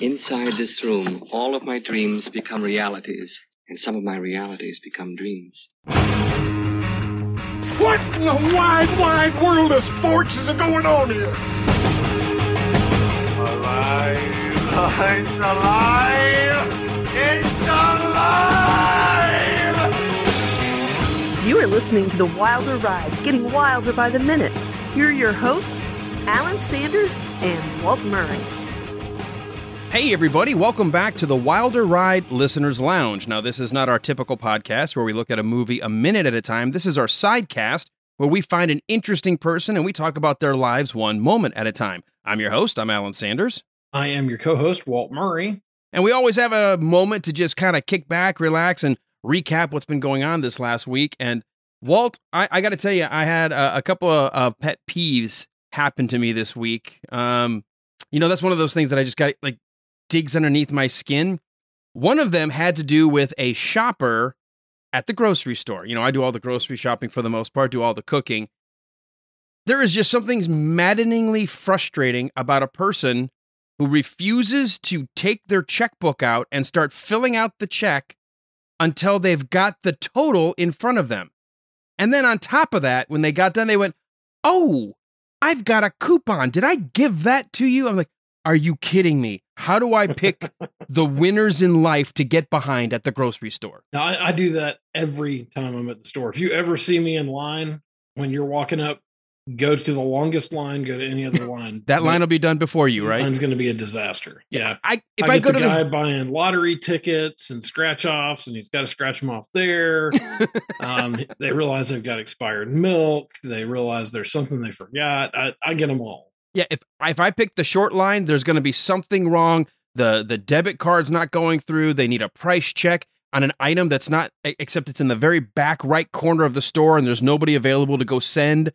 Inside this room, all of my dreams become realities, and some of my realities become dreams. What in the wide, wide world of sports is going on here? Alive! It's alive! It's alive! You are listening to The Wilder Ride, getting wilder by the minute. Here are your hosts, Alan Sanders and Walt Murray. Hey everybody, welcome back to the Wilder Ride Listeners Lounge. Now this is not our typical podcast where we look at a movie a minute at a time. This is our sidecast where we find an interesting person and we talk about their lives one moment at a time. I'm your host, I'm Alan Sanders. I am your co-host, Walt Murray. And we always have a moment to just kind of kick back, relax, and recap what's been going on this last week. And Walt, I got to tell you, I had a couple of pet peeves happen to me this week. That's one of those things that I just got digs underneath my skin. One of them had to do with a shopper at the grocery store. You know, I do all the grocery shopping for the most part, do all the cooking. There is just something maddeningly frustrating about a person who refuses to take their checkbook out and start filling out the check until they've got the total in front of them. And then on top of that, when they got done, they went, "Oh, I've got a coupon. Did I give that to you?" I'm like, are you kidding me? How do I pick the winners in life to get behind at the grocery store? Now, I do that every time I'm at the store. If you ever see me in line, when you're walking up, go to the longest line, go to any other line. That line will be done before you, right? Line's going to be a disaster. Yeah. If I go to the guy buying lottery tickets and scratch offs, and he's got to scratch them off there. They realize they've got expired milk. They realize there's something they forgot. I get them all. Yeah, if I pick the short line, there's going to be something wrong. The debit card's not going through. They need a price check on an item that's not, except it's in the very back right corner of the store, and there's nobody available to go send.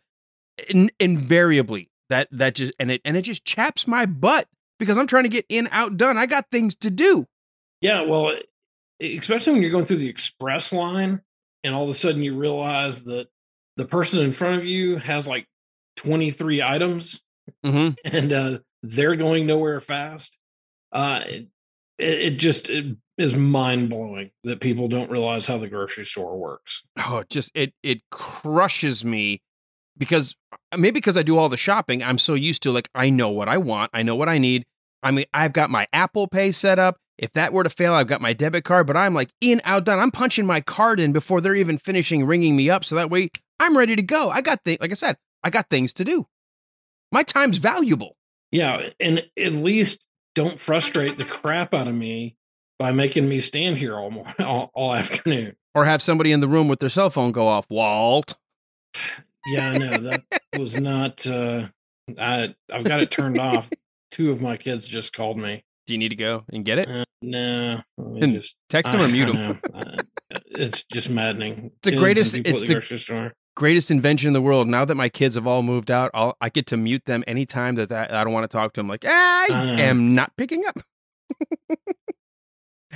Invariably, that just it just chaps my butt because I'm trying to get in outdone. I got things to do. Yeah, well, especially when you're going through the express line, and all of a sudden you realize that the person in front of you has like 23 items. Mm-hmm. And they're going nowhere fast. It just is mind blowing that people don't realize how the grocery store works. Oh, it crushes me because I do all the shopping. I'm so used to I know what I want. I know what I need. I mean, I've got my Apple Pay set up. If that were to fail, I've got my debit card, but I'm outdone. I'm punching my card in before they're even finishing ringing me up. So that way I'm ready to go. I got like I said, I got things to do. My time's valuable. Yeah, and at least don't frustrate the crap out of me by making me stand here all afternoon. Or have somebody in the room with their cell phone go off. Walt. Yeah, I know. That was not... I've got it turned off. 2 of my kids just called me. Do you need to go and get it? No. Just text them or mute them? It's just maddening. It's the greatest invention in the world. Now that my kids have all moved out, I get to mute them anytime that I don't want to talk to them. I am not picking up.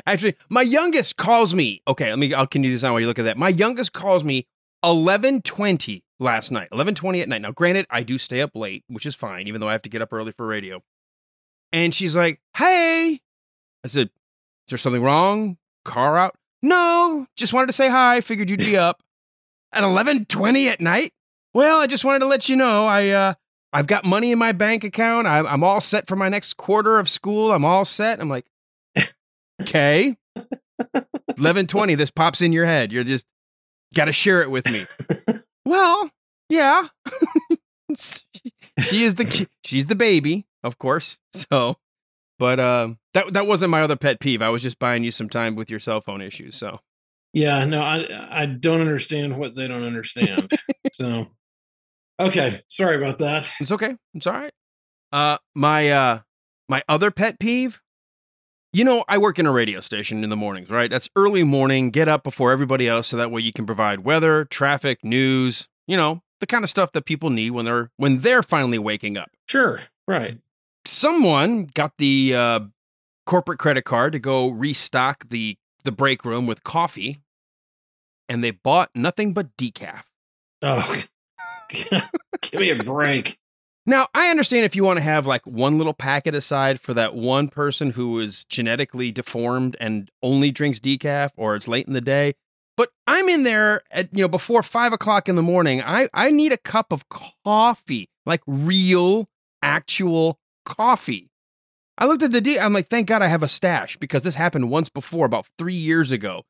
Actually, my youngest calls me. Okay, I'll continue this on while you look at that. My youngest calls me 11:20 last night, 11:20 at night. Now, granted, I do stay up late, which is fine, even though I have to get up early for radio. And she's like, "Hey," I said, "Is there something wrong? Car out?" "No, just wanted to say hi. Figured you'd be up." At 11:20 at night? Well, I just wanted to let you know I've got money in my bank account. I'm all set for my next quarter of school. I'm all set. I'm like, okay. 11:20. This pops in your head. You're just got to share it with me. Well, yeah. She's the baby, of course. So, but that wasn't my other pet peeve. I was just buying you some time with your cell phone issues. So. Yeah, no, I don't understand what they don't understand. So, okay, sorry about that. It's okay. It's all right. My other pet peeve, I work in a radio station in the mornings, right? That's early morning, get up before everybody else so that way you can provide weather, traffic, news, the kind of stuff that people need when they're finally waking up. Sure, right. Someone got the corporate credit card to go restock the break room with coffee, and they bought nothing but decaf. Oh, give me a break. Now, I understand if you want to have like one little packet aside for that one person who is genetically deformed and only drinks decaf, or it's late in the day. But I'm in there at, before 5 o'clock in the morning. I need a cup of coffee, like real, actual coffee. I looked at I'm like, thank God I have a stash, because this happened once before, about 3 years ago.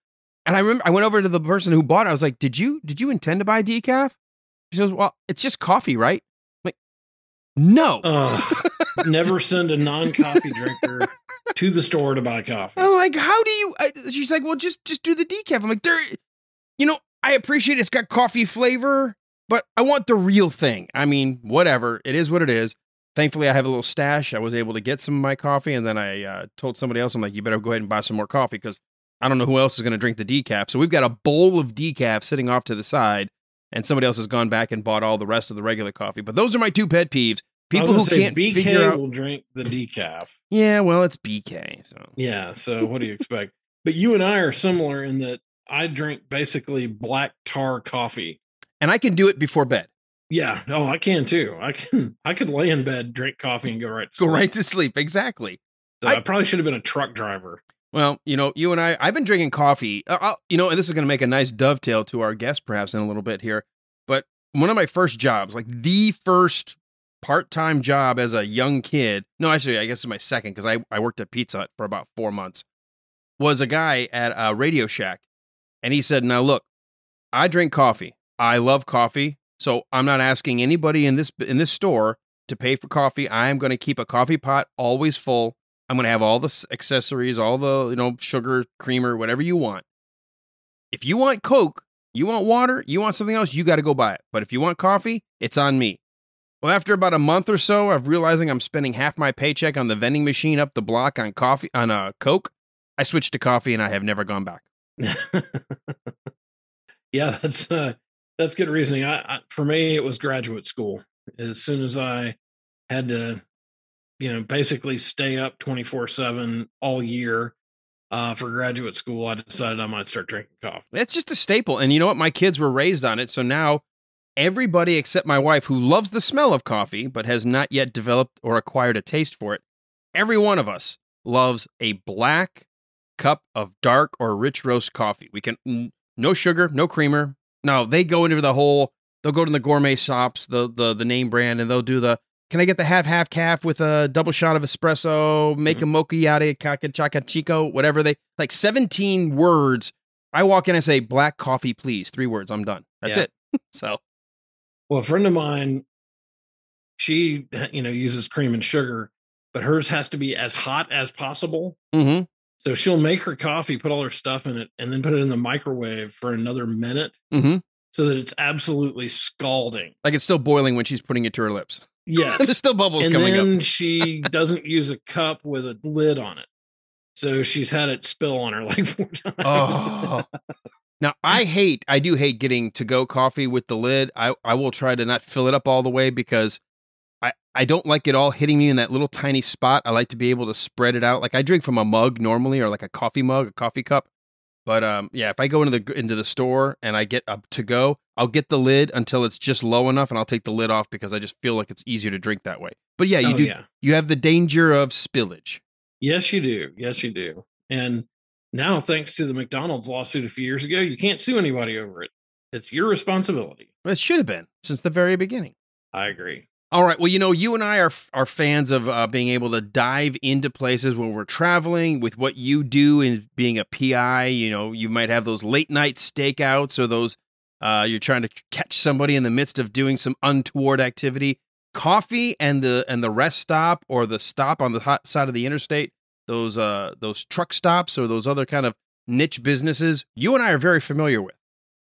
And I remember I went over to the person who bought it. I was like, did you intend to buy decaf? She goes, well, it's just coffee, right? I'm like, no. Never send a non-coffee drinker to the store to buy coffee. I'm like, how do you? She's like, well, just do the decaf. I'm like, I appreciate it's got coffee flavor, but I want the real thing. I mean, whatever. It is what it is. Thankfully, I have a little stash. I was able to get some of my coffee, and then I told somebody else, I'm like, you better go ahead and buy some more coffee, because I don't know who else is going to drink the decaf. So we've got a bowl of decaf sitting off to the side, and somebody else has gone back and bought all the rest of the regular coffee. But those are my two pet peeves. People who can't BK figure out. will drink the decaf. Yeah, well, it's BK. So yeah. So what do you expect? But you and I are similar in that I drink basically black tar coffee, and I can do it before bed. Yeah. Oh, I can too. I could lay in bed, drink coffee, and go right to sleep. Go right to sleep. Exactly. So I probably should have been a truck driver. Well, you and I've been drinking coffee, and this is going to make a nice dovetail to our guest perhaps in a little bit here. But one of my first jobs, like the first part-time job as a young kid, no, actually, I guess it's my second, because I worked at Pizza Hut for about 4 months, was a guy at a Radio Shack. And he said, now look, I drink coffee. I love coffee. So I'm not asking anybody in this store to pay for coffee. I am going to keep a coffee pot always full. I'm going to have all the accessories, all the, sugar, creamer, whatever you want. If you want Coke, you want water, you want something else, you got to go buy it. But if you want coffee, it's on me. Well, after about a month or so of realizing I'm spending half my paycheck on the vending machine up the block on Coke, I switched to coffee, and I have never gone back. Yeah, that's good reasoning. For me, it was graduate school. As soon as I had to, basically stay up 24/7 all year for graduate school, I decided I might start drinking coffee. That's just a staple. And you know what? My kids were raised on it. So now everybody except my wife, who loves the smell of coffee, but has not yet developed or acquired a taste for it, every one of us loves a black cup of dark or rich roast coffee. We can, no sugar, no creamer. No, they go into they'll go to the gourmet shops, the name brand, and they'll do can I get the half calf with a double shot of espresso, make a mochiata, caca chico, whatever like 17 words. I walk in and say, black coffee, please. 3 words. I'm done. That's it. So. Well, a friend of mine, she, uses cream and sugar, but hers has to be as hot as possible. Mm-hmm. So she'll make her coffee, put all her stuff in it, and then put it in the microwave for another minute, so that it's absolutely scalding. Like it's still boiling when she's putting it to her lips. Yes. There's still bubbles coming up. And then she doesn't use a cup with a lid on it. So she's had it spill on her like 4 times. Oh. Now, I do hate getting to-go coffee with the lid. I will try to not fill it up all the way, because I don't like it all hitting me in that little tiny spot. I like to be able to spread it out. Like I drink from a mug normally, or like a coffee mug, a coffee cup. But if I go into the store and I get a to-go, I'll get the lid until it's just low enough, and I'll take the lid off, because I just feel like it's easier to drink that way. But yeah, you do. Yeah. You have the danger of spillage. Yes, you do. Yes, you do. And now, thanks to the McDonald's lawsuit a few years ago, you can't sue anybody over it. It's your responsibility. It should have been since the very beginning. I agree. All right. Well, you and I are fans of being able to dive into places when we're traveling with what you do in being a PI. You might have those late night stakeouts, or those you're trying to catch somebody in the midst of doing some untoward activity. Coffee and the rest stop, or the stop on the hot side of the interstate, those truck stops, or those other kind of niche businesses, you and I are very familiar with.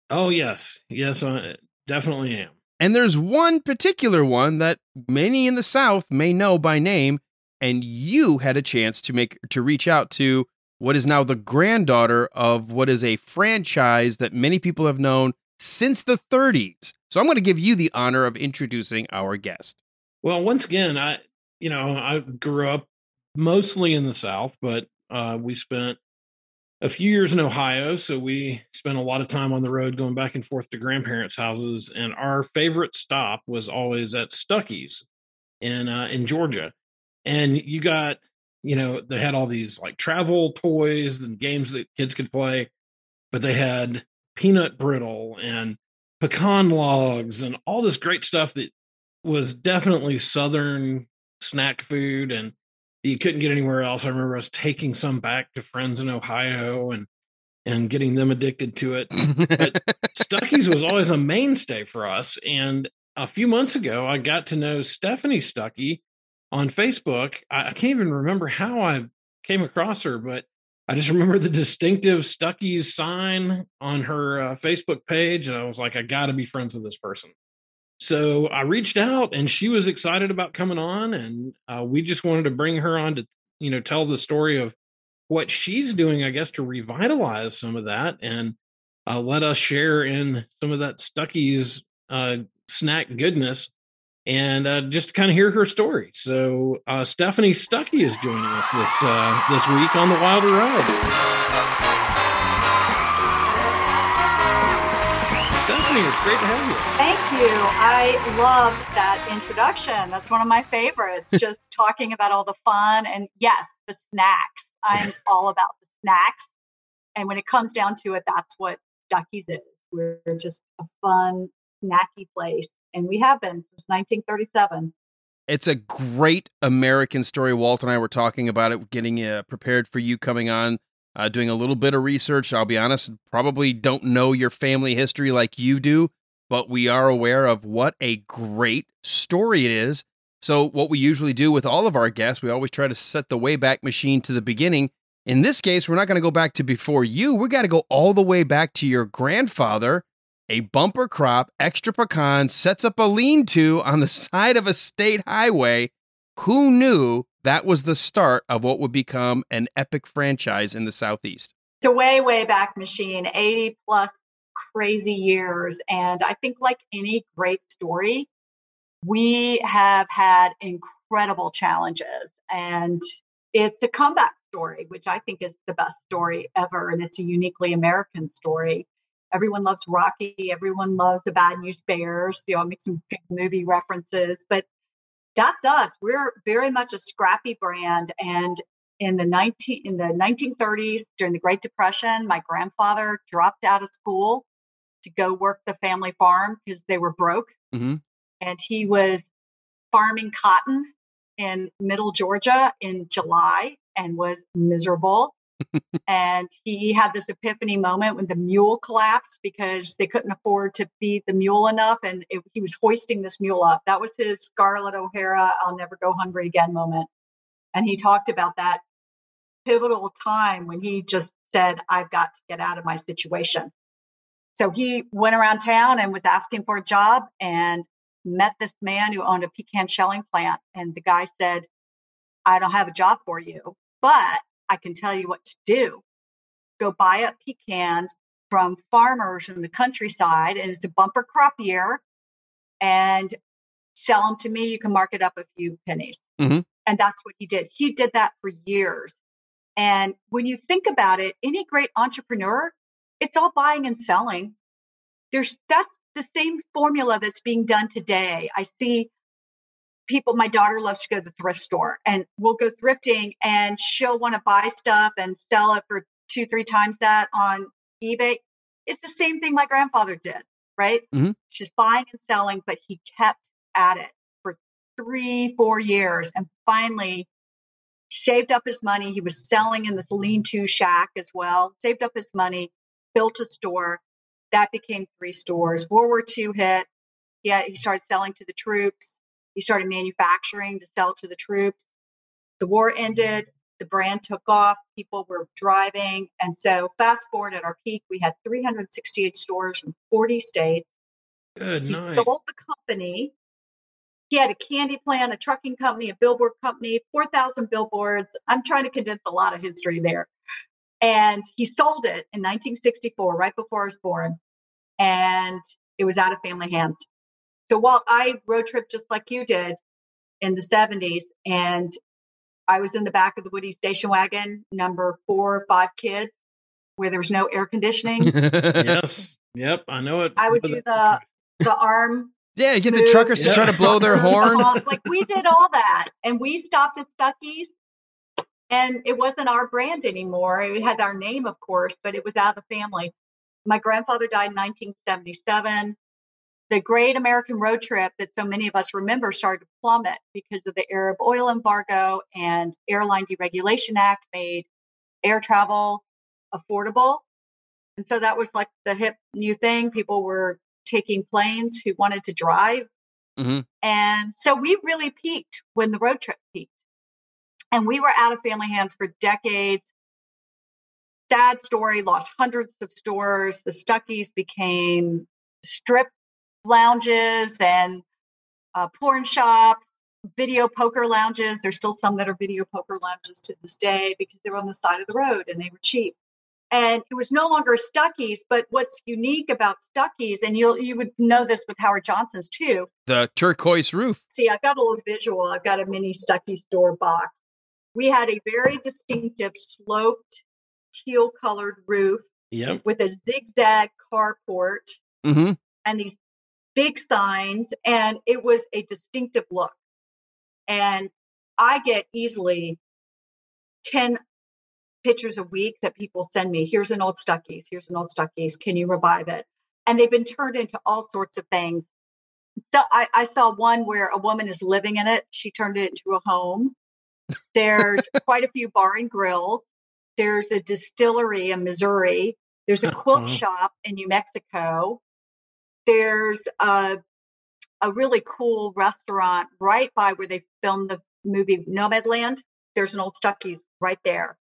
Oh, yes. Yes, I definitely am. And there's one particular one that many in the South may know by name, and you had a chance to reach out to what is now the granddaughter of what is a franchise that many people have known since the 30s. So I'm going to give you the honor of introducing our guest. Well, once again, I grew up mostly in the South, but we spent a few years in Ohio, so we spent a lot of time on the road going back and forth to grandparents' houses, and our favorite stop was always at Stuckey's. in Georgia. And you got, they had all these like travel toys and games that kids could play, but they had peanut brittle and pecan logs and all this great stuff that was definitely Southern snack food and you couldn't get anywhere else. I remember us taking some back to friends in Ohio and getting them addicted to it. But Stuckey's was always a mainstay for us. And a few months ago, I got to know Stephanie Stuckey on Facebook. I can't even remember how I came across her, but I just remember the distinctive Stuckey's sign on her Facebook page. And I was like, I got to be friends with this person. So I reached out and she was excited about coming on. And we just wanted to bring her on to, tell the story of what she's doing, I guess, to revitalize some of that and let us share in some of that Stuckey's snack goodness and just kind of hear her story. So Stephanie Stuckey is joining us this week on the Wilder Ride. Stephanie, it's great to have you. Thank you. I love that introduction. That's one of my favorites, just talking about all the fun and yes, the snacks. I'm all about the snacks. And when it comes down to it, that's what Stuckey's is. We're just a fun, snacky place. And we have been since 1937. It's a great American story. Walt and I were talking about it, getting prepared for you coming on, doing a little bit of research. I'll be honest, probably don't know your family history like you do, but we are aware of what a great story it is. So what we usually do with all of our guests, we always try to set the Wayback Machine to the beginning. In this case, we're not going to go back to before you. We got to go all the way back to your grandfather. A bumper crop, extra pecan, sets up a lean-to on the side of a state highway. Who knew that was the start of what would become an epic franchise in the Southeast? It's a way back machine, 80 plus crazy years. And I think like any great story, we have had incredible challenges and it's a comeback story, which I think is the best story ever. And it's a uniquely American story. Everyone loves Rocky. Everyone loves the Bad News Bears. I make some good movie references, but that's us. We're very much a scrappy brand. And in the 1930s, during the Great Depression, my grandfather dropped out of school to go work the family farm because they were broke. Mm-hmm. And he was farming cotton in middle Georgia in July and was miserable. And he had this epiphany moment when the mule collapsed because they couldn't afford to feed the mule enough. And he was hoisting this mule up. That was his Scarlett O'Hara, I'll never go hungry again moment. And he talked about that pivotal time when he just said, I've got to get out of my situation. So he went around town and was asking for a job and met this man who owned a pecan shelling plant. And the guy said, I don't have a job for you, but I can tell you what to do. Go buy up pecans from farmers in the countryside, and it's a bumper crop year, and sell them to me. You can mark it up a few pennies. Mm-hmm. And that's what he did. He did that for years. And when you think about it, any great entrepreneur, it's all buying and selling. That's the same formula that's being done today. I see people, my daughter loves to go to the thrift store and we'll go thrifting and she'll want to buy stuff and sell it for 2-3 times that on eBay. It's the same thing my grandfather did, right? Mm-hmm. She's buying and selling, but he kept at it for 3-4 years and finally saved up his money. He was selling in this lean-to shack as well, saved up his money, built a store. That became 3 stores. World War II hit. Yeah, he started selling to the troops. He started manufacturing to sell to the troops. The war ended. The brand took off. People were driving. And so fast forward at our peak, we had 368 stores in 40 states. Good He night. sold the company. He had a candy plant, a trucking company, a billboard company, 4,000 billboards. I'm trying to condense a lot of history there. And he sold it in 1964, right before I was born. And it was out of family hands. So while I road tripped just like you did in the 70s, and I was in the back of the Woody station wagon, number 4 or 5 kids, where there was no air conditioning. Yes. Yep. I know it. I would do the arm Yeah, you get the truckers to try to blow their horn. Like we did all that, and we stopped at Stuckey's, and it wasn't our brand anymore. It had our name, of course, but it was out of the family. My grandfather died in 1977. The great American road trip that so many of us remember started to plummet because of the Arab oil embargo, and Airline Deregulation Act made air travel affordable. And so that was like the hip new thing. People were taking planes who wanted to drive. Mm-hmm. And so we really peaked when the road trip peaked. And we were out of family hands for decades. Sad story, lost hundreds of stores. The Stuckeys became strip lounges and porn shops, video poker lounges. There's still some that are video poker lounges to this day because they were on the side of the road and they were cheap. And it was no longer Stuckey's, but what's unique about Stuckey's, and you would know this with Howard Johnson's too. The turquoise roof. See, I've got a little visual. I've got a mini Stuckey store box. We had a very distinctive sloped teal colored roof with a zigzag carport and these big signs, and it was a distinctive look. And I get easily 10 pictures a week that people send me. Here's an old Stuckey's. Here's an old Stuckey's. Can you revive it? And they've been turned into all sorts of things. So I saw one where a woman is living in it. She turned it into a home. There's quite a few bar and grills. There's a distillery in Missouri. There's a quilt shop in New Mexico. There's a really cool restaurant right by where they filmed the movie Nomadland. There's an old Stuckey's right there.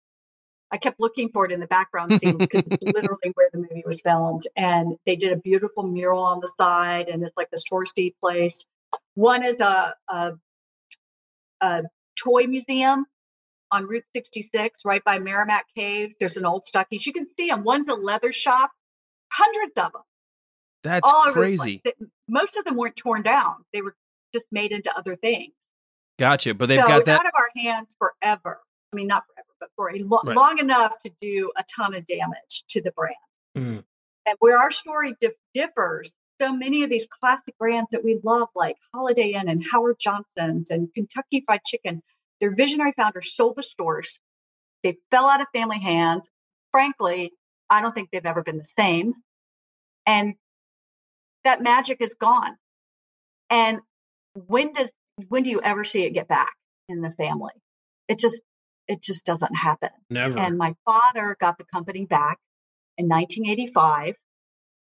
I kept looking for it in the background scenes because it's literally where the movie was filmed. And they did a beautiful mural on the side, and it's like this touristy place. One is a toy museum on Route 66, right by Merrimack Caves. There's an old Stuckey's. You can see them. One's a leather shop. Hundreds of them. That's all crazy. Most of them weren't torn down. They were just made into other things. Gotcha. But they've got it's that out of our hands forever. I mean, not forever, but for a long enough to do a ton of damage to the brand. Mm. And where our story differs, so many of these classic brands that we love, like Holiday Inn and Howard Johnson's and Kentucky Fried Chicken, their visionary founders sold the stores. They fell out of family hands. Frankly, I don't think they've ever been the same. And that magic is gone. And when do you ever see it get back in the family? It just doesn't happen. Never. And my father got the company back in 1985.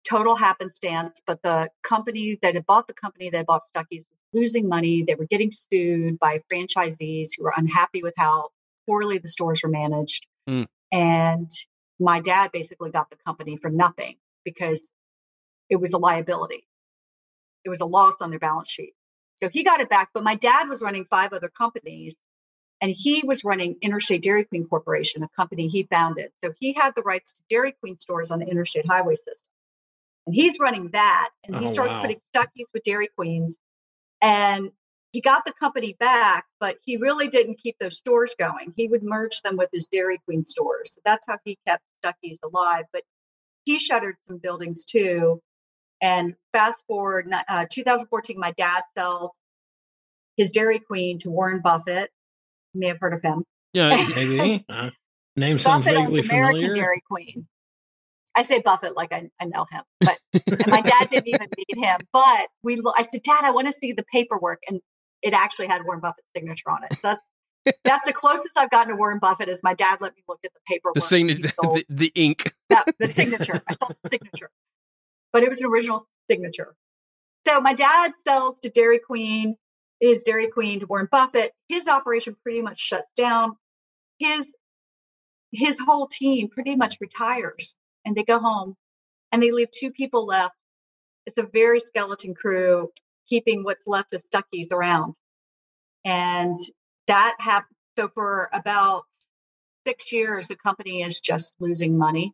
Total happenstance, but the company that had bought Stuckey's was losing money. They were getting sued by franchisees who were unhappy with how poorly the stores were managed. Mm. And my dad basically got the company for nothing because it was a liability. It was a loss on their balance sheet. So he got it back, but my dad was running 5 other companies, and he was running Interstate Dairy Queen Corporation, a company he founded. So he had the rights to Dairy Queen stores on the interstate highway system. And he's running that, and he starts putting Stuckey's with Dairy Queens. And he got the company back, but he really didn't keep those stores going. He would merge them with his Dairy Queen stores. So that's how he kept Stuckey's alive. But he shuttered some buildings too. And fast forward, 2014, my dad sells his Dairy Queen to Warren Buffett. You may have heard of him. Yeah, maybe. Name sounds Buffett vaguely owns American familiar. Dairy Queen. I say Buffett like I know him, but and my dad didn't even meet him. But I said, Dad, I want to see the paperwork, and it actually had Warren Buffett's signature on it. So that's the closest I've gotten to Warren Buffett. Is my dad let me look at the paperwork, the signature, the ink, the signature. I saw the signature, but it was an original signature. So my dad sells to Dairy Queen, his Dairy Queen to Warren Buffett. His operation pretty much shuts down. His whole team pretty much retires. And they go home and they leave 2 people left. It's a very skeleton crew keeping what's left of Stuckey's around. And that happened. So for about 6 years, the company is just losing money,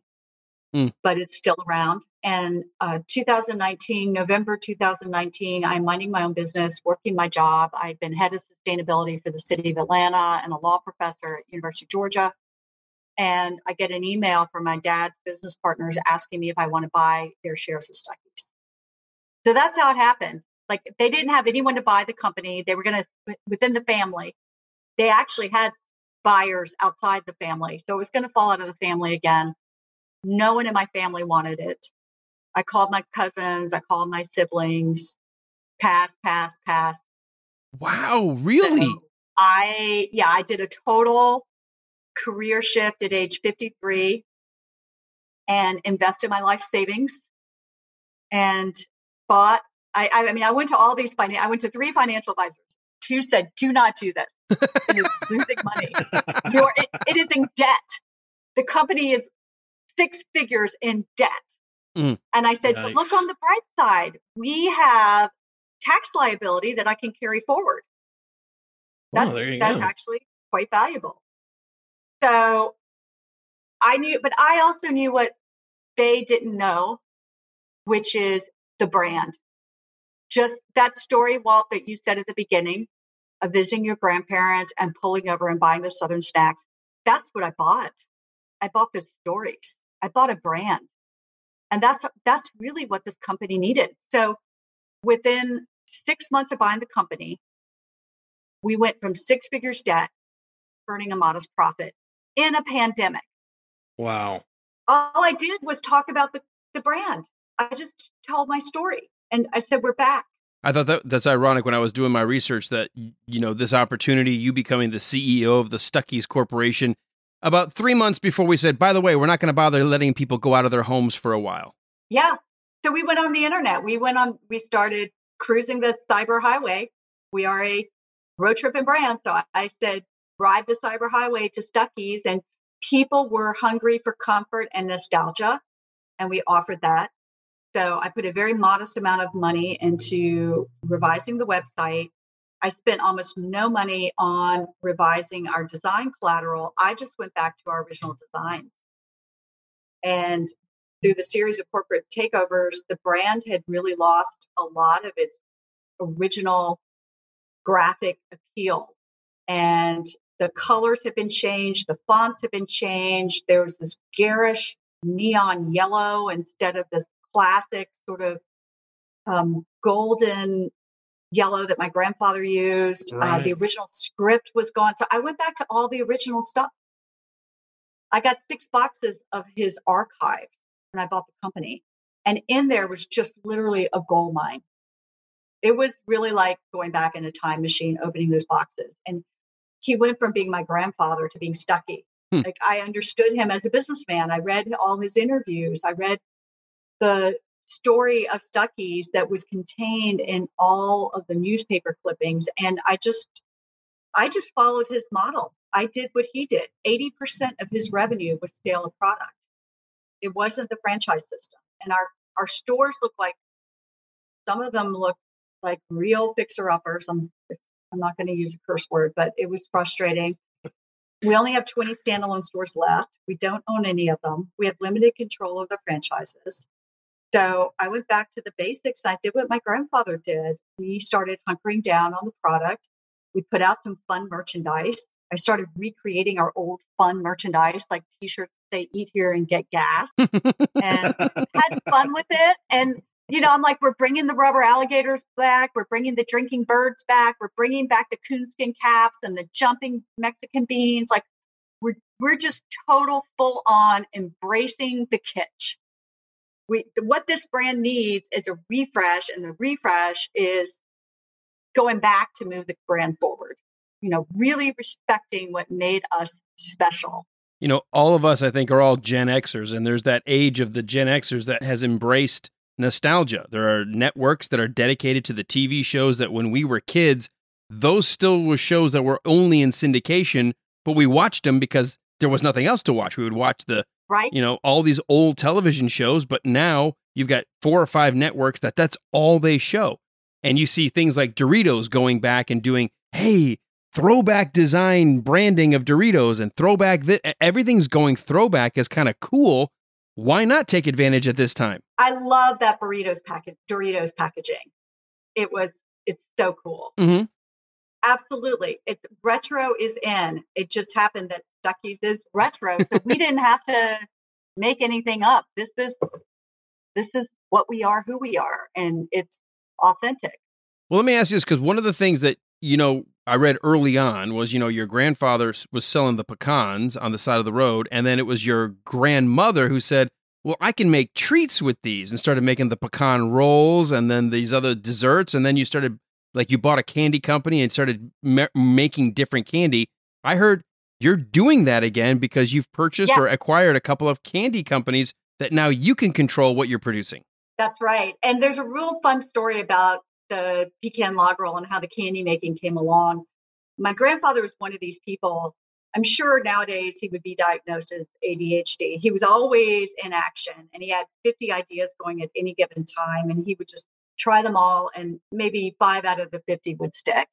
but it's still around. And November 2019, I'm minding my own business, working my job. I've been head of sustainability for the city of Atlanta and a law professor at University of Georgia. And I get an email from my dad's business partners asking me if I want to buy their shares of Stuckey's. So that's how it happened. Like they didn't have anyone to buy the company. They were going to, within the family, they actually had buyers outside the family. So it was going to fall out of the family again. No one in my family wanted it. I called my cousins. I called my siblings. Pass. Wow, really? So I did a total career shift at age 53 and invested my life savings and bought. I mean, I went to all these I went to 3 financial advisors. 2 said, "Do not do this. It is losing money. It is in debt. The company is 6 figures in debt." Mm. And I said, "But look on the bright side. We have tax liability that I can carry forward. That's actually quite valuable." So I knew, but I also knew what they didn't know, which is the brand. Just that story, Walt, that you said at the beginning of visiting your grandparents and pulling over and buying those Southern snacks. That's what I bought. I bought those stories. I bought a brand. And that's really what this company needed. So within 6 months of buying the company, we went from 6 figures debt, earning a modest profit in a pandemic. Wow. All I did was talk about the brand. I just told my story. And I said, we're back. I thought that's ironic when I was doing my research that, this opportunity, you becoming the CEO of the Stuckey's Corporation, about 3 months before we said, by the way, we're not going to bother letting people go out of their homes for a while. Yeah. So we went on the internet. We started cruising the cyber highway. We are a road tripping brand. So I said, ride the cyber highway to Stuckey's, and people were hungry for comfort and nostalgia. And we offered that. So I put a very modest amount of money into revising the website. I spent almost no money on revising our design collateral. I just went back to our original design. And through the series of corporate takeovers, the brand had really lost a lot of its original graphic appeal. And the colors have been changed. The fonts have been changed. There was this garish neon yellow instead of the classic sort of golden yellow that my grandfather used. Right. The original script was gone. So I went back to all the original stuff. I got 6 boxes of his archives when I bought the company. And in there was just literally a gold mine. It was really like going back in a time machine, opening those boxes. And he went from being my grandfather to being Stuckey. Like I understood him as a businessman. I read all his interviews. I read the story of Stuckey's that was contained in all of the newspaper clippings. And I just followed his model. I did what he did. 80% of his revenue was sale of product. It wasn't the franchise system. And our stores look like, some of them look like real fixer-uppers. I'm not going to use a curse word, but it was frustrating. We only have 20 standalone stores left. We don't own any of them. We have limited control of the franchises. So I went back to the basics. I did what my grandfather did. We started hunkering down on the product. We put out some fun merchandise. I started recreating our old fun merchandise, like T-shirts that say "Eat here and get gas," and had fun with it. And, I'm like, we're bringing the rubber alligators back. We're bringing the drinking birds back. We're bringing back the coonskin caps and the jumping Mexican beans. Like we're just total full on embracing the kitsch. What this brand needs is a refresh, and the refresh is going back to move the brand forward, really respecting what made us special. All of us, I think, are all Gen Xers, and there's that age of the Gen Xers that has embraced nostalgia. There are networks that are dedicated to the TV shows that when we were kids, those still were shows that were only in syndication, but we watched them because there was nothing else to watch. We would watch all these old television shows, but now you've got 4 or 5 networks that's all they show. And you see things like Doritos going back and doing, hey, throwback design branding of Doritos and throwback, everything's going throwback is kind of cool. Why not take advantage at this time? I love that Doritos packaging. It's so cool. Mm-hmm. Absolutely. It's retro is in. It just happened that Stuckey's is retro. So we didn't have to make anything up. This is what we are, who we are. And it's authentic. Well, let me ask you this, because one of the things that, I read early on was, your grandfather was selling the pecans on the side of the road. And then it was your grandmother who said, well, I can make treats with these, and started making the pecan rolls and then these other desserts. And then you started, like, you bought a candy company and started making different candy. I heard you're doing that again because you've purchased or acquired a couple of candy companies that now you can control what you're producing. That's right. And there's a real fun story about the pecan log roll and how the candy making came along. My grandfather was one of these people. I'm sure nowadays he would be diagnosed as ADHD. He was always in action, and he had 50 ideas going at any given time, and he would just try them all, and maybe 5 out of the 50 would stick.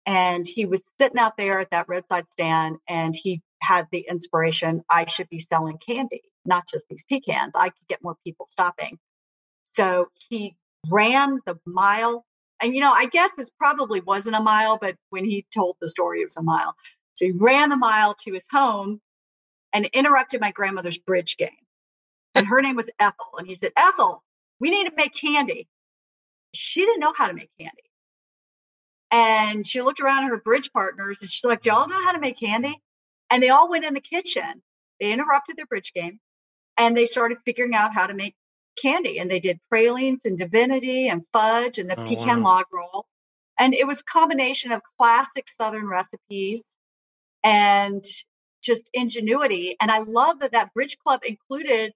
And he was sitting out there at that roadside stand, and he had the inspiration, I should be selling candy, not just these pecans. I could get more people stopping. So he ran the mile. And, I guess this probably wasn't a mile, but when he told the story, it was a mile. So he ran the mile to his home and interrupted my grandmother's bridge game. And her name was Ethel. And he said, Ethel, we need to make candy. She didn't know how to make candy. And she looked around at her bridge partners and she's like, do y'all know how to make candy? And they all went in the kitchen. They interrupted their bridge game and they started figuring out how to make candy. And they did pralines and divinity and fudge and the pecan log roll. And it was a combination of classic Southern recipes and just ingenuity. And I love that Bridge Club included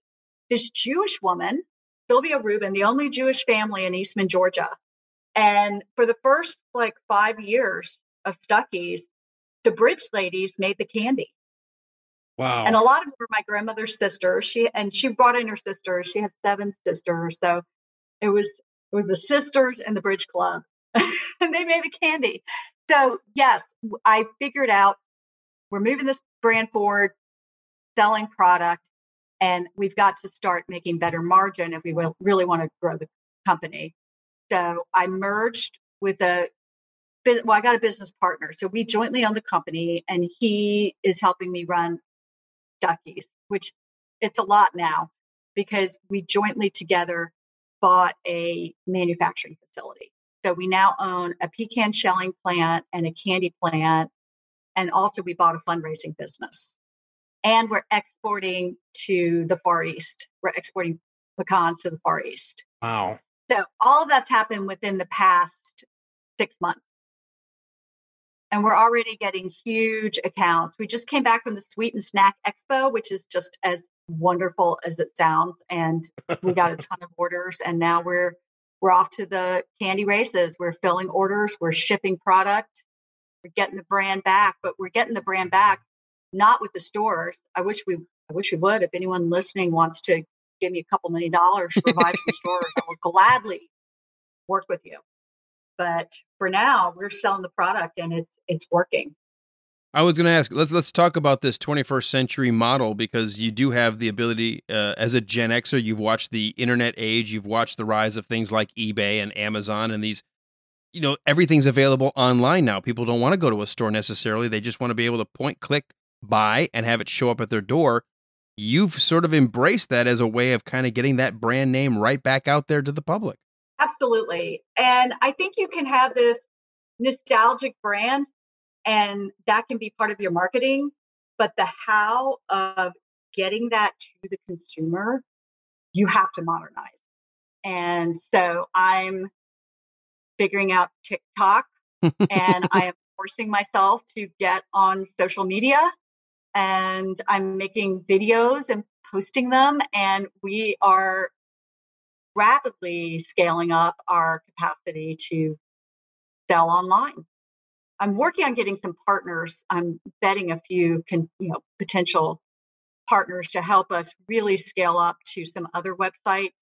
this Jewish woman, Sylvia Rubin, the only Jewish family in Eastman, Georgia. And for the first 5 years of Stuckey's, the Bridge ladies made the candy. Wow. And a lot of them were my grandmother's sisters. She brought in her sisters. She had 7 sisters. So it was the sisters and the Bridge Club. And they made the candy. So yes, I figured out we're moving this brand forward, selling product, and we've got to start making better margin if we really want to grow the company. So I merged with I got a business partner. So we jointly own the company, and he is helping me run Stuckey's, which it's a lot now because we jointly together bought a manufacturing facility. So we now own a pecan shelling plant and a candy plant. And also we bought a fundraising business. And we're exporting to the Far East. We're exporting pecans to the Far East. Wow. So all of that's happened within the past 6 months. And we're already getting huge accounts. We just came back from the Sweet and Snack Expo, which is just as wonderful as it sounds. And we got a ton of orders. And now we're off to the candy races. We're filling orders. We're shipping product. We're getting the brand back. But we're getting the brand back not with the stores. I wish we would. If anyone listening wants to give me a couple $1 million to revive some stores, I will gladly work with you. But for now, we're selling the product and it's working. I was going to ask, let's talk about this 21st century model, because you do have the ability, as a Gen Xer, you've watched the internet age, you've watched the rise of things like eBay and Amazon and these, everything's available online now. People don't want to go to a store necessarily. They just want to be able to point, click, buy, and have it show up at their door. You've sort of embraced that as a way of kind of getting that brand name right back out there to the public. Absolutely. And I think you can have this nostalgic brand, and that can be part of your marketing. But the how of getting that to the consumer, you have to modernize. And so I'm figuring out TikTok and I am forcing myself to get on social media, and I'm making videos and posting them. And we are rapidly scaling up our capacity to sell online. I'm working on getting some partners. I'm vetting a few potential partners to help us really scale up to some other websites.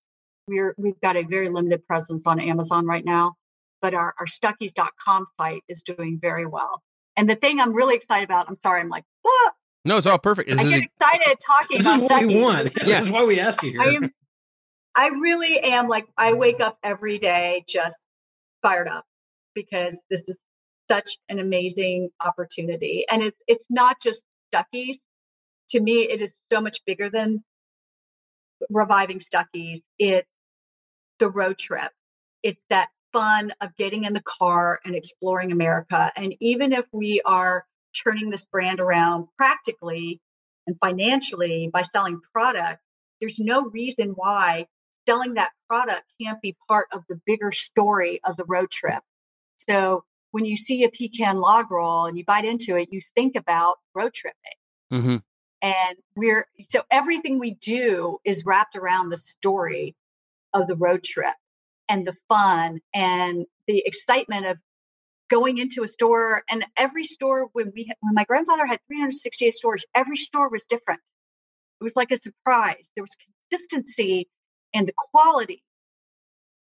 We've got a very limited presence on Amazon right now, but our Stuckeys.com site is doing very well. And the thing I'm really excited about, I'm sorry, I'm like, what? No, it's all perfect. I get excited talking about This is what Stuckey's. we want. Yeah. This is why we ask you here. I really am I wake up every day just fired up because this is such an amazing opportunity. And it's not just Stuckey's. To me, it is so much bigger than reviving Stuckey's. It's the road trip. It's that fun of getting in the car and exploring America. And even if we are turning this brand around practically and financially by selling product, there's no reason why selling that product can't be part of the bigger story of the road trip. So when you see a pecan log roll and you bite into it, you think about road tripping. Mm-hmm. And so everything we do is wrapped around the story of the road trip and the fun and the excitement of going into a store. And every store, when my grandfather had 368 stores, every store was different. It was like a surprise. There was consistency in the quality,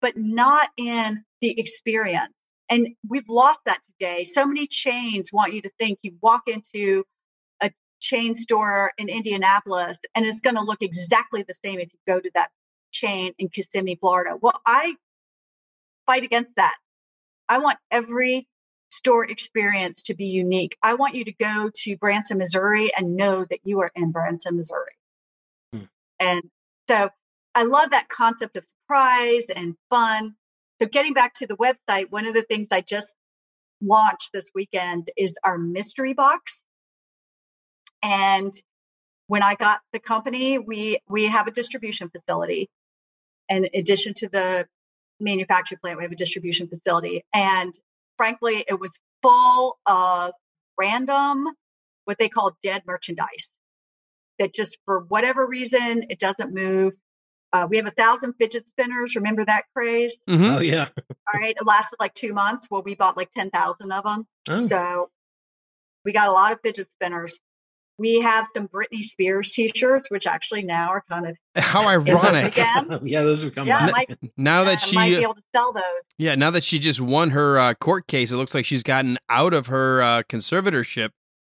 but not in the experience. And we've lost that today. So many chains want you to think you walk into a chain store in Indianapolis and it's going to look exactly the same if you go to that chain in Kissimmee, Florida. Well, I fight against that. I want every store experience to be unique. I want you to go to Branson, Missouri and know that you are in Branson, Missouri. And so I love that concept of surprise and fun. So getting back to the website, one of the things I just launched this weekend is our mystery box. And when I got the company, we have a distribution facility. And in addition to the manufacturing plant, we have a distribution facility. And frankly, it was full of random, what they call dead merchandise that just for whatever reason, it doesn't move. We have 1,000 fidget spinners. Remember that craze? Mm-hmm. Oh, yeah. All right. It lasted like 2 months. Well, we bought like 10,000 of them. Oh. So we got a lot of fidget spinners. We have some Britney Spears t-shirts, which actually now are kind of how ironic. Yeah, those have come yeah, back. Now that she might be able to sell those. Yeah, now that she just won her court case, it looks like she's gotten out of her conservatorship.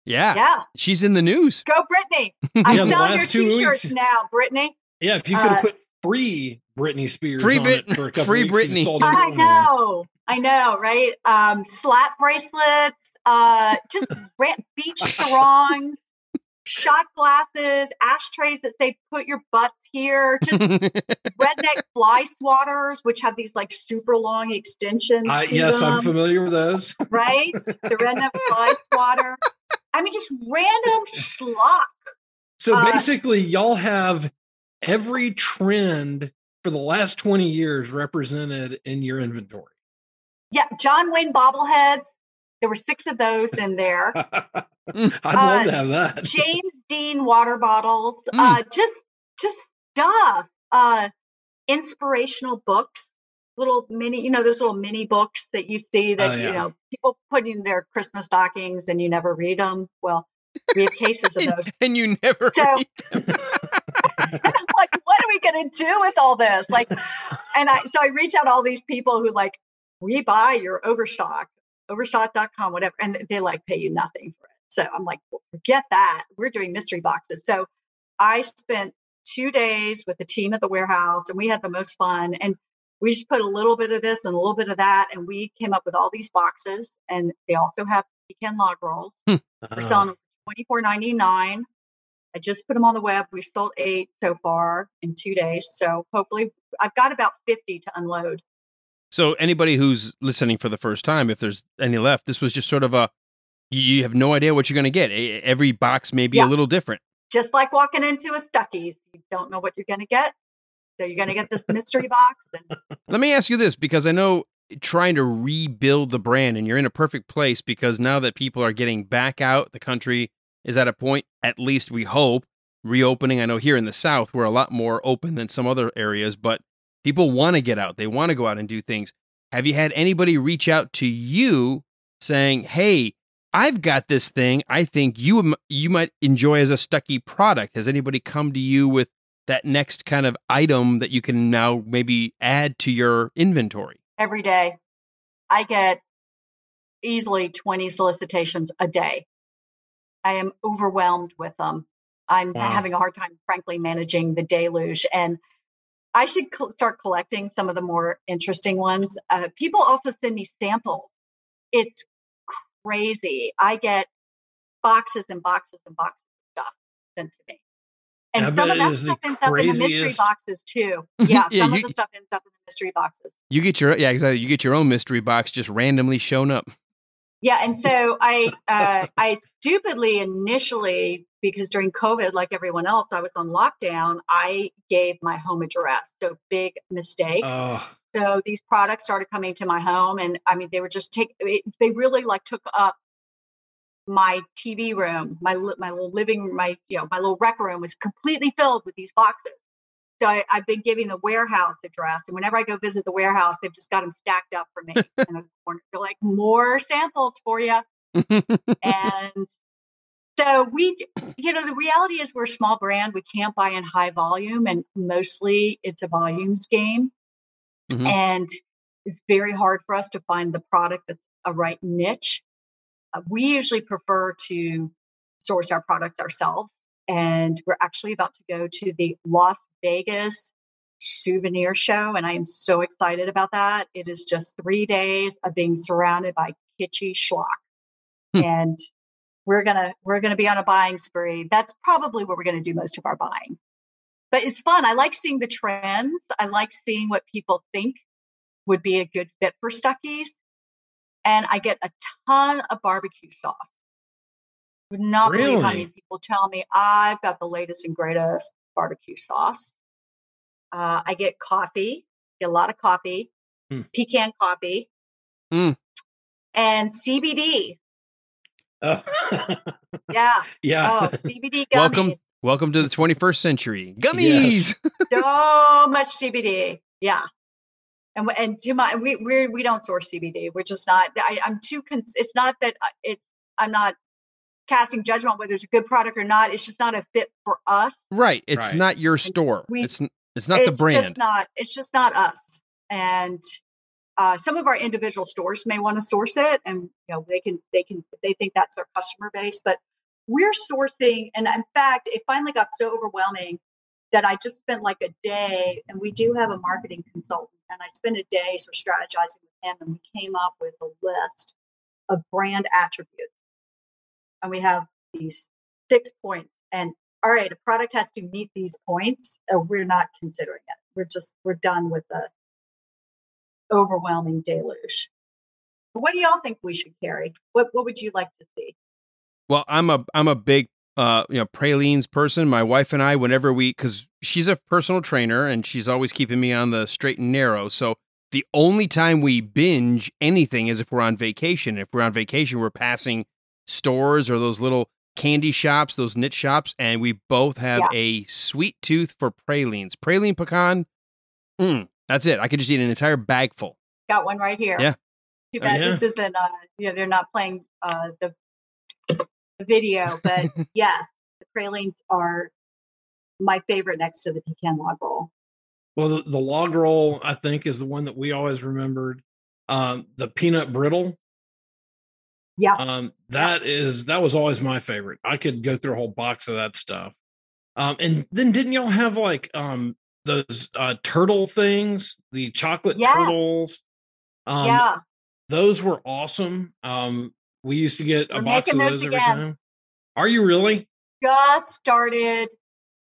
Yeah. She's in the news. Go, Britney. I'm selling your t-shirts now, Britney. Yeah, if you could have put free Britney Spears free on it for a couple free weeks, Britney. sold I know, right? Slap bracelets, just beach sarongs, shot glasses, ashtrays that say "put your butts here," just redneck fly swatters, which have these like super long extensions. Yes, I'm familiar with those. Right, the redneck fly swatter. I mean, just random schlock. So basically, y'all have every trend for the last 20 years represented in your inventory. Yeah, John Wayne bobbleheads. There were 6 of those in there. I'd love to have that. James Dean water bottles. Just stuff. Inspirational books. Little mini, those little mini books that you see that, people put in their Christmas stockings and you never read them. Well, we have cases of those. And you never read them. I'm like, what are we going to do with all this? Like, so I reach out to all these people who like, we buy your overstock, overstock.com, whatever. And they like pay you nothing for it. So I'm like, well, forget that. We're doing mystery boxes. So I spent 2 days with the team at the warehouse and we had the most fun. And we just put a little bit of this and a little bit of that. And we came up with all these boxes. And they also have pecan log rolls. We're selling them for $24.99. I just put them on the web. We've sold 8 so far in 2 days. So hopefully I've got about 50 to unload. So anybody who's listening for the first time, if there's any left, this was just sort of you have no idea what you're going to get. Every box may be a little different. Just like walking into a Stuckey's. You don't know what you're going to get. So you're going to get this mystery box. Let me ask you this, because I know trying to rebuild the brand, and you're in a perfect place because now that people are getting back out, the country is at a point, at least we hope, reopening. I know here in the South, we're a lot more open than some other areas, but people want to get out. They want to go out and do things. Have you had anybody reach out to you saying, hey, I've got this thing I think you might enjoy as a Stuckey product? Has anybody come to you with that next kind of item that you can now maybe add to your inventory? Every day. I get easily 20 solicitations a day. I am overwhelmed with them. I'm having a hard time, frankly, managing the deluge. And I should start collecting some of the more interesting ones. People also send me samples. It's crazy. I get boxes and boxes and boxes of stuff sent to me. And some of that stuff ends up in the mystery boxes too. Yeah, some of the stuff ends up in the mystery boxes. You get your exactly. You get your own mystery box just randomly shown up. Yeah, and so I stupidly initially, because during COVID, like everyone else, I was on lockdown. I gave my home address, so big mistake. So these products started coming to my home, and I mean, they were just they really like took up my TV room, my little living, my little rec room was completely filled with these boxes. So I've been giving the warehouse address, and whenever I go visit the warehouse, they've just got them stacked up for me in a corner. They're like, more samples for you. And so the reality is we're a small brand. We can't buy in high volume, and mostly it's a volumes game. Mm-hmm. And it's very hard for us to find the product that's a right niche. We usually prefer to source our products ourselves. And we're actually about to go to the Las Vegas souvenir show. And I am so excited about that. It is just 3 days of being surrounded by kitschy schlock. And we're gonna be on a buying spree. That's probably where we're gonna do most of our buying. But it's fun. I like seeing the trends. I like seeing what people think would be a good fit for Stuckey's. And I get a ton of barbecue sauce. Would not believe how many people tell me I've got the latest and greatest barbecue sauce. I get coffee, get a lot of coffee, pecan coffee, and CBD. Oh. Yeah. Yeah. Oh, CBD gummies. Welcome to the 21st century. Gummies. Yes. So much CBD. Yeah. And we don't source CBD. We're just not. I'm too. It's not that I'm not casting judgment on whether it's a good product or not. It's just not a fit for us. Right. It's not your store. It's not the brand. It's just not us. And some of our individual stores may want to source it, and they think that's their customer base. But we're sourcing, and in fact, it finally got so overwhelming that I just spent like a day, and we do have a marketing consultant, and I spent a day sort of strategizing with him, and we came up with a list of brand attributes. And we have these 6 points. And all right, a product has to meet these points. We're not considering it. We're done with the overwhelming deluge. What do y'all think we should carry? What would you like to see? Well, I'm a big pralines person. My wife and I, whenever because she's a personal trainer and she's always keeping me on the straight and narrow. So the only time we binge anything is if we're on vacation. If we're on vacation, we're passing stores or those little candy shops, those knit shops, and we both have a sweet tooth for pralines. Praline pecan, that's it. I could just eat an entire bag full. Got one right here. Yeah. Too bad this isn't, they're not playing the video, but yes, the pralines are my favorite next to the pecan log roll. Well, the log roll, I think, is the one that we always remembered. The peanut brittle. Yeah. That was always my favorite. I could go through a whole box of that stuff. And then didn't y'all have like those turtle things, the chocolate turtles? Those were awesome. We used to get a box of those every time. Are you really? Just started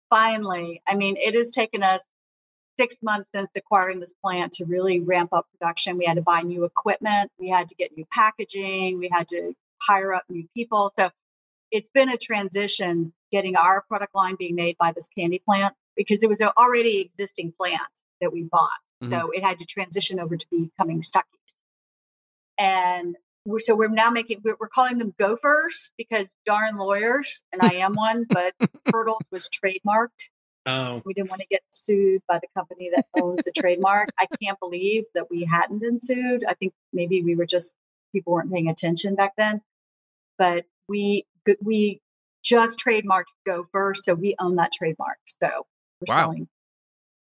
finally. I mean, it has taken us 6 months since acquiring this plant to really ramp up production. We had to buy new equipment. We had to get new packaging. We had to hire up new people. So it's been a transition getting our product line being made by this candy plant because it was an already existing plant that we bought. Mm-hmm. So it had to transition over to becoming Stuckey's. And we're now we're calling them gophers because darn lawyers, and I am one, but turtles was trademarked. Oh. We didn't want to get sued by the company that owns the trademark. I can't believe that we hadn't been sued. I think maybe people weren't paying attention back then. But we just trademarked Gopher, so we own that trademark. So we're selling.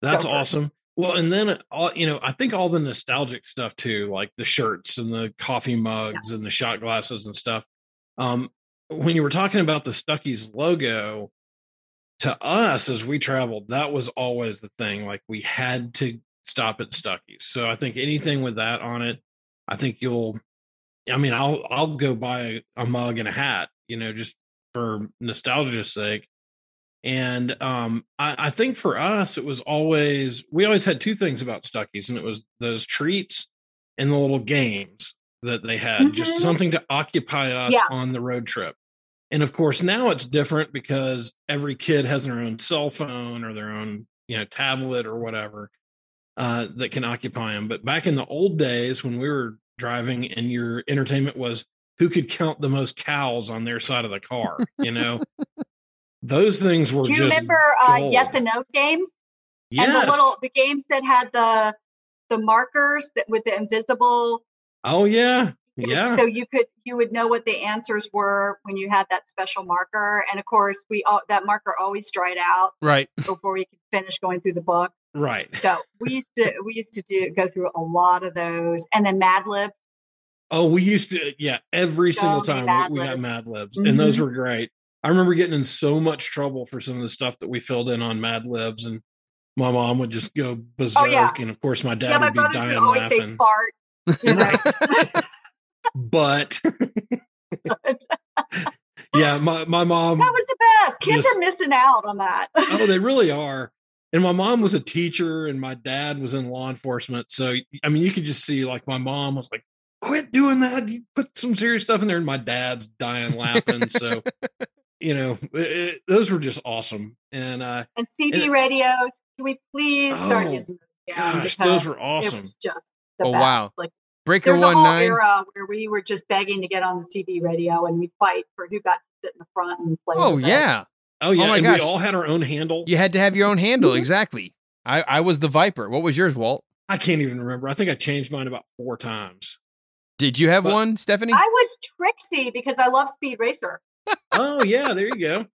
That's Gopher. awesome. Well, and then I think all the nostalgic stuff too, like the shirts and the coffee mugs and the shot glasses and stuff. When you were talking about the Stuckey's logo, to us as we traveled, that was always the thing. Like we had to stop at Stuckey's. So I think anything with that on it, I think I'll go buy a mug and a hat, just for nostalgia's sake. And I think for us, we always had two things about Stuckies, and it was those treats and the little games that they had, just something to occupy us on the road trip. And of course, now it's different because every kid has their own cell phone or their own, tablet or whatever that can occupy them. But back in the old days when we were driving and your entertainment was who could count the most cows on their side of the car, those things were just. Do you remember yes and no games? Yes. And the games that had the markers that with the invisible. Oh yeah. Yeah. So you would know what the answers were when you had that special marker. And of course that marker always dried out right before we could finish going through the book. Right. So we used to go through a lot of those. And then Mad Libs. Oh, we used to, every single time we got Mad Libs. And those were great. I remember getting in so much trouble for some of the stuff that we filled in on Mad Libs, and my mom would just go berserk, and of course my dad would be dying would laughing. Say fart. Right. But my mom. That was the best. Kids are missing out on that. Oh, they really are. And my mom was a teacher, and my dad was in law enforcement. So I mean, you could just see like my mom was like, "Quit doing that! You put some serious stuff in there." And my dad's dying laughing. So. Those were just awesome. And CB radios. Can we please start using those? Gosh, those were awesome. It was just the best. Wow. Like Breaker there's a whole 19 era where we were just begging to get on the CB radio, and we'd fight for who got to sit in the front and play. Oh yeah. Oh yeah. Oh my and gosh. we all had our own handle. You had to have your own handle. Exactly. I was the Viper. What was yours, Walt? I can't even remember. I think I changed mine about 4 times. Did you have one, Stephanie? I was Trixie because I love Speed Racer. Oh yeah, there you go.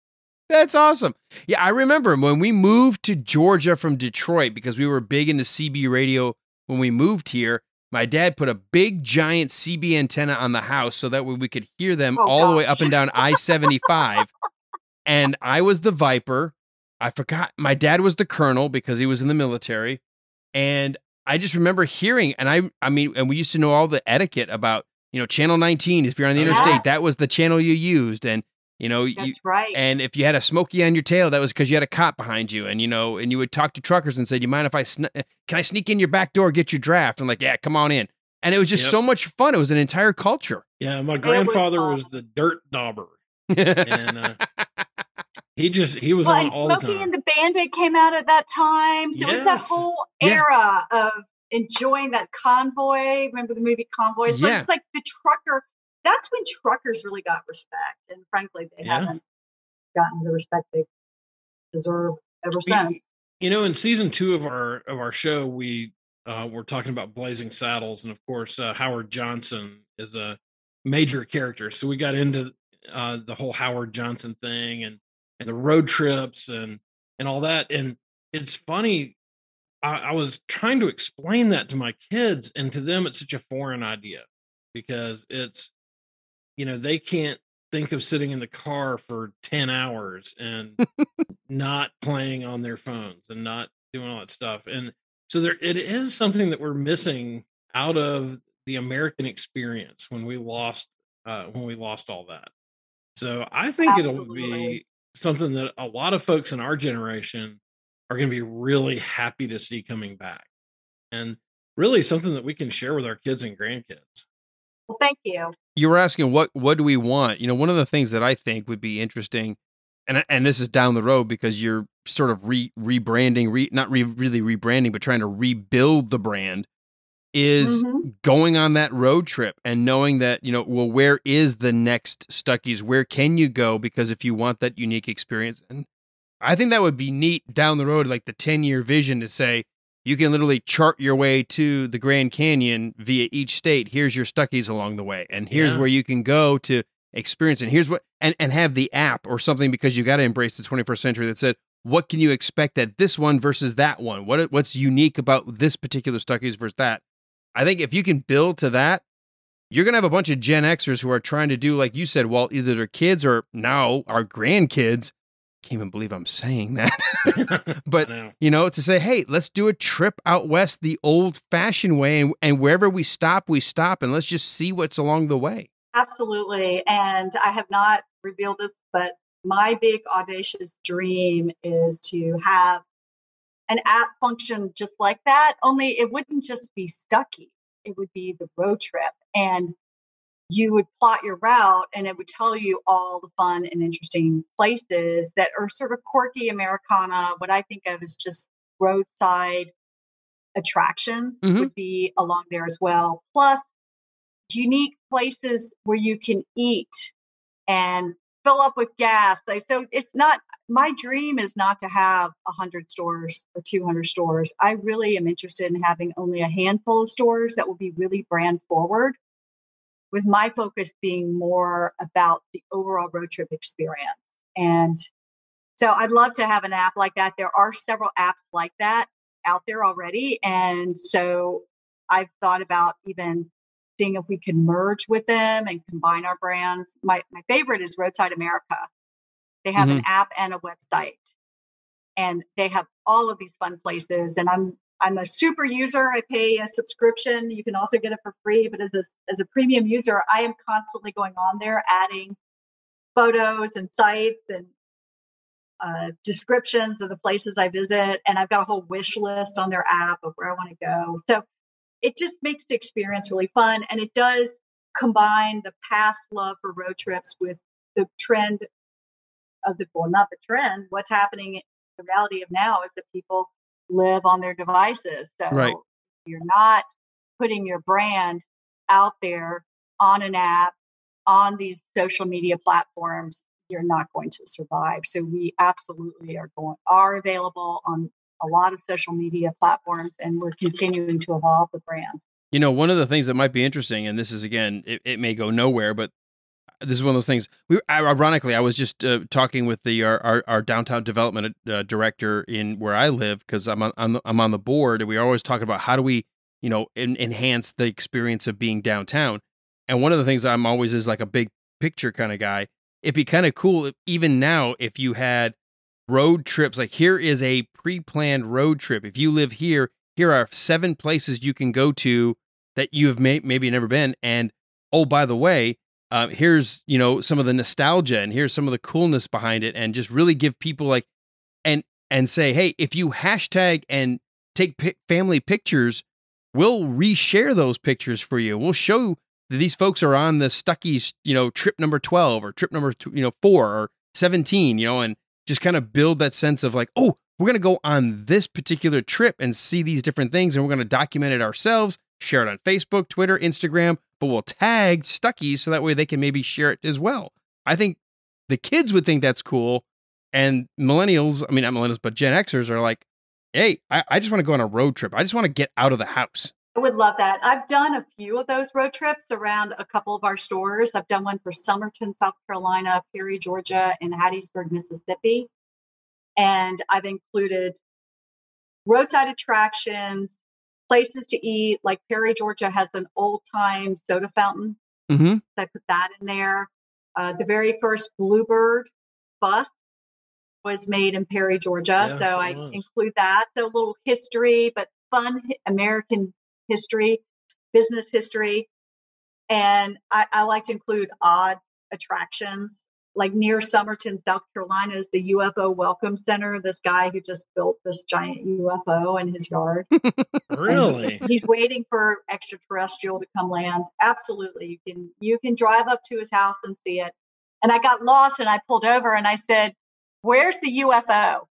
That's awesome. Yeah, I remember when we moved to Georgia from Detroit because we were big into CB radio when we moved here. My dad put a big, giant CB antenna on the house so that way we could hear them the way up and down I-75. And I was the Viper. I forgot. My dad was the Colonel because he was in the military. And I just remember hearing, and I mean, and we used to know all the etiquette about, Channel 19, if you're on the interstate, that was the channel you used. And that's right. And if you had a smoky on your tail, that was because you had a cop behind you, and and you would talk to truckers and say, "Do you mind if can I sneak in your back door, get your draft?" And like, "Yeah, come on in." And it was just so much fun. It was an entire culture. Yeah, my grandfather was the dirt dauber, and he was on all the time. Smokey and the Bandit came out at that time, so it was that whole era of enjoying that Convoy. Remember the movie Convoy? So it's like the trucker. That's when truckers really got respect, and frankly, they haven't gotten the respect they deserve ever since. In season 2 of our show, we were talking about Blazing Saddles, and of course, Howard Johnson is a major character. So we got into the whole Howard Johnson thing and the road trips and all that. And it's funny. I was trying to explain that to my kids, and to them, it's such a foreign idea because it's. They can't think of sitting in the car for 10 hours and not playing on their phones and not doing all that stuff. And so it is something that we're missing out of the American experience when we lost all that. So I think it'll be something that a lot of folks in our generation are going to be really happy to see coming back, and really something that we can share with our kids and grandkids. Well, thank you. You were asking what do we want? One of the things that I think would be interesting, and this is down the road because you're sort of rebranding, not really rebranding, but trying to rebuild the brand, is going on that road trip and knowing that, where is the next Stuckies? Where can you go? Because if you want that unique experience, and I think that would be neat down the road, like the 10-year vision to say, you can literally chart your way to the Grand Canyon via each state. Here's your Stuckies along the way. And here's where you can go to experience. And here's what, and have the app or something, because you got to embrace the 21st century that said, what can you expect at this one versus that one? What's unique about this particular Stuckies versus that? I think if you can build to that, you're going to have a bunch of Gen Xers who are trying to do, like you said, Walt, either their kids or now our grandkids. Can't even believe I'm saying that. But, to say, hey, let's do a trip out west the old-fashioned way, and wherever we stop, and let's just see what's along the way. Absolutely. And I have not revealed this, but my big audacious dream is to have an app function just like that, only it wouldn't just be Stuckey. It would be the road trip. And you would plot your route and it would tell you all the fun and interesting places that are sort of quirky Americana. What I think of as just roadside attractions would be along there as well. Plus unique places where you can eat and fill up with gas. So it's not, my dream is not to have 100 stores or 200 stores. I really am interested in having only a handful of stores that will be really brand forward, with my focus being more about the overall road trip experience. And so I'd love to have an app like that. There are several apps like that out there already. And so I've thought about even seeing if we can merge with them and combine our brands. My favorite is Roadside America. They have an app and a website, and they have all of these fun places. And I'm a super user. I pay a subscription. You can also get it for free, but as a premium user, I am constantly going on there, adding photos and sites and descriptions of the places I visit. And I've got a whole wish list on their app of where I want to go. So it just makes the experience really fun. And it does combine the past love for road trips with the trend of not the trend, what's happening. The reality of now is that people live on their devices. So you're not putting your brand out there on an app, on these social media platforms, you're not going to survive. So we absolutely are available on a lot of social media platforms, and we're continuing to evolve the brand. You know, one of the things that might be interesting, and this is, again, it may go nowhere, but this is one of those things. Ironically, I was just talking with our downtown development director in where I live, because I'm on the board, and we are always talking about how do we, enhance the experience of being downtown. And one of the things I'm always is like a big picture kind of guy. It'd be kind of cool if, even now, if you had road trips, like here is a pre-planned road trip. If you live here are 7 places you can go to that you have maybe never been. And oh, by the way, here's, some of the nostalgia, and here's some of the coolness behind it, and just really give people and say, hey, if you hashtag and take family pictures, we'll reshare those pictures for you. We'll show that these folks are on the Stuckey's, trip number 12 or trip number 4 or 17, and just kind of build that sense of like, oh, we're going to go on this particular trip and see these different things, and we're going to document it ourselves, share it on Facebook, Twitter, Instagram, but we'll tag Stuckey so that way they can maybe share it as well. I think the kids would think that's cool, and millennials, I mean, not millennials, but Gen Xers are like, hey, I just want to go on a road trip. I just want to get out of the house. I would love that. I've done a few of those road trips around a couple of our stores. I've done one for Summerton, South Carolina, Perry, Georgia, and Hattiesburg, Mississippi. And I've included roadside attractions, places to eat, like Perry, Georgia has an old-time soda fountain. So I put that in there. The very first Bluebird bus was made in Perry, Georgia. Yes, so I include that. So a little history, but fun American history, business history. And I like to include odd attractions. Like near Summerton, South Carolina is the UFO Welcome Center. This guy who just built this giant UFO in his yard. Really? He's waiting for extraterrestrial to come land. Absolutely. You can drive up to his house and see it. And I got lost and I pulled over and I said, where's the UFO?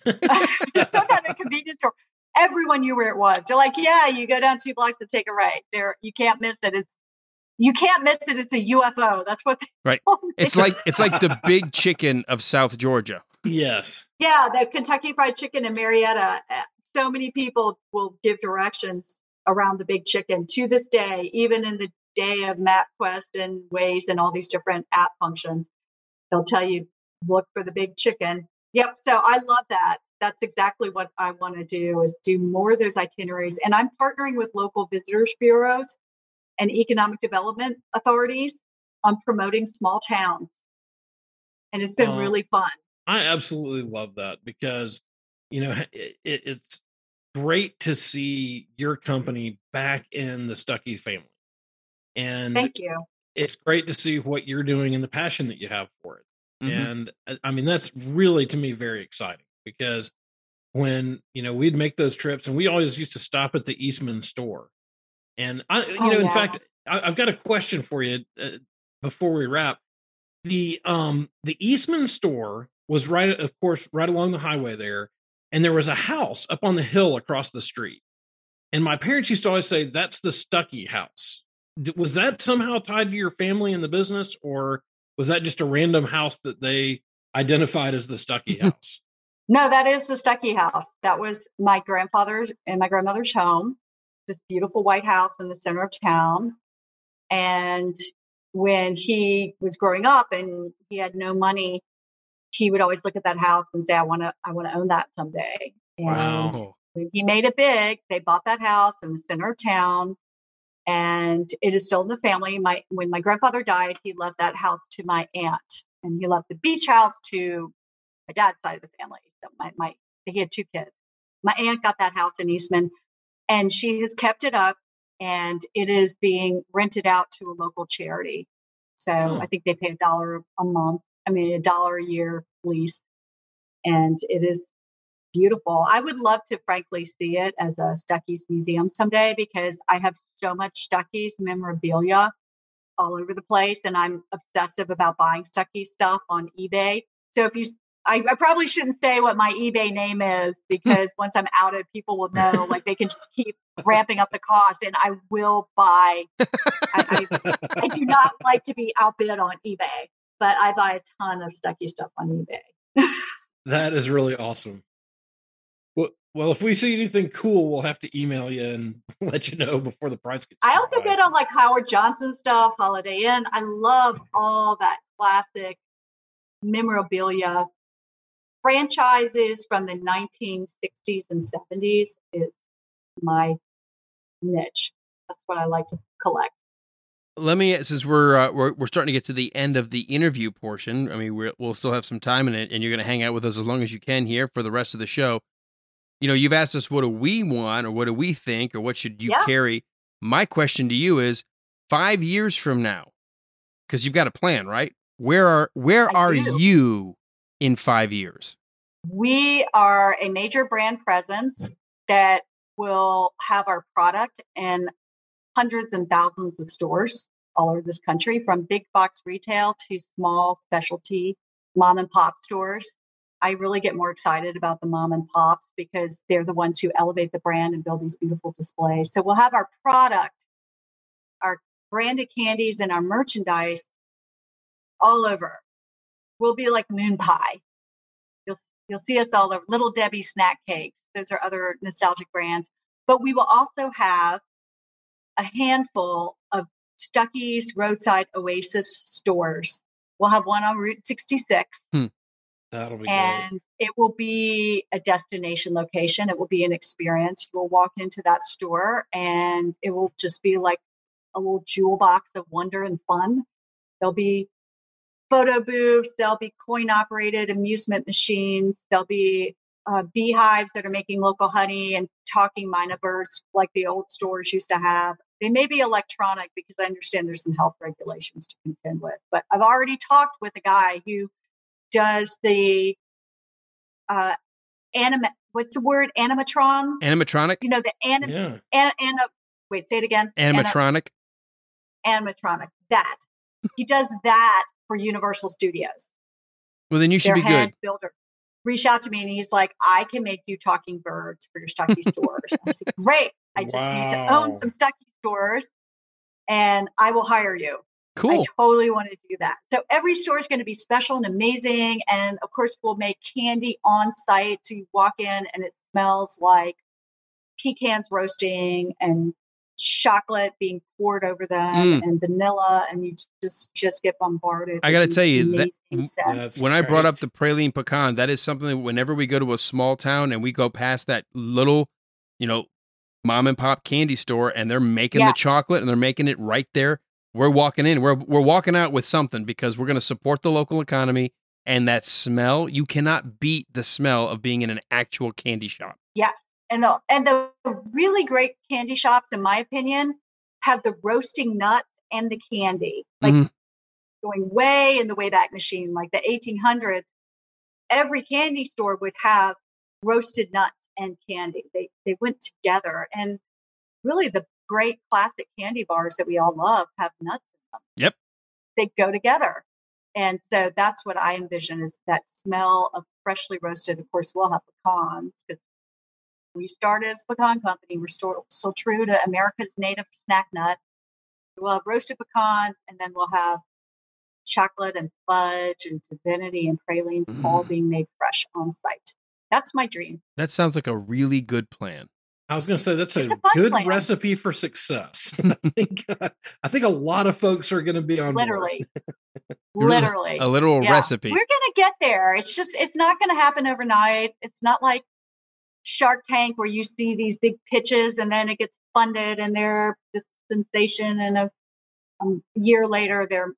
Some kind of convenience store. Everyone knew where it was. They're like, yeah, you go down 2 blocks and take a right. You can't miss it. You can't miss it. It's a UFO. That's what they told me. It's like the big chicken of South Georgia. Yes. Yeah, the Kentucky Fried Chicken in Marietta. So many people will give directions around the big chicken to this day, even in the day of MapQuest and Waze and all these different app functions. They'll tell you, look for the big chicken. Yep. So I love that. That's exactly what I want to do, is do more of those itineraries. And I'm partnering with local visitors bureaus and economic development authorities on promoting small towns. And it's been really fun. I absolutely love that, because, it's great to see your company back in the Stuckey family. And thank you. It's great to see what you're doing and the passion that you have for it. And I mean, that's really, to me, very exciting, because when, we'd make those trips, and we always used to stop at the Eastman store. And in fact, I've got a question for you before we wrap. The Eastman store was right, of course, right along the highway there. And there was a house up on the hill across the street. And my parents used to always say, that's the Stuckey house. Was that somehow tied to your family in the business, or was that just a random house that they identified as the Stuckey house? No, that is the Stuckey house. That was my grandfather's and my grandmother's home. This beautiful white house in the center of town. And when he was growing up and he had no money, he would always look at that house and say, I want to own that someday. And when he made it big, they bought that house in the center of town, and it is still in the family. When my grandfather died, he left that house to my aunt, and he left the beach house to my dad's side of the family. So he had 2 kids. My aunt got that house in Eastman, and she has kept it up, and it is being rented out to a local charity. So I think they pay $1 a month. I mean, $1 a year lease. And it is beautiful. I would love to, frankly, see it as a Stuckey's museum someday, because I have so much Stuckey's memorabilia all over the place, and I'm obsessive about buying Stuckey stuff on eBay. So I probably shouldn't say what my eBay name is, because once I'm outed, people will know. Like, they can just keep ramping up the cost, and I will buy. I do not like to be outbid on eBay, but I buy a ton of Stuckey stuff on eBay. That is really awesome. Well, if we see anything cool, we'll have to email you and let you know before the price gets. I also bid on like Howard Johnson stuff, Holiday Inn. I love all that classic memorabilia. Franchises from the 1960s and 70s is my niche. That's what I like to collect. Let me, since we're starting to get to the end of the interview portion, I mean, we'll still have some time in it, and you're going to hang out with us as long as you can here for the rest of the show. You've asked us, what do we want, or what do we think, or what should you carry? My question to you is, 5 years from now, because you've got a plan, right? Where are you in 5 years? We are a major brand presence that will have our product in hundreds and thousands of stores all over this country, from big box retail to small specialty mom and pop stores. I really get more excited about the mom and pops, because they're the ones who elevate the brand and build these beautiful displays. So we'll have our product, our branded candies, and our merchandise all over. We'll be like Moon Pie. You'll see us all over. Little Debbie snack cakes. Those are other nostalgic brands. But we will also have a handful of Stuckey's roadside oasis stores. We'll have one on Route 66. That'll be and great. It will be a destination location. It will be an experience. You will walk into that store, and it will just be like a little jewel box of wonder and fun. There'll be photo booths. There'll be coin-operated amusement machines. There'll be beehives that are making local honey and talking mynah birds like the old stores used to have. They may be electronic, because I understand there's some health regulations to contend with. But I've already talked with a guy who does the what's the word? Animatrons? Animatronic? Wait, say it again. Animatronic? Animatronic. That. He does that for Universal Studios. Well, then you should be good. Builder. Reach out to me, and he's like, I can make you talking birds for your Stuckey stores. I said, great. I just need to own some Stuckey stores, and I will hire you. Cool. I totally want to do that. So every store is going to be special and amazing. And of course, we'll make candy on site. So you walk in and it smells like pecans roasting and chocolate being poured over them and vanilla. And you just get bombarded. I got to tell you, when I brought up the praline pecan, that is something that whenever we go to a small town and we go past that little, mom and pop candy store, and they're making the chocolate and they're making it right there. We're walking in. We're walking out with something, because we're going to support the local economy, and that smell, you cannot beat the smell of being in an actual candy shop. Yes, and the really great candy shops, in my opinion, have the roasting nuts and the candy. Like going way in the Wayback Machine, like the 1800s, every candy store would have roasted nuts and candy. They went together. And really the great classic candy bars that we all love have nuts in them. Yep. They go together. And so that's what I envision, is that smell of freshly roasted. Of course, we'll have pecans because we started as a pecan company. We're still true to America's native snack nut. We'll have roasted pecans, and then we'll have chocolate and fudge and divinity and pralines all being made fresh on site. That's my dream. That sounds like a really good plan. I was going to say that's a good good recipe for success. I think a lot of folks are going to be on literally, board. literally A literal recipe. We're going to get there. It's not going to happen overnight. It's not like Shark Tank where you see these big pitches and then it gets funded and they're this sensation, and a year later they're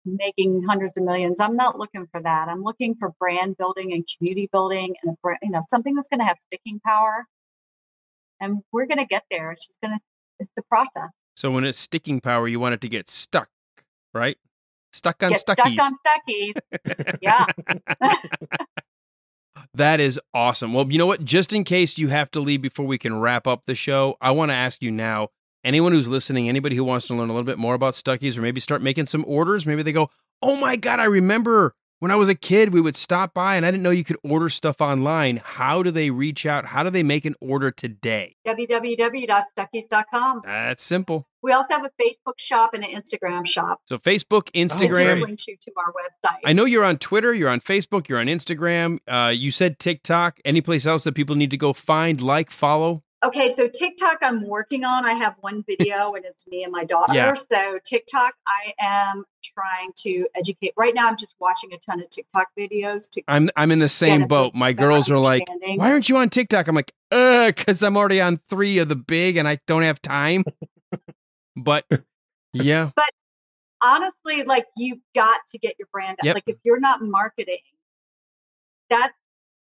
making hundreds of millions. I'm not looking for that. I'm looking for brand building and community building, and something that's going to have sticking power. And we're going to get there. It's the process. So when it's sticking power, you want it to get stuck, right? Stuck on Get Stuckies. Stuck on Stuckies. Yeah. That is awesome. Well, you know what? Just in case you have to leave before we can wrap up the show, I want to ask you now, anyone who's listening, anybody who wants to learn a little bit more about Stuckies or maybe start making some orders, maybe they go, oh my God, I remember when I was a kid, we would stop by and I didn't know you could order stuff online. How do they reach out? How do they make an order today? www.stuckies.com. That's simple. We also have a Facebook shop and an Instagram shop. So Facebook, Instagram. It links you to our website. I know you're on Twitter, you're on Facebook, you're on Instagram. You said TikTok. Any place else that people need to go find, like, follow? Okay, so TikTok I'm working on. I have one video and it's me and my daughter. Yeah. So TikTok, I am trying to educate. Right now, I'm just watching a ton of TikTok videos. I'm in the same boat. My girls are like, why aren't you on TikTok? I'm like, because I'm already on 3 of the big and I don't have time. But yeah. But honestly, like, you've got to get your brand out. Yep. Like, if you're not marketing,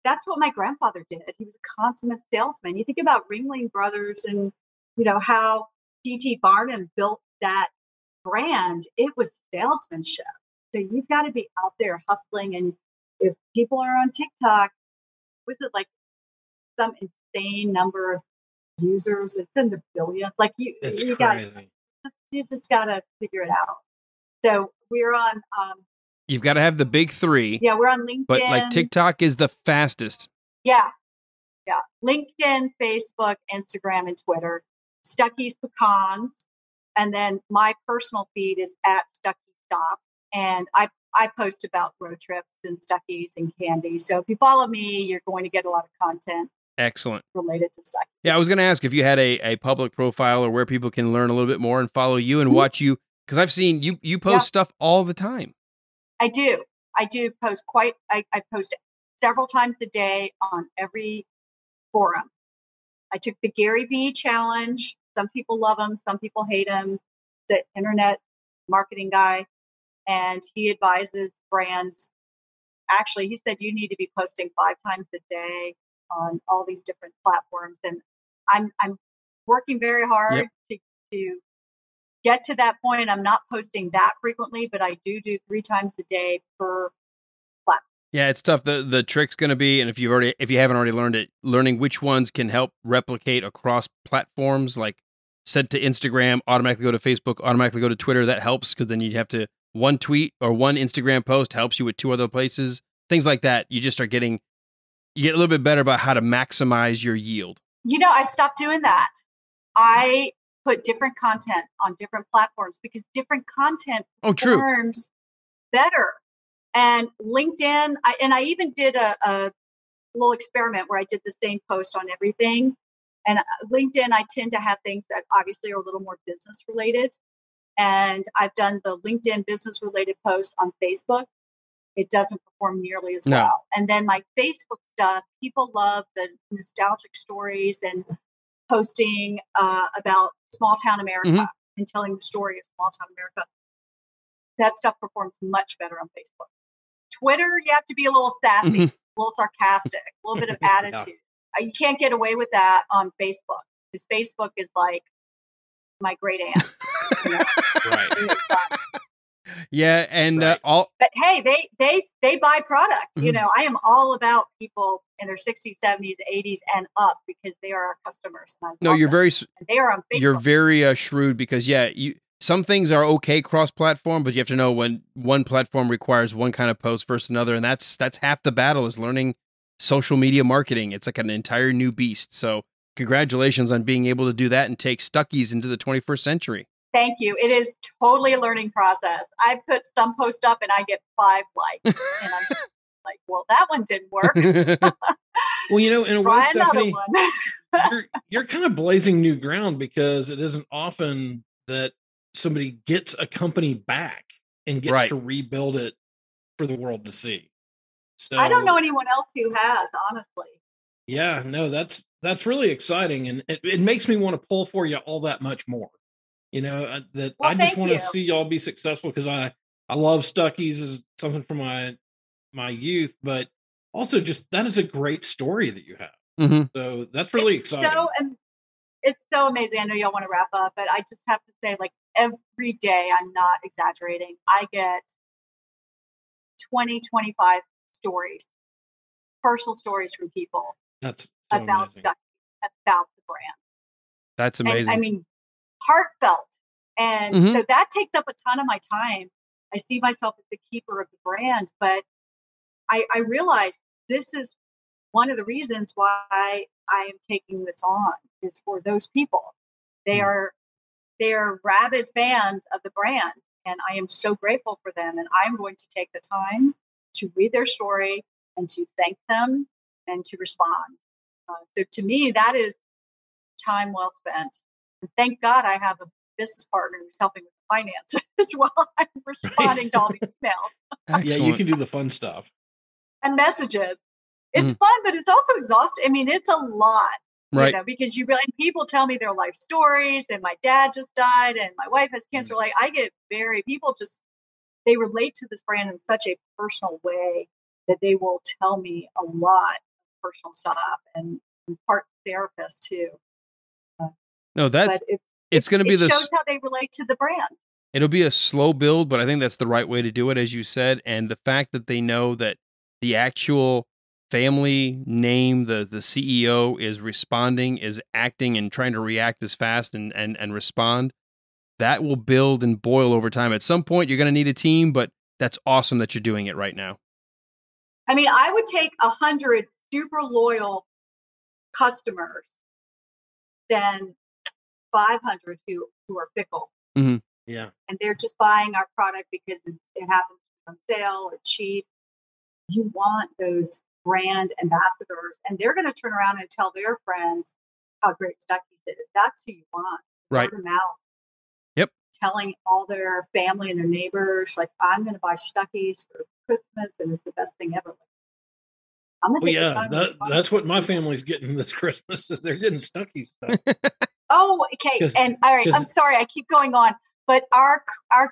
that's what my grandfather did. He was a consummate salesman. You think about Ringling Brothers and, how P.T. Barnum built that brand. It was salesmanship. So you've got to be out there hustling. And if people are on TikTok, was it like some insane number of users? It's in the billions. Like you just got to figure it out. So we're on... You've got to have the big 3. Yeah, we're on LinkedIn. But like TikTok is the fastest. Yeah. LinkedIn, Facebook, Instagram, and Twitter. Stuckey's Pecans. And then my personal feed is at Stuckey Stop. And I post about road trips and Stuckies and candy. So if you follow me, you're going to get a lot of content. Excellent. Related to Stuckey. Yeah, I was going to ask if you had a public profile or where people can learn a little bit more and follow you and watch you. Because I've seen you post stuff all the time. I do post I post several times a day on every forum. I took the Gary Vee challenge. Some people love him. Some people hate him. The internet marketing guy. And he advises brands. Actually, he said you need to be posting 5 times a day on all these different platforms. And I'm working very hard to get to that point. I'm not posting that frequently, but I do 3 times a day per platform. Yeah, it's tough. The trick's going to be, and if you haven't already learned it, learning which ones can help replicate across platforms, like send to Instagram, automatically go to Facebook, automatically go to Twitter. That helps because then you have to, one tweet or one Instagram post helps you with 2 other places, things like that. You just start you get a little bit better about how to maximize your yield. I've stopped doing that. I put different content on different platforms because different content performs better. And LinkedIn, I even did a little experiment where I did the same post on everything. And LinkedIn, I tend to have things that obviously are a little more business related. And I've done the LinkedIn business related post on Facebook. It doesn't perform nearly as well. And then my Facebook stuff, people love the nostalgic stories and posting about small town America and telling the story of small town America. That stuff performs much better on Facebook. Twitter, you have to be a little sassy, a little sarcastic, a little bit of attitude. You can't get away with that on Facebook because Facebook is like my great aunt. Right. Yeah, and Right. But hey, they buy product. You know, I am all about people in their 60s, 70s, 80s, and up because they are our customers. And I No, love you're them. very And they are on Facebook. you're very shrewd because some things are okay cross-platform, but you have to know when one platform requires one kind of post versus another, and that's half the battle is learning social media marketing. It's like an entire new beast. So congratulations on being able to do that and take Stuckies into the 21st century. Thank you. It is totally a learning process. I put some post up and I get 5 likes, and I'm like, well, that one didn't work. Well, you know, in a way, Try another Stephanie, one. you're kind of blazing new ground because it isn't often that somebody gets a company back and gets Right. to rebuild it for the world to see. So I don't know anyone else who has, honestly. Yeah, no, that's really exciting, and it makes me want to pull for you all that much more. You know, I just thank want to you. see y'all be successful because I love Stuckies as something from my youth, but also just that is a great story that you have. Mm-hmm. So that's really exciting. It's so amazing. I know y'all want to wrap up, but I just have to say, like, every day, I'm not exaggerating, I get 20, 25 stories, personal stories from people That's so about amazing. Stuckey, about the brand. That's amazing. And, I mean, heartfelt. And so that takes up a ton of my time. I see myself as the keeper of the brand, but I realize this is one of the reasons why I am taking this on is for those people. They are rabid fans of the brand, and I am so grateful for them. And I'm going to take the time to read their story and to thank them and to respond. So to me, that is time well spent. And thank God I have a business partner who's helping with the finance as well. I'm responding to all these emails. Yeah, you can do the fun stuff and messages. It's fun, but it's also exhausting. I mean, it's a lot, right? You know, because people tell me their life stories, and my dad just died, and my wife has cancer. Like, I get they relate to this brand in such a personal way that they will tell me a lot of personal stuff, and part therapist too. No, it's going to be this shows how they relate to the brand. It'll be a slow build, but I think that's the right way to do it, as you said. And the fact that they know that the actual family name, the CEO is responding, is acting and trying to react as fast and respond, that will build and boil over time. At some point, you're going to need a team, but that's awesome that you're doing it right now. I mean, I would take 100 super loyal customers than 500 who are fickle. Mm-hmm. Yeah. And they're just buying our product because it happens to be on sale or cheap. You want those brand ambassadors, and they're going to turn around and tell their friends how great Stuckey's is. That's who you want. Right. Word of mouth. Yep. Telling all their family and their neighbors, like, I'm going to buy Stuckey's for Christmas, and it's the best thing ever. I'm going to take the time. That's what my family's getting this Christmas is they're getting Stuckey's stuff. Oh, okay. And all right, I'm sorry, I keep going on, but our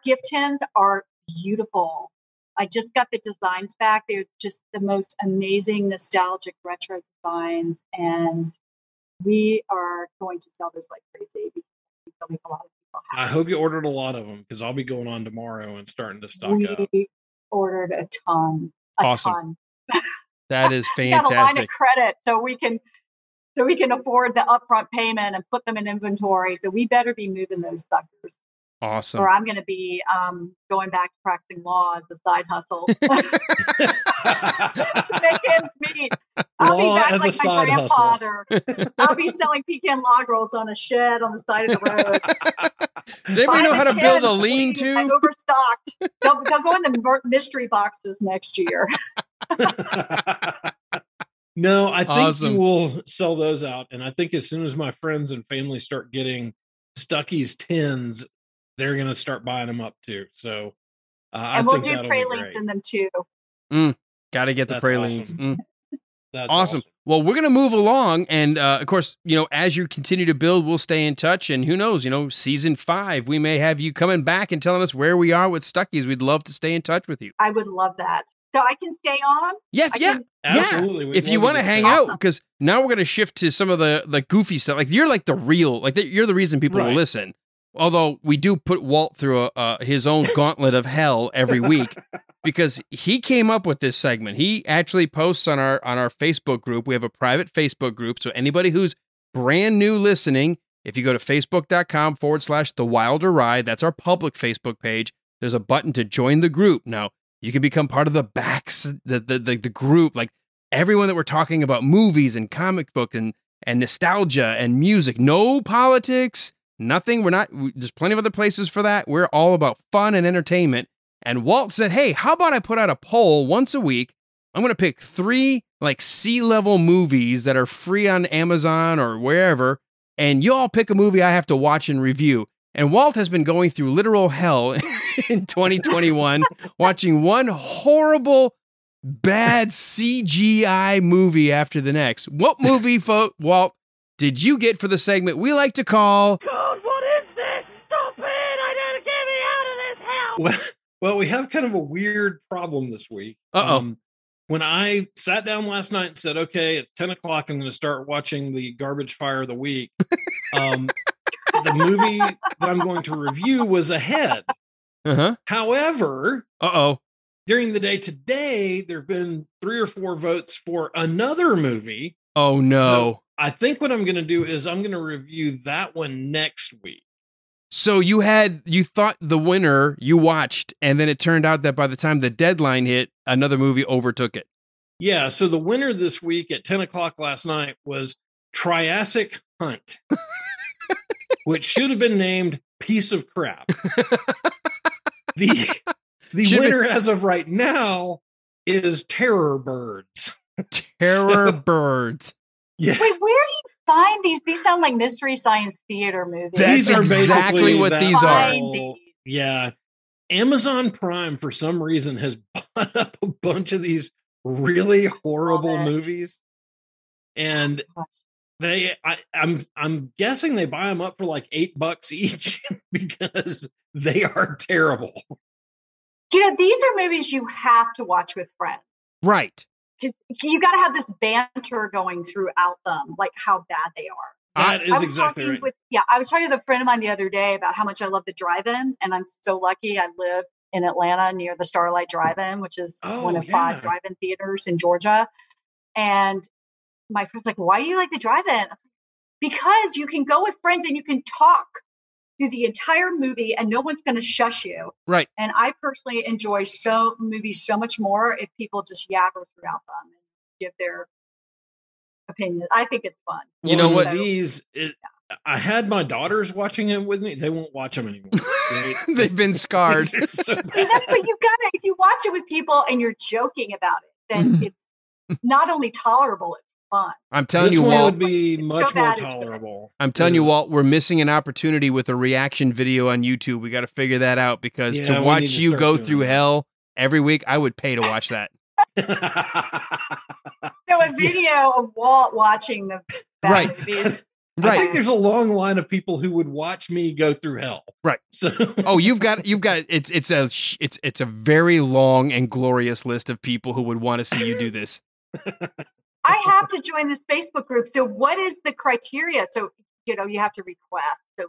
gift tins are beautiful. I just got the designs back. They're just the most amazing, nostalgic retro designs, and we are going to sell those like crazy because they'll make a lot of people happy. I hope you ordered a lot of them because I'll be going on tomorrow and starting to stock up. We ordered a ton. Awesome. That is fantastic. We got a line of credit so we can afford the upfront payment and put them in inventory. So we better be moving those suckers. Awesome. Or I'm going to be going back to practicing law as a side hustle. Make ends meet. I'll be back like my grandfather. I'll be selling pecan log rolls on a shed on the side of the road. Does anybody know how to build a lean-to? I'm overstocked. They'll go in the mystery boxes next year. No, I think you will sell those out. And I think as soon as my friends and family start getting Stuckey's tins, they're going to start buying them up too. So I we'll think do pralines in them too. Got to get the pralines. Awesome. That's awesome. Well, we're going to move along. And of course, as you continue to build, we'll stay in touch. And who knows, season 5, we may have you coming back and telling us where we are with Stuckey's. We'd love to stay in touch with you. I would love that. So I can stay on? Yeah. Absolutely. If you want to hang out, because now we're going to shift to some of the goofy stuff. Like, you're like the real, you're the reason people will listen. although we do put Walt through his own gauntlet of hell every week because he came up with this segment. He actually posts on our Facebook group. We have a private Facebook group. So anybody who's brand new listening, if you go to facebook.com/The Wilder Ride, that's our public Facebook page. There's a button to join the group. Now, you can become part of the group, like everyone that we're talking about movies and comic book and nostalgia and music. No politics, nothing. There's plenty of other places for that. We're all about fun and entertainment. And Walt said, hey, how about I put out a poll once a week? I'm going to pick 3 like C-level movies that are free on Amazon or wherever. And you all pick a movie I have to watch and review. And Walt has been going through literal hell in 2021, watching one horrible, bad CGI movie after the next. What movie, Walt, did you get for the segment we like to call... God, what is this? Stop it! I don't get me out of this hell! Well, we have kind of a weird problem this week. When I sat down last night and said, okay, it's 10 o'clock, I'm going to start watching the Garbage Fire of the Week, the movie that I'm going to review was ahead. However, during the day today, there have been 3 or 4 votes for another movie. Oh, no. So I think what I'm going to do is I'm going to review that one next week. So you thought the winner you watched, and then it turned out that by the time the deadline hit, another movie overtook it. Yeah, so the winner this week at 10 o'clock last night was Triassic Hunt, which should have been named Piece of Crap. The winner as of right now is Terror Birds. Terror Birds. Yeah. Wait, where do you find these? These sound like Mystery Science Theater movies. These are exactly what these are. Yeah. Amazon Prime, for some reason, has bought up a bunch really horrible movies. And I'm guessing they buy them up for like $8 each because they are terrible. You know, these are movies you have to watch with friends. Right. Because you got to have this banter going throughout them, like how bad they are. That is exactly right. I was talking with a friend of mine the other day about how much I love the drive-in, and I'm so lucky I live in Atlanta near the Starlight Drive-In, which is one of 5 drive-in theaters in Georgia. And my friend's like, why do you like the drive-in? Because you can go with friends and you can talk through the entire movie and no one's going to shush you. Right. And I personally enjoy movies so much more if people just yabber throughout them and give their opinion. I think it's fun. You know what? I had my daughters watching it with me. They won't watch them anymore. They've been scarred. See, that's what you gotta. If you watch it with people and you're joking about it, then it's not only tolerable, it's fun. I'm telling you, Walt, Walt would be much more tolerable. I'm telling you, Walt, we're missing an opportunity with a reaction video on YouTube. We got to figure that out because to watch you go through hell every week, I would pay to watch that. So a video of Walt watching the bad movies. Right. I think there's a long line of people who would watch me go through hell. Right. So you've got it's a very long and glorious list of people who would want to see you do this. I have to join this Facebook group. So what is the criteria? So, you have to request. So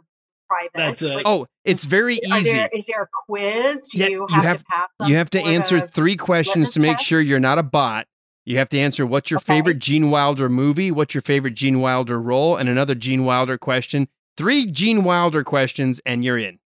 private. That's it. It's very easy. Is there a quiz? Do you have to pass them? You have to answer 3 questions to make sure you're not a bot. You have to answer what's your favorite Gene Wilder movie, what's your favorite Gene Wilder role, and another Gene Wilder question. 3 Gene Wilder questions, and you're in.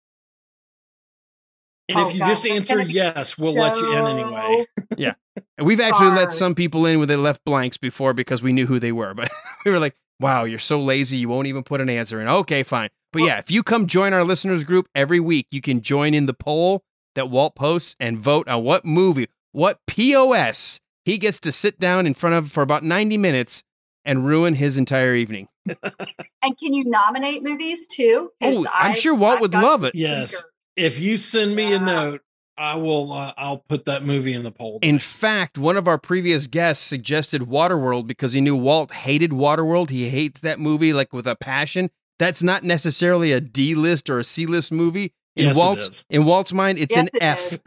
And if you just answer yes, we'll let you in anyway. Yeah. And we've actually let some people in when they left blanks before because we knew who they were. But we were like, wow, you're so lazy, you won't even put an answer in. Okay, fine. But yeah, if you come join our listeners group every week, you can join in the poll that Walt posts and vote on what movie, what POS he gets to sit down in front of for about 90 minutes and ruin his entire evening. And can you nominate movies too? I'm sure Walt would love it. Yes. If you send me a note, I will. I'll put that movie in the poll. In fact, one of our previous guests suggested Waterworld because he knew Walt hated Waterworld. He hates that movie like with a passion. That's not necessarily a D-list or a C-list movie. In Walt's mind, it's an F.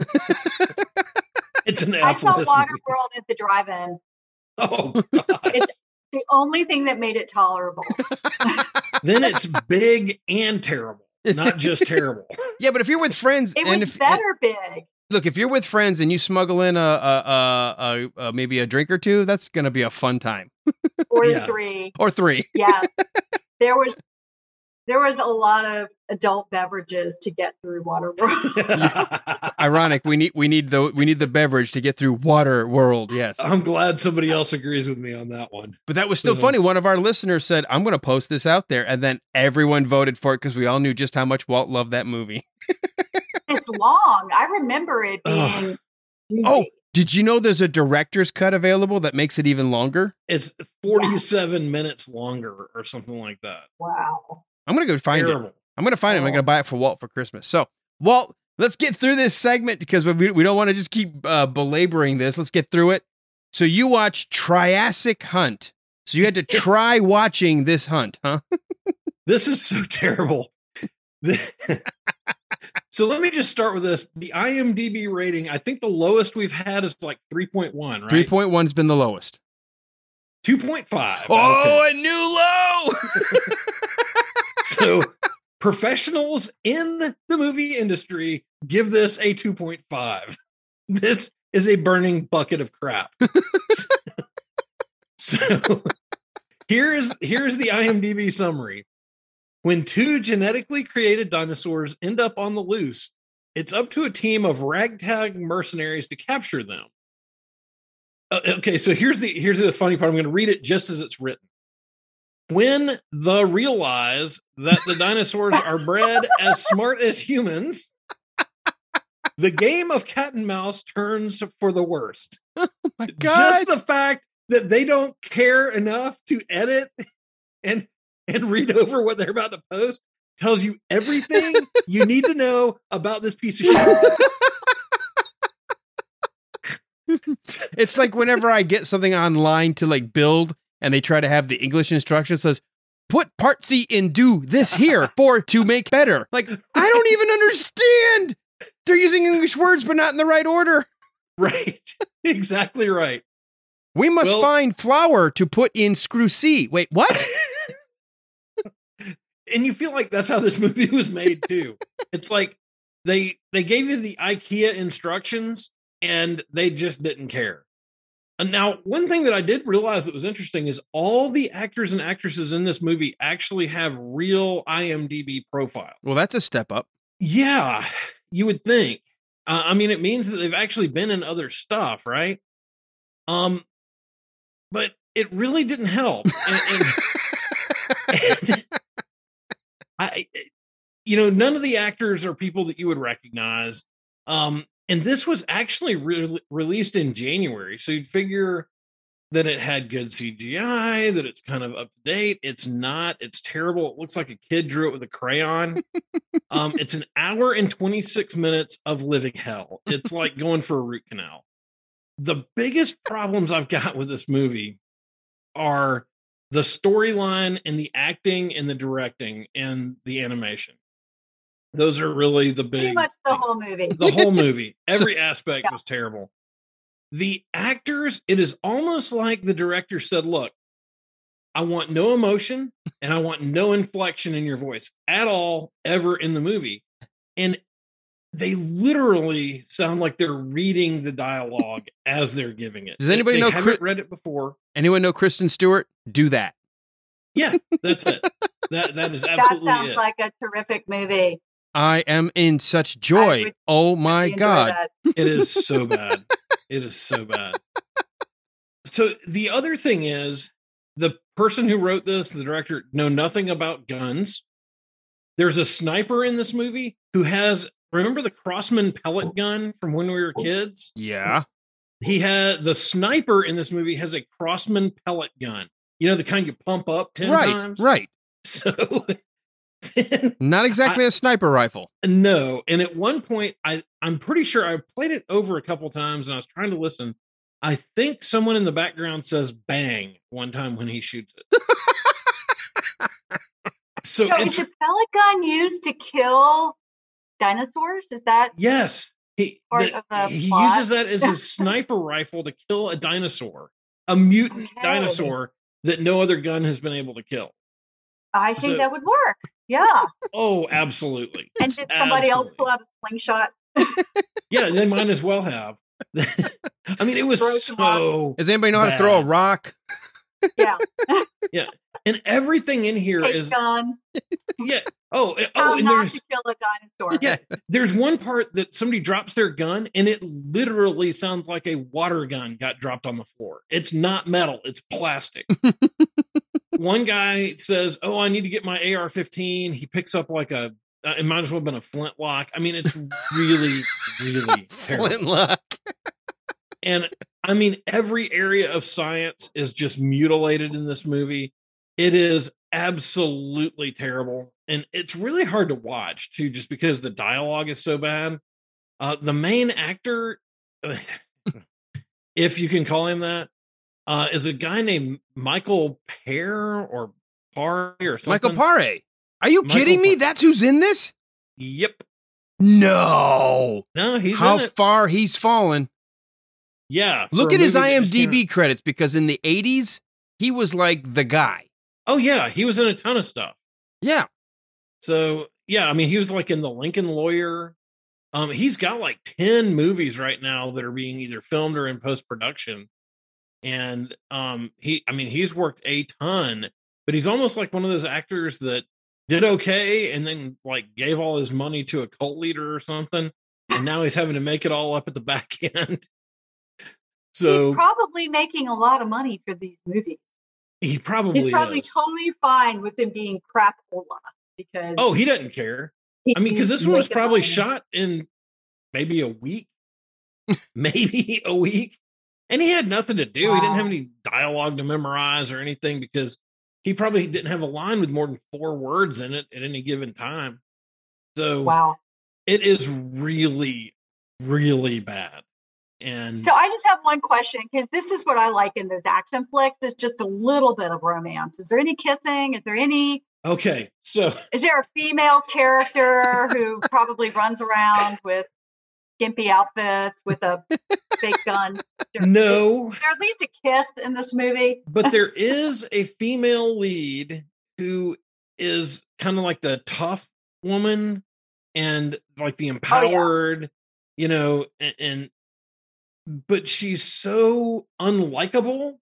It's an F. I saw Waterworld at the drive-in. Oh, God. It's the only thing that made it tolerable. Then it's big and terrible. not just terrible. Yeah, but if you're with friends, It was better big. Look, if you're with friends and you smuggle in maybe a drink or two, that's going to be a fun time. Or Yeah. three. Or three. Yes. There was a lot of adult beverages to get through Waterworld. Ironic. We need the beverage to get through Water World. Yes. I'm glad somebody else agrees with me on that one. But that was still funny. One of our listeners said, "I'm going to post this out there," and then everyone voted for it because we all knew just how much Walt loved that movie. It's long. I remember it being. Oh, did you know there's a director's cut available that makes it even longer? It's 47 minutes longer or something like that. Wow. I'm going to go find it. I'm going to find it. I'm going to buy it for Walt for Christmas. So, Walt, let's get through this segment because we don't want to just keep belaboring this. Let's get through it. So you watched Triassic Hunt. So you had to try watching this hunt, huh? This is so terrible. So let me just start with this. The IMDb rating, I think the lowest we've had is like 3.1, right? 3.1's been the lowest. 2.5. Oh, a new low! So professionals in the movie industry give this a 2.5. This is a burning bucket of crap. So here's the IMDb summary. When two genetically created dinosaurs end up on the loose, it's up to a team of ragtag mercenaries to capture them. Okay, so here's the funny part. I'm going to read it just as it's written. When they realize that the dinosaurs are bred as smart as humans, the game of cat and mouse turns for the worst. Oh my God. Just the fact that they don't care enough to edit and read over what they're about to post tells you everything you need to know about this piece of shit. It's like whenever I get something online to like build and they try to have the English instructions says, put part C and do this here to make better. Like, I don't even understand. They're using English words, but not in the right order. Right. Exactly right. We must find flour to put in screw C. Wait, what? And you feel like that's how this movie was made too. It's like they gave you the IKEA instructions and they just didn't care. And now, one thing that I did realize that was interesting is all the actors and actresses in this movie actually have real IMDb profiles. Well, that's a step up. Yeah, you would think. I mean, it means that they've actually been in other stuff, right? But it really didn't help. And none of the actors are people that you would recognize. And this was actually released in January. So you'd figure that it had good CGI, that it's kind of up to date. It's not. It's terrible. It looks like a kid drew it with a crayon. It's an hour and 26 minutes of living hell. It's like going for a root canal. The biggest problems I've got with this movie are the storyline and the acting and the directing and the animation. Those are really the big. Pretty much the things. whole movie. The whole movie. Every aspect was terrible. The actors, it is almost like the director said, look, I want no emotion and I want no inflection in your voice at all, ever in the movie. And they literally sound like they're reading the dialogue as they're giving it. Does anybody know? Haven't read it before. Anyone know Kristen Stewart? Do that. Yeah, that's it. That is absolutely That sounds it. like a terrific movie. I am in such joy. Oh my God. It is so bad. It is so bad. So the other thing is the person who wrote this, the director, know nothing about guns. There's a sniper in this movie who has, remember the Crossman pellet gun from when we were kids? Yeah. The sniper in this movie has a Crossman pellet gun. You know, the kind you pump up 10 times? Right. So not exactly a sniper rifle. No. And at one point, I'm pretty sure I played it over a couple times and I was trying to listen. I think someone in the background says bang one time when he shoots it. So is the pellet gun used to kill dinosaurs? Is that yes? He plot? uses that as his sniper rifle to kill a dinosaur, a mutant dinosaur that no other gun has been able to kill. I think that would work. Yeah. Oh, absolutely. And did somebody else pull out a slingshot? Yeah, they might as well have. I mean, it was so. Does anybody know how to throw a rock? Yeah. Yeah. And everything in here is gun. Yeah. How and not there's to kill a dinosaur. yeah. There's one part that somebody drops their gun, and it literally sounds like a water gun got dropped on the floor. It's not metal; it's plastic. One guy says, "Oh, I need to get my AR-15." He picks up like it might as well have been a flintlock. I mean, it's really, really terrible. Flintlock. And I mean, every area of science is just mutilated in this movie. It is absolutely terrible. And it's really hard to watch, too, just because the dialogue is so bad. The main actor, if you can call him that, is a guy named Michael Paré or something. Michael Paré. Are you kidding me? That's who's in this? Yep. No, he's how in it. far he's fallen. Yeah. Look at his IMDb credits, because in the 80s, he was like the guy. Oh, yeah. He was in a ton of stuff. Yeah. So, yeah, I mean, he was like in The Lincoln Lawyer. He's got like 10 movies right now that are being either filmed or in post-production. And he's worked a ton, but he's almost like one of those actors that did okay and then like gave all his money to a cult leader or something. And now he's having to make it all up at the back end. So he's probably making a lot of money for these movies. He's probably totally fine with him being crapola because he doesn't care. I mean, because this one was probably shot in maybe a week, and he had nothing to do. Wow. He didn't have any dialogue to memorize or anything because he probably didn't have a line with more than 4 words in it at any given time. So wow, it is really, really bad. And so I just have one question, because this is what I like in those action flicks, is just a little bit of romance. Is there any kissing? Is there any? Okay, so is there a female character who probably runs around with skimpy outfits with a fake gun? No. Is there at least a kiss in this movie? But there is a female lead who is kind of like the tough woman and like the empowered, but she's so unlikable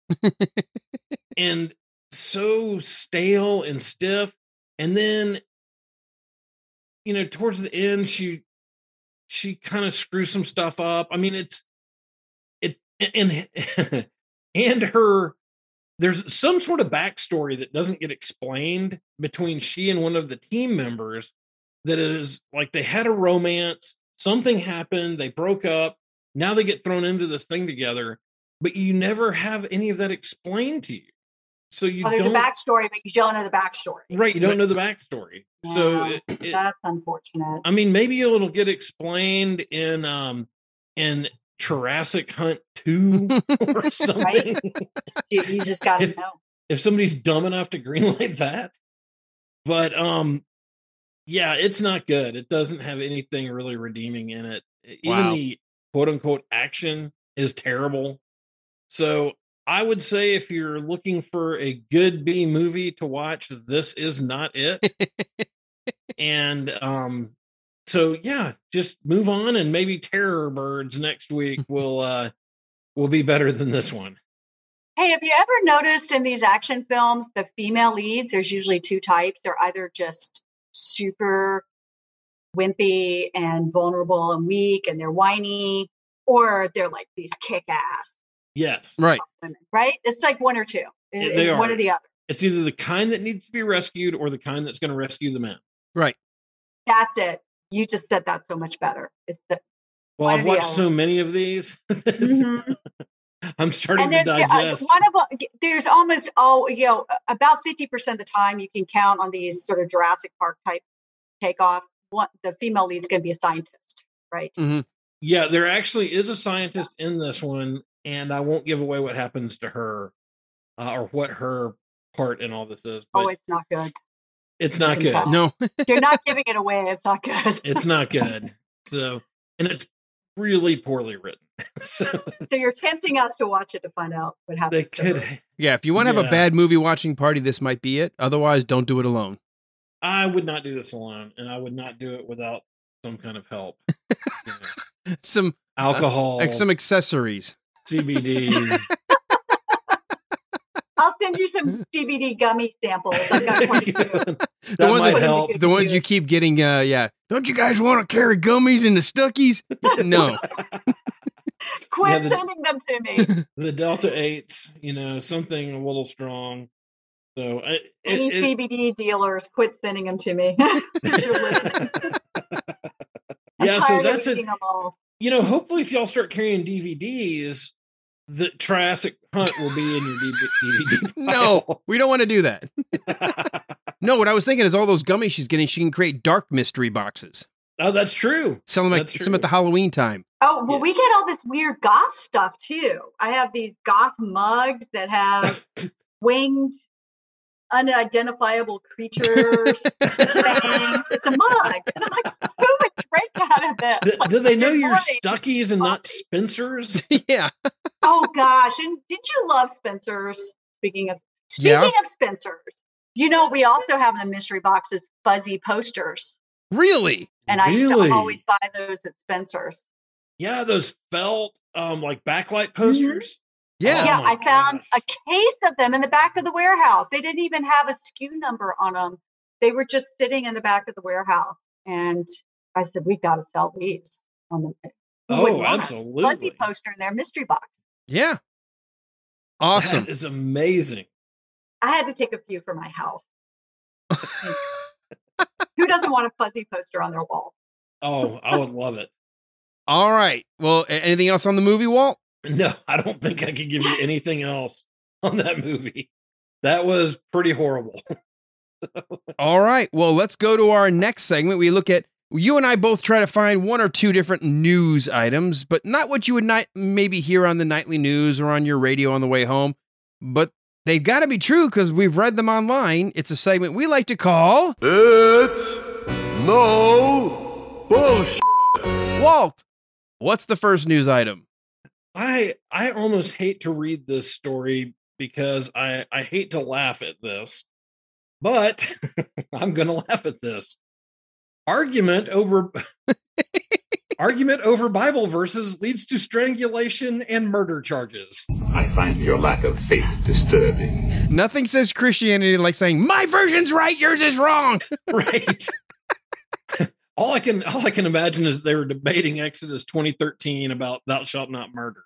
and so stale and stiff. And then, towards the end, she kind of screws some stuff up. I mean, there's some sort of backstory that doesn't get explained between she and one of the team members that is like they had a romance, something happened, they broke up. Now they get thrown into this thing together, but you never have any of that explained to you. So there's a backstory, but you don't know the backstory. Right, you don't know the backstory. Yeah, so that's unfortunate. I mean, maybe it'll get explained in Jurassic Hunt 2 or something. Right? You just got to know. If somebody's dumb enough to greenlight that. But yeah, it's not good. It doesn't have anything really redeeming in it. Even the quote unquote action is terrible. So I would say if you're looking for a good B movie to watch, this is not it. And so yeah, just move on, and maybe Terror Birds next week will be better than this one. Hey, have you ever noticed in these action films, the female leads, there's usually 2 types. They're either just super wimpy and vulnerable and weak, and they're whiny, or they're like these kick-ass. Yes. Right. Women, right? It's like one or two. They are. One or the other. It's either the kind that needs to be rescued or the kind that's going to rescue the man. Right. That's it. You just said that so much better. Well, I've watched so many of these. Mm-hmm. I'm starting to digest. One of them, there's almost about 50% of the time you can count on these sort of Jurassic Park type takeoffs. The female lead's going to be a scientist, right? Mm-hmm. Yeah, there actually is a scientist in this one, and I won't give away what happens to her or what her part in all this is. But it's not good. It's not good. Tell. No. You're not giving it away. It's not good. It's not good. So, and it's really poorly written. So you're tempting us to watch it to find out what happens. They could. Yeah, if you want to have a bad movie watching party, this might be it. Otherwise, don't do it alone. I would not do this alone, and I would not do it without some kind of help. Some alcohol, like some accessories, CBD. I'll send you some CBD gummy samples. I've got 22. The ones you keep getting. Don't you guys want to carry gummies in the Stuckies? No. Quit sending them to me. The Delta 8s, something a little strong. So any CBD dealers, quit sending them to me. You're listening. Yeah, so that's it. Hopefully, if y'all start carrying DVDs, the Triassic Hunt will be in your DVD pile. No, we don't want to do that. No, what I was thinking is all those gummies she's getting, she can create dark mystery boxes. Oh, that's true. Sell them at the Halloween time. Oh, well, we get all this weird goth stuff, too. I have these goth mugs that have winged, unidentifiable creatures, fangs. It's a mug. And I'm like, who would drink out of this? Do they know you're Stuckies and not Spencers? Yeah. Oh, gosh. And did you love Spencers? Speaking of Spencers, we also have in the mystery boxes fuzzy posters. Really? And I used to always buy those at Spencer's. Yeah, those felt like backlight posters. Mm-hmm. Yeah. I found a case of them in the back of the warehouse. They didn't even have a SKU number on them. They were just sitting in the back of the warehouse. And I said, we've got to sell these on the absolutely. Fuzzy poster in their mystery box. Yeah. Awesome. That is amazing. I had to take a few for my house. Who doesn't want a fuzzy poster on their wall? Oh, I would love it. All right. Well, anything else on the movie, Walt? No, I don't think I could give you anything else on that movie. That was pretty horrible. All right. Well, let's go to our next segment. We look at, you and I both try to find one or two different news items, but not what you would maybe hear on the nightly news or on your radio on the way home, but they've got to be true because we've read them online. It's a segment we like to call... It's No Bullshit. Walt, what's the first news item? I almost hate to read this story because I hate to laugh at this, but I'm going to laugh at this. Argument over Bible verses leads to strangulation and murder charges. I find your lack of faith disturbing. Nothing says Christianity like saying, my version's right, yours is wrong. Right. All I can imagine is they were debating Exodus 20:13 about thou shalt not murder.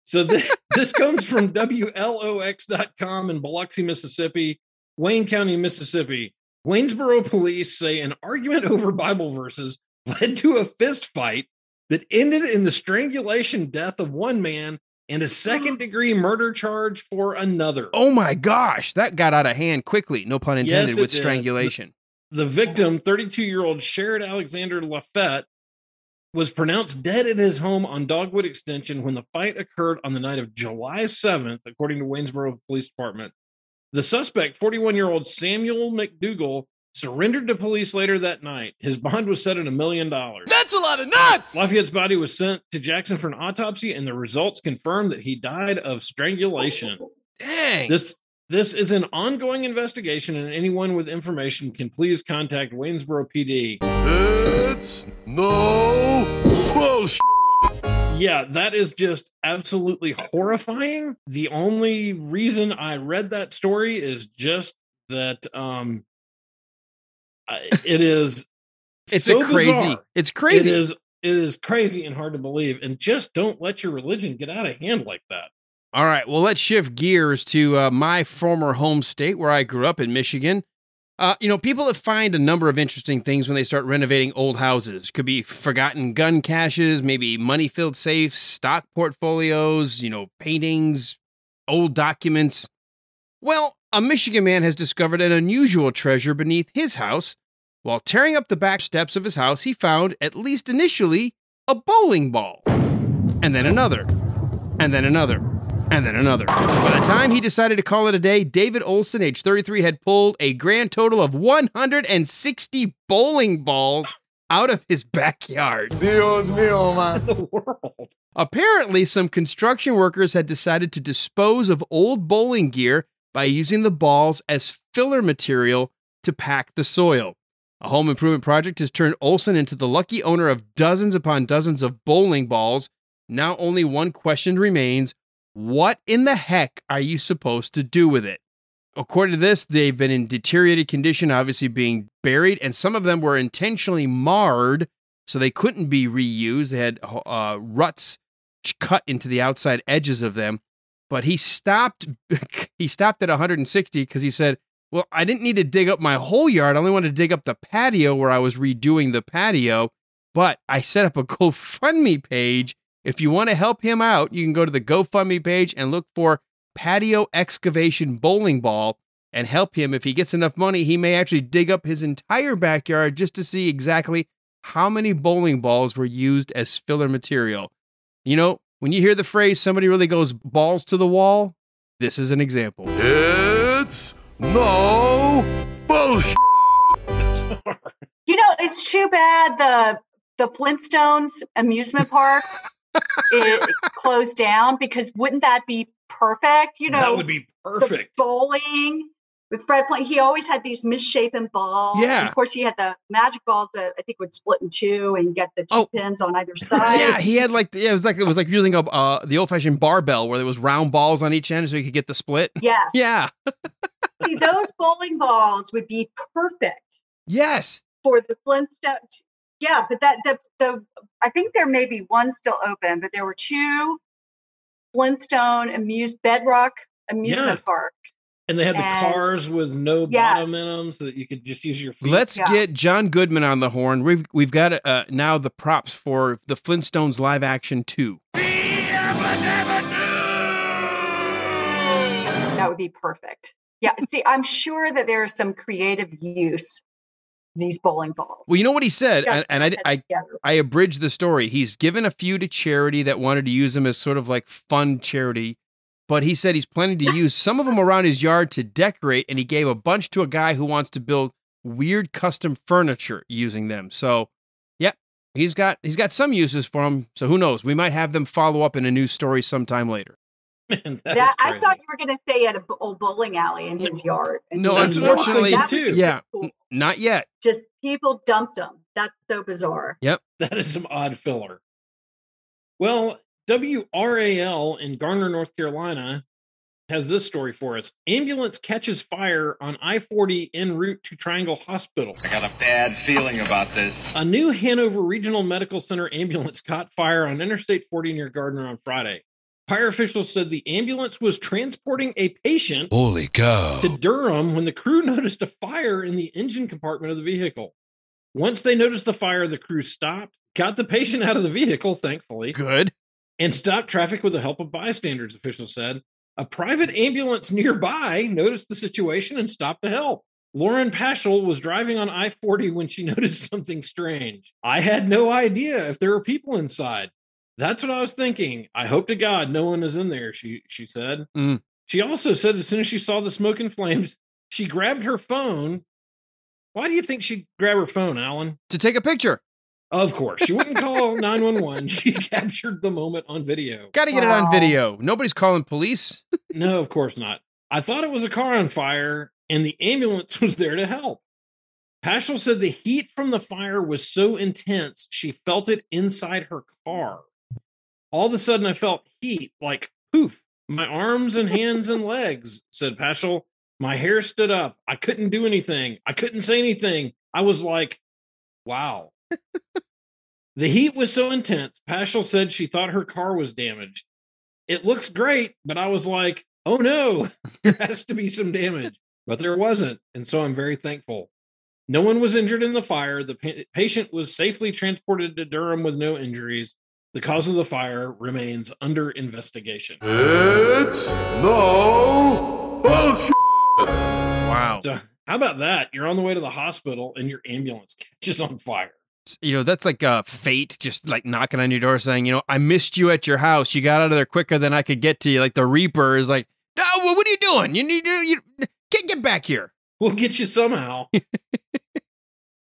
So this comes from WLOX.com in Biloxi, Mississippi, Wayne County, Mississippi. Waynesboro police say an argument over Bible verses led to a fist fight that ended in the strangulation death of one man and a second-degree murder charge for another. Oh my gosh, that got out of hand quickly. No pun intended, with did. strangulation. The victim, 32-year-old Sherrod Alexander Lafette, was pronounced dead at his home on Dogwood Extension when the fight occurred on the night of July 7th, according to Waynesboro Police Department. The suspect, 41-year-old Samuel McDougal, surrendered to police later that night. His bond was set at $1 million. That's a lot of nuts! Lafayette's body was sent to Jackson for an autopsy, and the results confirmed that he died of strangulation. Dang! This is an ongoing investigation, and anyone with information can please contact Waynesboro PD. It's no bullshit. Yeah, that is just absolutely horrifying. The only reason I read that story is just that it is it's so crazy. Bizarre. It's crazy. It is crazy and hard to believe. And just don't let your religion get out of hand like that. All right, well, let's shift gears to my former home state where I grew up in Michigan. People have find a number of interesting things when they start renovating old houses. Could be forgotten gun caches, maybe money-filled safes, stock portfolios, paintings, old documents. Well, a Michigan man has discovered an unusual treasure beneath his house. While tearing up the back steps of his house, he found, at least initially, a bowling ball. And then another. And then another. And then another. By the time he decided to call it a day, David Olson, age 33, had pulled a grand total of 160 bowling balls out of his backyard. Dios mío, man. The world. Apparently, some construction workers had decided to dispose of old bowling gear by using the balls as filler material to pack the soil. A home improvement project has turned Olson into the lucky owner of dozens upon dozens of bowling balls. Now only one question remains. What in the heck are you supposed to do with it? According to this, they've been in deteriorated condition, obviously being buried, and some of them were intentionally marred, so they couldn't be reused. They had ruts cut into the outside edges of them. But he stopped at 160 because he said, well, I didn't need to dig up my whole yard. I only wanted to dig up the patio where I was redoing the patio. But I set up a GoFundMe page. If you want to help him out, you can go to the GoFundMe page and look for Patio Excavation Bowling Ball and help him. If he gets enough money, he may actually dig up his entire backyard just to see exactly how many bowling balls were used as filler material. You know, when you hear the phrase, somebody really goes balls to the wall, this is an example. It's no bullshit. You know, it's too bad the Flintstones amusement park it closed down, because wouldn't that be perfect? You know, that would be perfect. The bowling with Fred Flint, he always had these misshapen balls. Yeah. And of course, he had the magic balls that I think would split in two and get the two pins on either side. Yeah, he had it was like using the old fashioned barbell where there was round balls on each end so you could get the split. Yes. Yeah. See, those bowling balls would be perfect. Yes. For the Flintstones. Yeah, but the I think there may be one still open, but there were two Flintstone bedrock amusement parks. And they had the cars with no bottom in them so that you could just use your feet. Let's get John Goodman on the horn. We've got now the props for the Flintstones live action 2. That would be perfect. Yeah, see, I'm sure that there's some creative use these bowling balls. Well, you know what he said, and I abridged the story. He's given a few to charity that wanted to use them as sort of like fun charity, but he said he's planning to use some of them around his yard to decorate, and he gave a bunch to a guy who wants to build weird custom furniture using them. So, yep, he's got some uses for them. So who knows? We might have them follow up in a news story sometime later. Man, I thought you were going to say at an old bowling alley in his yard. No, unfortunately, too. Yeah, not yet. Just people dumped them. That's so bizarre. Yep. That is some odd filler. Well, WRAL in Garner, North Carolina has this story for us. Ambulance catches fire on I-40 en route to Triangle Hospital. I got a bad feeling about this. A new Hanover Regional Medical Center ambulance caught fire on Interstate 40 near Gardner on Friday. Fire officials said the ambulance was transporting a patient Holy cow. to Durham when the crew noticed a fire in the engine compartment of the vehicle. Once they noticed the fire, the crew stopped, got the patient out of the vehicle, thankfully. Good. And stopped traffic with the help of bystanders, officials said. A private ambulance nearby noticed the situation and stopped to help. Lauren Paschal was driving on I-40 when she noticed something strange. I had no idea if there were people inside. That's what I was thinking. I hope to God no one is in there, she said. Mm. She also said as soon as she saw the smoke and flames, she grabbed her phone. Why do you think she'd grab her phone, Alan? To take a picture. Of course. She wouldn't call 911. She captured the moment on video. Got to get it on video. Nobody's calling police. No, of course not. I thought it was a car on fire, and the ambulance was there to help. Paschal said the heat from the fire was so intense, she felt it inside her car. All of a sudden, I felt heat, like poof, my arms and hands and legs, said Paschal. My hair stood up. I couldn't do anything. I couldn't say anything. I was like, wow. The heat was so intense. Paschal said she thought her car was damaged. It looks great, but I was like, oh no, there has to be some damage. But there wasn't, and so I'm very thankful. No one was injured in the fire. The patient was safely transported to Durham with no injuries. The cause of the fire remains under investigation. It's no bullshit. Wow. So how about that? You're on the way to the hospital and your ambulance catches on fire. You know, that's like fate just like knocking on your door saying, you know, I missed you at your house. You got out of there quicker than I could get to you. Like the Reaper is like, no, what are you doing? You need to get back here. We'll get you somehow.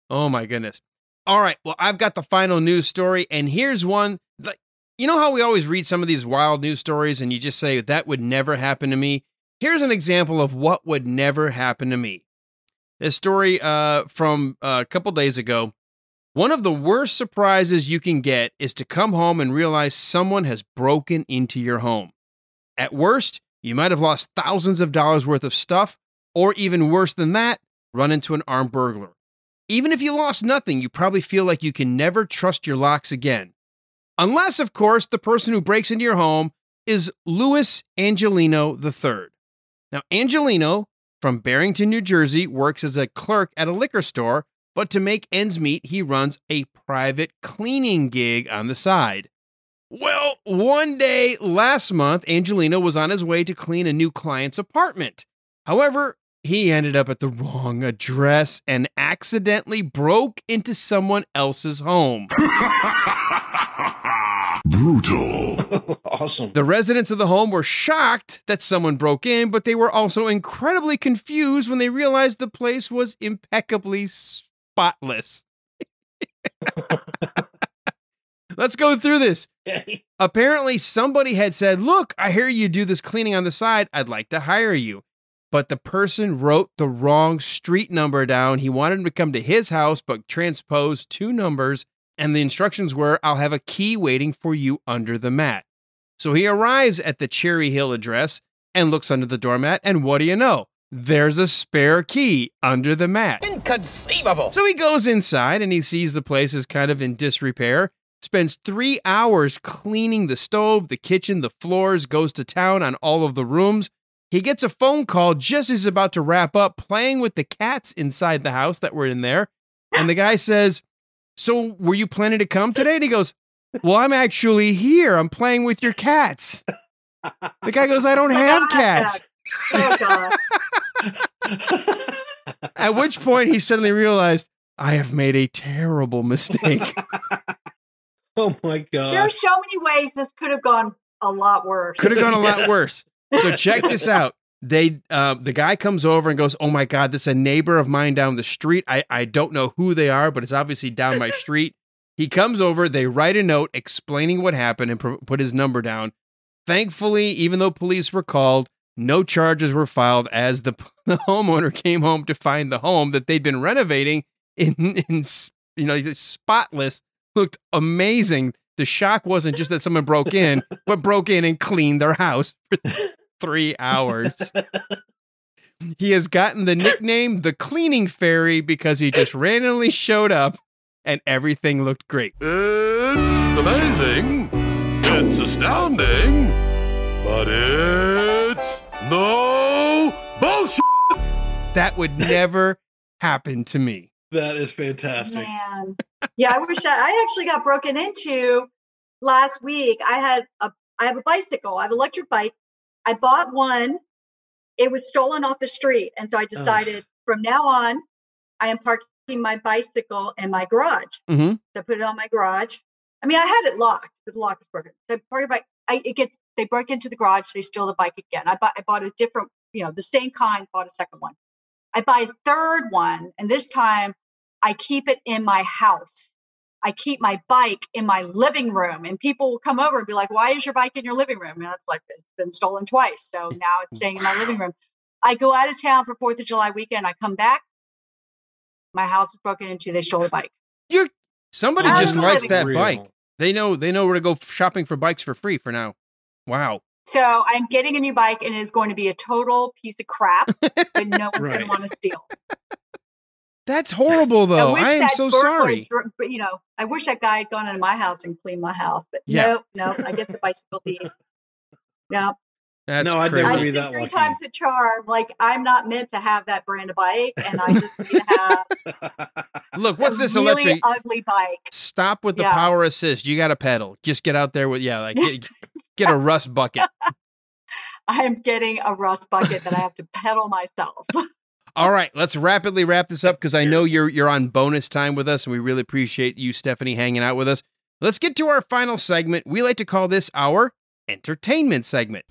Oh my goodness. All right. Well, I've got the final news story, and here's one. Like, you know how we always read some of these wild news stories and you just say, that would never happen to me? Here's an example of what would never happen to me. This story from a couple days ago. One of the worst surprises you can get is to come home and realize someone has broken into your home. At worst, you might have lost thousands of dollars worth of stuff, or even worse than that, run into an armed burglar. Even if you lost nothing, you probably feel like you can never trust your locks again. Unless, of course, the person who breaks into your home is Louis Angelino III. Now, Angelino from Barrington, New Jersey, works as a clerk at a liquor store, but to make ends meet, he runs a private cleaning gig on the side. Well, one day last month, Angelino was on his way to clean a new client's apartment. However, he ended up at the wrong address and accidentally broke into someone else's home. Brutal. Awesome. The residents of the home were shocked that someone broke in, but they were also incredibly confused when they realized the place was impeccably spotless. Let's go through this. Apparently, somebody had said, "Look, I hear you do this cleaning on the side. I'd like to hire you." But the person wrote the wrong street number down. He wanted him to come to his house, but transposed 2 numbers. And the instructions were, "I'll have a key waiting for you under the mat." So he arrives at the Cherry Hill address and looks under the doormat. And what do you know? There's a spare key under the mat. Inconceivable. So he goes inside and he sees the place is kind of in disrepair. Spends 3 hours cleaning the stove, the kitchen, the floors, goes to town on all of the rooms. He gets a phone call just as he's about to wrap up, playing with the cats inside the house that were in there. And the guy says, "So were you planning to come today?" And he goes, "Well, I'm actually here. I'm playing with your cats." The guy goes, "I don't have cats." Oh, God. At which point he suddenly realized, I have made a terrible mistake. Oh my God. There are so many ways this could have gone a lot worse. Could have gone a lot worse. So check this out. The guy comes over and goes, "Oh my God, this is a neighbor of mine down the street. I don't know who they are, but it's obviously down my street." He comes over, they write a note explaining what happened and put his number down. Thankfully, even though police were called, no charges were filed as the homeowner came home to find the home that they'd been renovating in spotless, looked amazing. The shock wasn't just that someone broke in, but broke in and cleaned their house for 3 hours. He has gotten the nickname the Cleaning Fairy because he just randomly showed up and everything looked great. It's amazing. It's astounding. But it's no bullshit. That would never happen to me. That is fantastic. Man. Yeah, I wish I actually got broken into last week. I have a bicycle. I have an electric bike. I bought one. It was stolen off the street. And so I decided from now on, I am parking my bicycle in my garage. Mm-hmm. So I put it on my garage. I mean, I had it locked, but the lock was broken. So I park my bike. They break into the garage. They steal the bike again. I bought a different, the same kind, bought a second one. I buy a third one. And this time I keep it in my house. I keep my bike in my living room, and people will come over and be like, "Why is your bike in your living room?" And it's like, it's been stolen twice. So now it's staying in my living room. I go out of town for 4th of July weekend. I come back. My house is broken into. They stole the bike. Somebody just likes that bike. They know where to go shopping for bikes for free for now. Wow. So I'm getting a new bike, and it is going to be a total piece of crap that no one's going to want to steal. That's horrible, though. I am so sorry. But I wish that guy had gone into my house and cleaned my house. But no, I get the bicycle thief. No. That's I'd crazy. never be I that see 3 lucky. times the charm. Like, I'm not meant to have that brand of bike, and I just need to have Look, what's this really electric? ugly bike. Stop with the power assist. You got to pedal. Just get out there with get a rust bucket. I am getting a rust bucket that I have to pedal myself. All right, let's rapidly wrap this up because I know you're on bonus time with us, and we really appreciate you, Stephanie, hanging out with us. Let's get to our final segment. We like to call this our entertainment segment.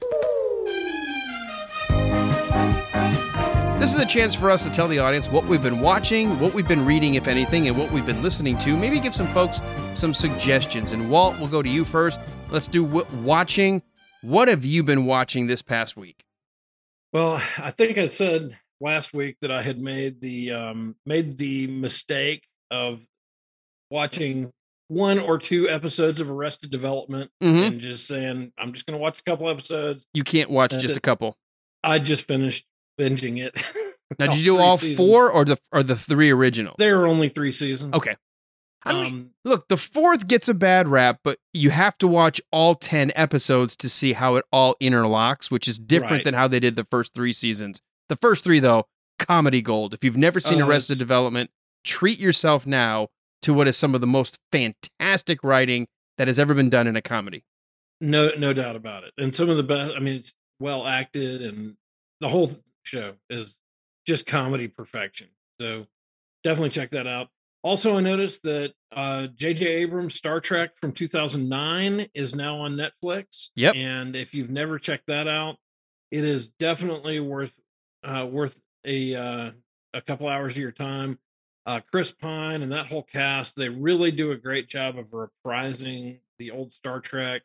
This is a chance for us to tell the audience what we've been watching, what we've been reading, if anything, and what we've been listening to. Maybe give some folks some suggestions. And Walt, we'll go to you first. Let's do watching. What have you been watching this past week? Well, I think I said last week that I had made the mistake of watching one or two episodes of Arrested Development and just saying, I'm just going to watch a couple episodes. You can't watch just a couple. I just finished binging it. Now, did you do all seasons. 4 or the 3 original? There are only 3 seasons. Okay. I mean, look, the 4th gets a bad rap, but you have to watch all 10 episodes to see how it all interlocks, which is different than how they did the first 3 seasons. The first 3, though, comedy gold. If you've never seen Arrested Development, treat yourself now to what is some of the most fantastic writing that has ever been done in a comedy. No doubt about it. And some of the best, I mean, it's well acted, and the whole show is just comedy perfection. So definitely check that out. Also, I noticed that J.J. Abrams' Star Trek from 2009 is now on Netflix. Yep. And if you've never checked that out, it is definitely worth a couple hours of your time. Chris Pine and that whole cast, they really do a great job of reprising the old Star Trek.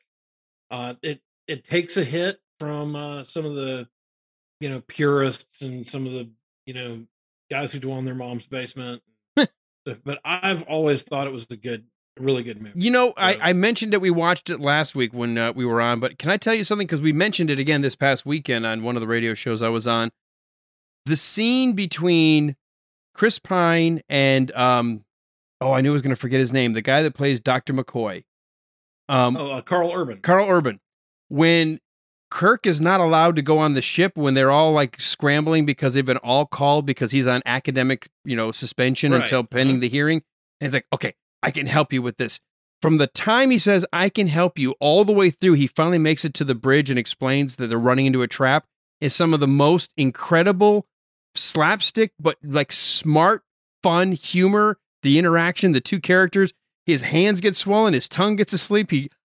It takes a hit from some of the, purists and some of the, guys who dwell in their mom's basement. But I've always thought it was a really good movie. I mentioned that we watched it last week when we were on, but can I tell you something? Because we mentioned it again this past weekend on one of the radio shows I was on. The scene between Chris Pine and, I knew I was going to forget his name, the guy that plays Dr. McCoy. Carl Urban. Carl Urban. When Kirk is not allowed to go on the ship, when they're all like scrambling because they've been all called because he's on academic, suspension until pending the hearing. And it's like, okay, I can help you with this. From the time he says, I can help you, all the way through, he finally makes it to the bridge and explains that they're running into a trap, is some of the most incredible slapstick, but like smart, fun humor, the interaction, the two characters, his hands get swollen, his tongue gets asleep.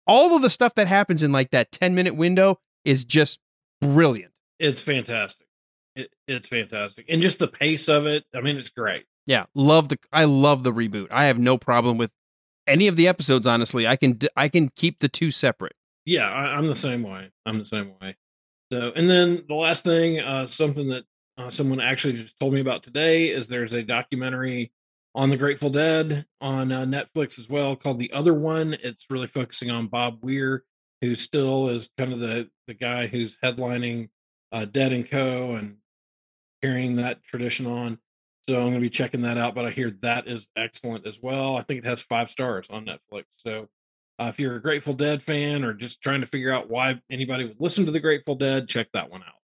All of the stuff that happens in like that 10-minute window is just brilliant. It's fantastic. It's fantastic. And just the pace of it. I mean, it's great. Yeah. I love the reboot. I have no problem with any of the episodes. Honestly, I can keep the 2 separate. Yeah. I'm the same way. So, and then the last thing, something that someone actually just told me about today is there's a documentary on the Grateful Dead on Netflix as well called The Other One. It's really focusing on Bob Weir, who still is kind of the guy who's headlining Dead & Co. and carrying that tradition on. So I'm going to be checking that out, but I hear that is excellent as well. I think it has 5 stars on Netflix. So if you're a Grateful Dead fan or just trying to figure out why anybody would listen to the Grateful Dead, check that one out.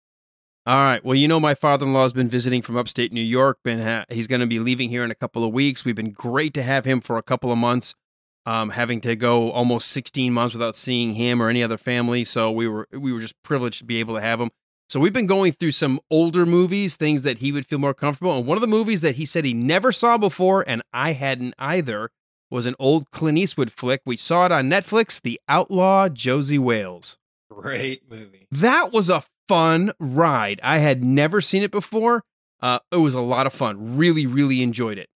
All right. Well, my father-in-law has been visiting from upstate New York. He's going to be leaving here in a couple of weeks. We've been great to have him for a couple of months, having to go almost 16 months without seeing him or any other family. So we were just privileged to be able to have him. So we've been going through some older movies, things that he would feel more comfortable. And one of the movies that he said he never saw before, and I hadn't either, was an old Clint Eastwood flick. We saw it on Netflix, The Outlaw Josie Wales. Great movie. That was a fun ride. I had never seen it before. It was a lot of fun. Really, really enjoyed it.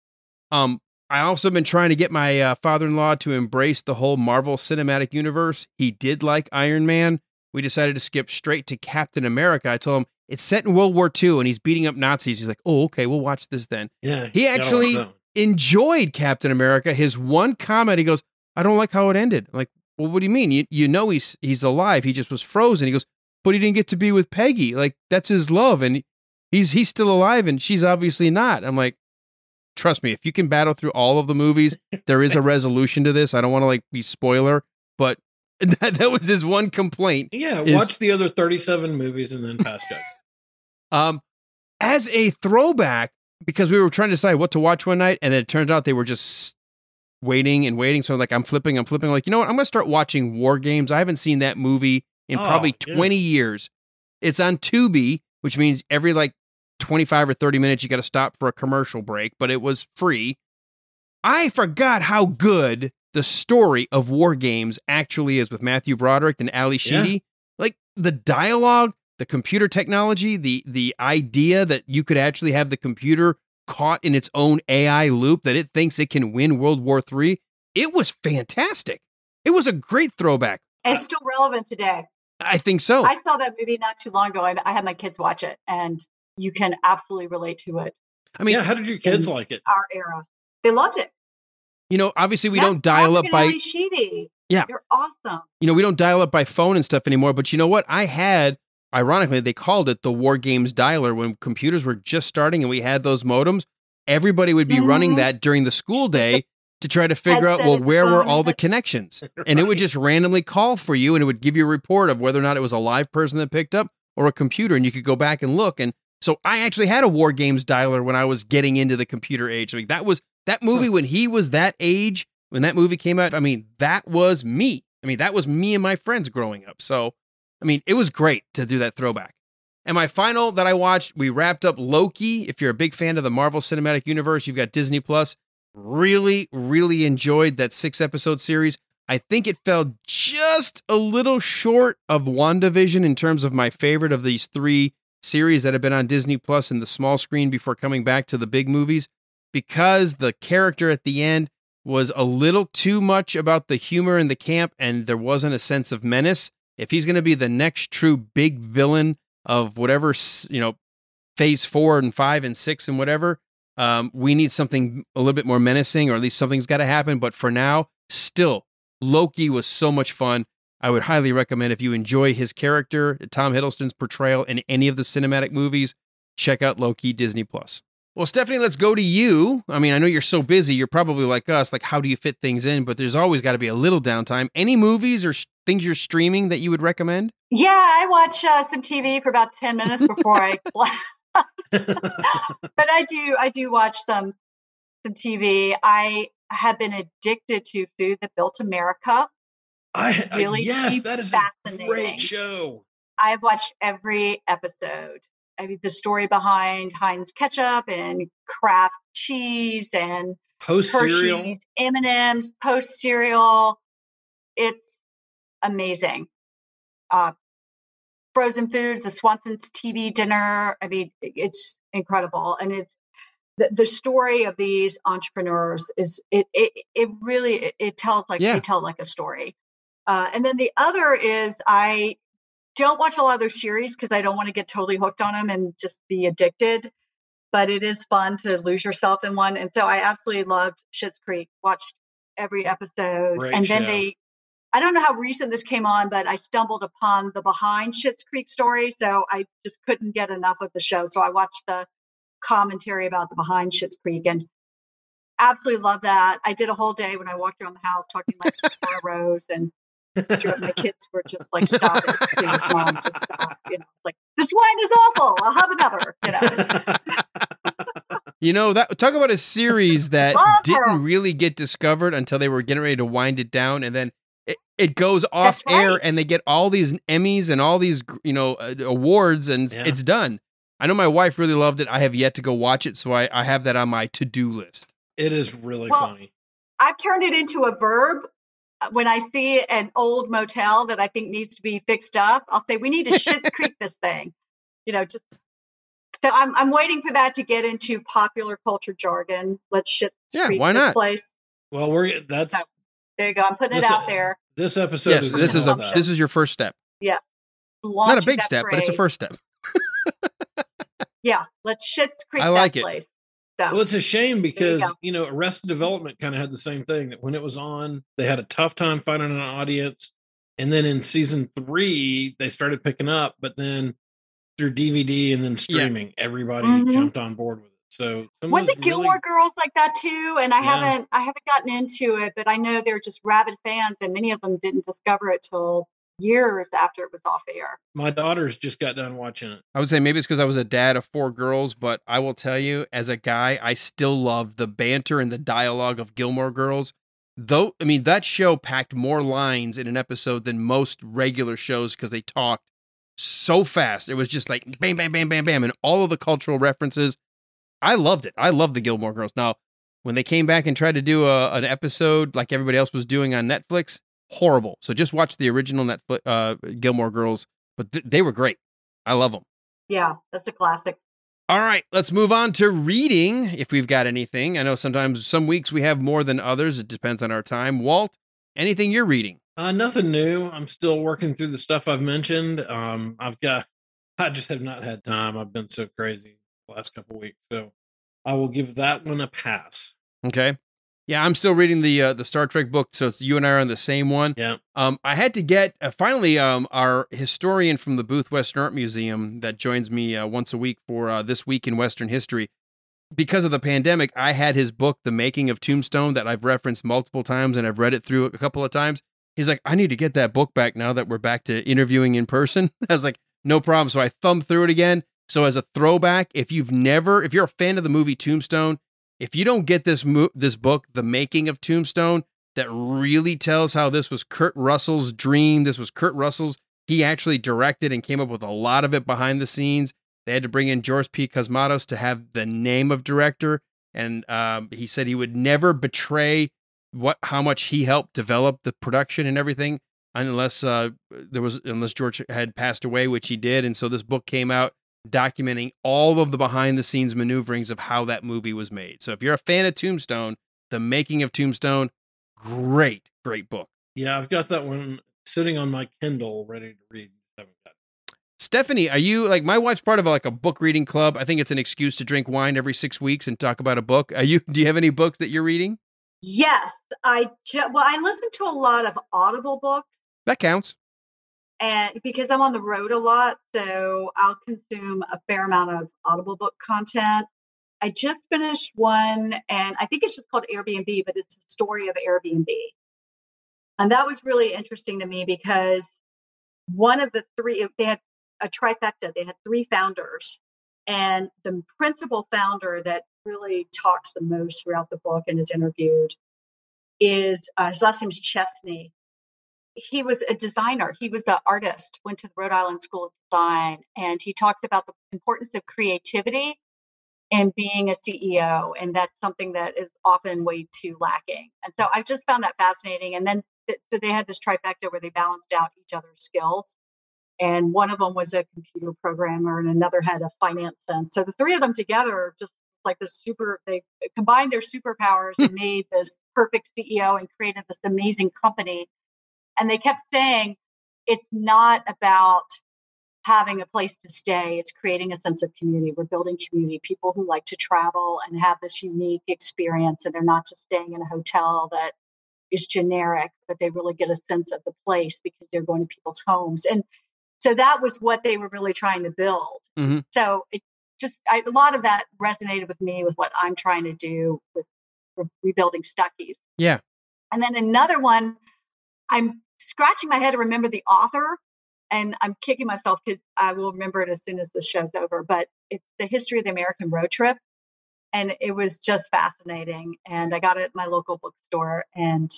I also been trying to get my father-in-law to embrace the whole Marvel Cinematic Universe. He did like Iron Man. We decided to skip straight to Captain America. I told him it's set in World War II and he's beating up Nazis. He's like, oh, okay, we'll watch this then. Yeah. He actually enjoyed Captain America. His one comment, he goes, I don't like how it ended. I'm like, well, what do you mean? You know he's alive. He just was frozen. He goes, but he didn't get to be with Peggy. Like, that's his love. And he's still alive and she's obviously not. I'm like, trust me, if you can battle through all of the movies, there is a resolution to this. I don't want to be spoiler, but that was his one complaint. Yeah. Watch the other 37 movies and then pass go. As a throwback, because we were trying to decide what to watch one night and it turns out they were just waiting and waiting. So I'm flipping. Like, you know what? I'm going to start watching War Games. I haven't seen that movie in probably 20 years. It's on Tubi, which means every 25 or 30 minutes, you got to stop for a commercial break, but it was free. I forgot how good the story of War Games actually is with Matthew Broderick and Ali Sheedy. Yeah. Like the dialogue, the computer technology, the idea that you could actually have the computer caught in its own AI loop, that it thinks it can win World War III. It was fantastic. It was a great throwback. It's still relevant today. I think so. I saw that movie not too long ago. I had my kids watch it and you can absolutely relate to it. I mean, how did your kids like it? Our era. They loved it. Obviously we don't dial up by Sheedy. Yeah. They're awesome. We don't dial up by phone and stuff anymore, but you know what? I had, ironically, they called it the War Games dialer when computers were just starting and we had those modems. Everybody would be running that during the school day to try to figure out, well, where were all the connections? And it would just randomly call for you and it would give you a report of whether or not it was a live person that picked up or a computer, and you could go back and look. And so I actually had a War Games dialer when I was getting into the computer age. Like that movie when he was that age, when that movie came out, I mean, that was me. I mean, that was me and my friends growing up. So, I mean, it was great to do that throwback. And my final that I watched, we wrapped up Loki. If you're a big fan of the Marvel Cinematic Universe, you've got Disney Plus. Really, really enjoyed that 6-episode series. I think it fell just a little short of WandaVision in terms of my favorite of these 3 series that have been on Disney Plus in the small screen before coming back to the big movies, because the character at the end was a little too much about the humor and the camp, and there wasn't a sense of menace. If he's going to be the next true big villain of whatever, phase 4 and 5 and 6 and whatever, we need something a little bit more menacing, or at least something's got to happen. But for now, still, Loki was so much fun. I would highly recommend, if you enjoy his character, Tom Hiddleston's portrayal in any of the cinematic movies, check out Loki, Disney Plus. Well, Stephanie, let's go to you. I mean, I know you're so busy. You're probably like us. Like, how do you fit things in? But there's always got to be a little downtime. Any movies or things you're streaming that you would recommend? Yeah, I watch some TV for about 10 minutes before I class. But I do watch some TV. I have been addicted to Food That Built America. Yes, that is a great show. I've watched every episode. I mean, the story behind Heinz ketchup and Kraft cheese and Post cereal, M&Ms, Post cereal. It's amazing. Frozen foods, the Swanson's TV dinner. I mean, it's incredible, and it's the story of these entrepreneurs is it really tells they tell like a story. And then the other is I don't watch a lot of their series because I don't want to get totally hooked on them and just be addicted. But it is fun to lose yourself in one. And so I absolutely loved Schitt's Creek, watched every episode. Great and show. then I don't know how recent this came on, but I stumbled upon the behind Schitt's Creek story. So I just couldn't get enough of the show. So I watched the commentary about the behind Schitt's Creek and absolutely love that. I did a whole day when I walked around the house talking like Sarah Rose, and my kids were just like, stop it. Please, Mom, just stop. Like, this wine is awful. I'll have another, Talk about a series that didn't really get discovered until they were getting ready to wind it down. And then it goes off air and they get all these Emmys and all these, awards, and it's done. I know my wife really loved it. I have yet to go watch it. So I have that on my to-do list. It is really funny. I've turned it into a verb. When I see an old motel that I think needs to be fixed up, I'll say, we need to Schitt's Creek this thing. So I'm waiting for that to get into popular culture jargon. Let's Schitt's Creek this place. Well, there you go. I'm putting it out there. This episode this is your first step. Yes. Not a big step, but it's a first step. Yeah. Let's Schitt's Creek that place. So, well, it's a shame because, Arrested Development kind of had the same thing, that when it was on, they had a tough time finding an audience. And then in season 3, they started picking up, but then through DVD and then streaming, everybody jumped on board with it. So was it Gilmore Girls like that too? And I haven't gotten into it, but I know they're just rabid fans, and many of them didn't discover it till years after it was off air. My daughters just got done watching it. I would say maybe it's because I was a dad of 4 girls, but I will tell you, as a guy, I still love the banter and the dialogue of Gilmore Girls. Though, I mean, that show packed more lines in an episode than most regular shows because they talked so fast. It was just like bam, bam, bam, bam, bam, and all of the cultural references. I loved it. I loved the Gilmore Girls. Now, when they came back and tried to do an episode like everybody else was doing on Netflix, horrible. So just watch the original Netflix Gilmore Girls, but they were great. I love them. Yeah, that's a classic. All right, let's move on to reading, if we've got anything. I know sometimes some weeks we have more than others. It depends on our time. Walt, anything you're reading? Nothing new. I'm still working through the stuff I've mentioned. I've got I just have not had time. I've been so crazy the last couple of weeks. So I will give that one a pass. Okay. Yeah, I'm still reading the Star Trek book, so it's you and I are on the same one. Yeah. I had to get finally our historian from the Booth Western Art Museum that joins me once a week for This Week in Western History. Because of the pandemic, I had his book, The Making of Tombstone, that I've referenced multiple times, and I've read it through a couple of times. He's like, I need to get that book back now that we're back to interviewing in person. I was like, no problem. So I thumbed through it again. So as a throwback, if you're a fan of the movie Tombstone, if you don't get this book, The Making of Tombstone, that really tells how this was Kurt Russell's dream. This was Kurt Russell's. He actually directed and came up with a lot of it behind the scenes. They had to bring in George P. Cosmatos to have the name of director. And he said he would never betray how much he helped develop the production and everything unless George had passed away, which he did. And so this book came out documenting all of the behind the scenes maneuverings of how that movie was made. So if you're a fan of Tombstone, The Making of Tombstone, great book. Yeah, I've got that one sitting on my Kindle ready to read. Stephanie, are you like, my wife's part of a book reading club. I think it's an excuse to drink wine every 6 weeks and talk about a book. Do you have any books that you're reading? Yes, I listen to a lot of Audible books. That counts. And because I'm on the road a lot, so I'll consume a fair amount of Audible book content. I just finished one, and I think it's just called Airbnb, but it's the story of Airbnb. And that was really interesting to me because one of the three, they had a trifecta. They had three founders. And the principal founder that really talks the most throughout the book and is interviewed is, his last name is Chesney. He was a designer. He was an artist, went to the Rhode Island School of Design. And he talks about the importance of creativity in being a CEO. And that's something that is often way too lacking. And so I just found that fascinating. And then so they had this trifecta where they balanced out each other's skills. And one of them was a computer programmer and another had a finance sense. So the three of them together, just like they combined their superpowers and made this perfect CEO and created this amazing company. And they kept saying, it's not about having a place to stay. It's creating a sense of community. We're building community, people who like to travel and have this unique experience. And they're not just staying in a hotel that is generic, but they really get a sense of the place because they're going to people's homes. And so that was what they were really trying to build. Mm-hmm. So a lot of that resonated with me with what I'm trying to do with rebuilding Stuckey's. Yeah. And then another one, I'm scratching my head to remember the author, and I'm kicking myself because I will remember it as soon as the show's over. But it's The History of the American Road Trip. And it was just fascinating. And I got it at my local bookstore. And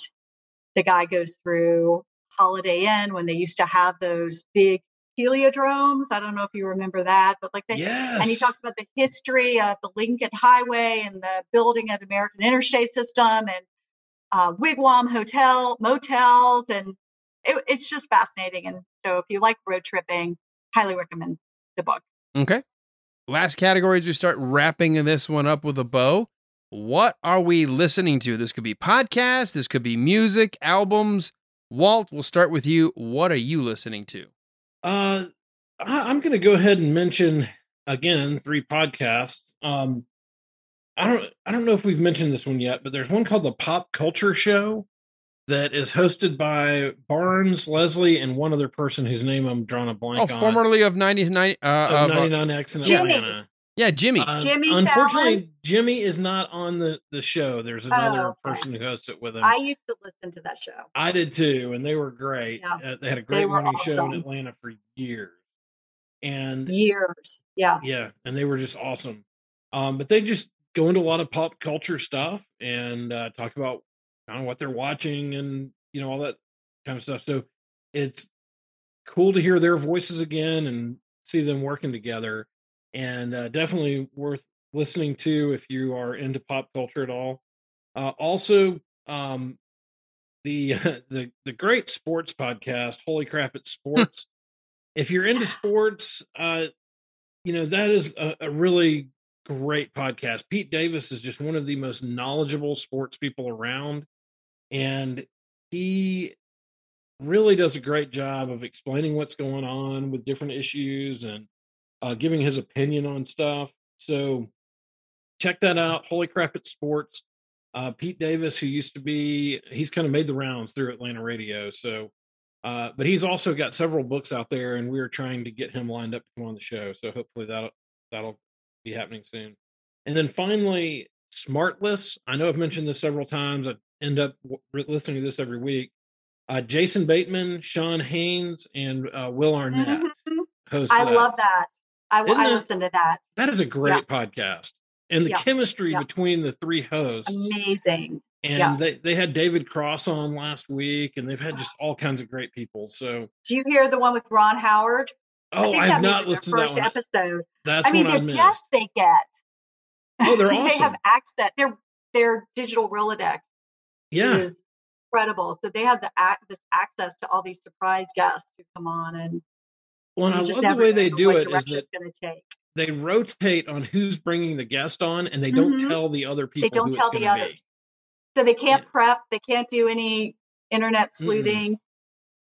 the guy goes through Holiday Inn when they used to have those big heliodromes. I don't know if you remember that, but yes. And he talks about the history of the Lincoln Highway and the building of the American interstate system and wigwam motels. And it's just fascinating. And so if you like road tripping, highly recommend the book. Okay. Last category as we start wrapping this one up with a bow. What are we listening to? This could be podcasts. This could be music, albums. Walt, we'll start with you. What are you listening to? I'm going to go ahead and mention again 3 podcasts. I don't know if we've mentioned this one yet, but there's one called the Pop Culture Show that is hosted by Barnes, Leslie, and one other person whose name I'm drawing a blank on. Formerly of 99, of 99X in Atlanta. Yeah, Jimmy. Jimmy unfortunately, Fallon? Jimmy is not on the show. There's another person who hosts it with him. I used to listen to that show. I did too, and they were great. Yeah. They had a great morning show in Atlanta for years. Yeah, and they were just awesome. But they just go into a lot of pop culture stuff and talk about kind of what they're watching and all that kind of stuff. So it's cool to hear their voices again and see them working together. And definitely worth listening to if you are into pop culture at all. Also, the great sports podcast, Holy Crap It's Sports. If you're into sports, that is a really great podcast. Pete Davis is just one of the most knowledgeable sports people around, and he really does a great job of explaining what's going on with different issues and giving his opinion on stuff. So check that out. Holy Crap It's Sports. Pete Davis, who used to be, he's kind of made the rounds through Atlanta radio. So, but he's also got several books out there, and we're trying to get him lined up to come on the show. So hopefully that'll be happening soon. And then finally, Smartless. I know I've mentioned this several times. I end up listening to this every week. Jason Bateman, Sean Haynes, and Will Arnett host I that. love that. I listen to that. That is a great podcast. And the chemistry between the three hosts. Amazing. And they had David Cross on last week, and they've had just all kinds of great people. So, do you hear the one with Ron Howard? Oh, I've not listened to that one. Episode. That's I mean, the guests they get. Oh, they're awesome. They have access. Their digital Rolodex is incredible. So they have this access to all these surprise guests who come on, and I love the way they do it is that it's going to take. They rotate on who's bringing the guest on, and they don't tell the other people. They don't tell the others. So they can't prep. They can't do any internet sleuthing.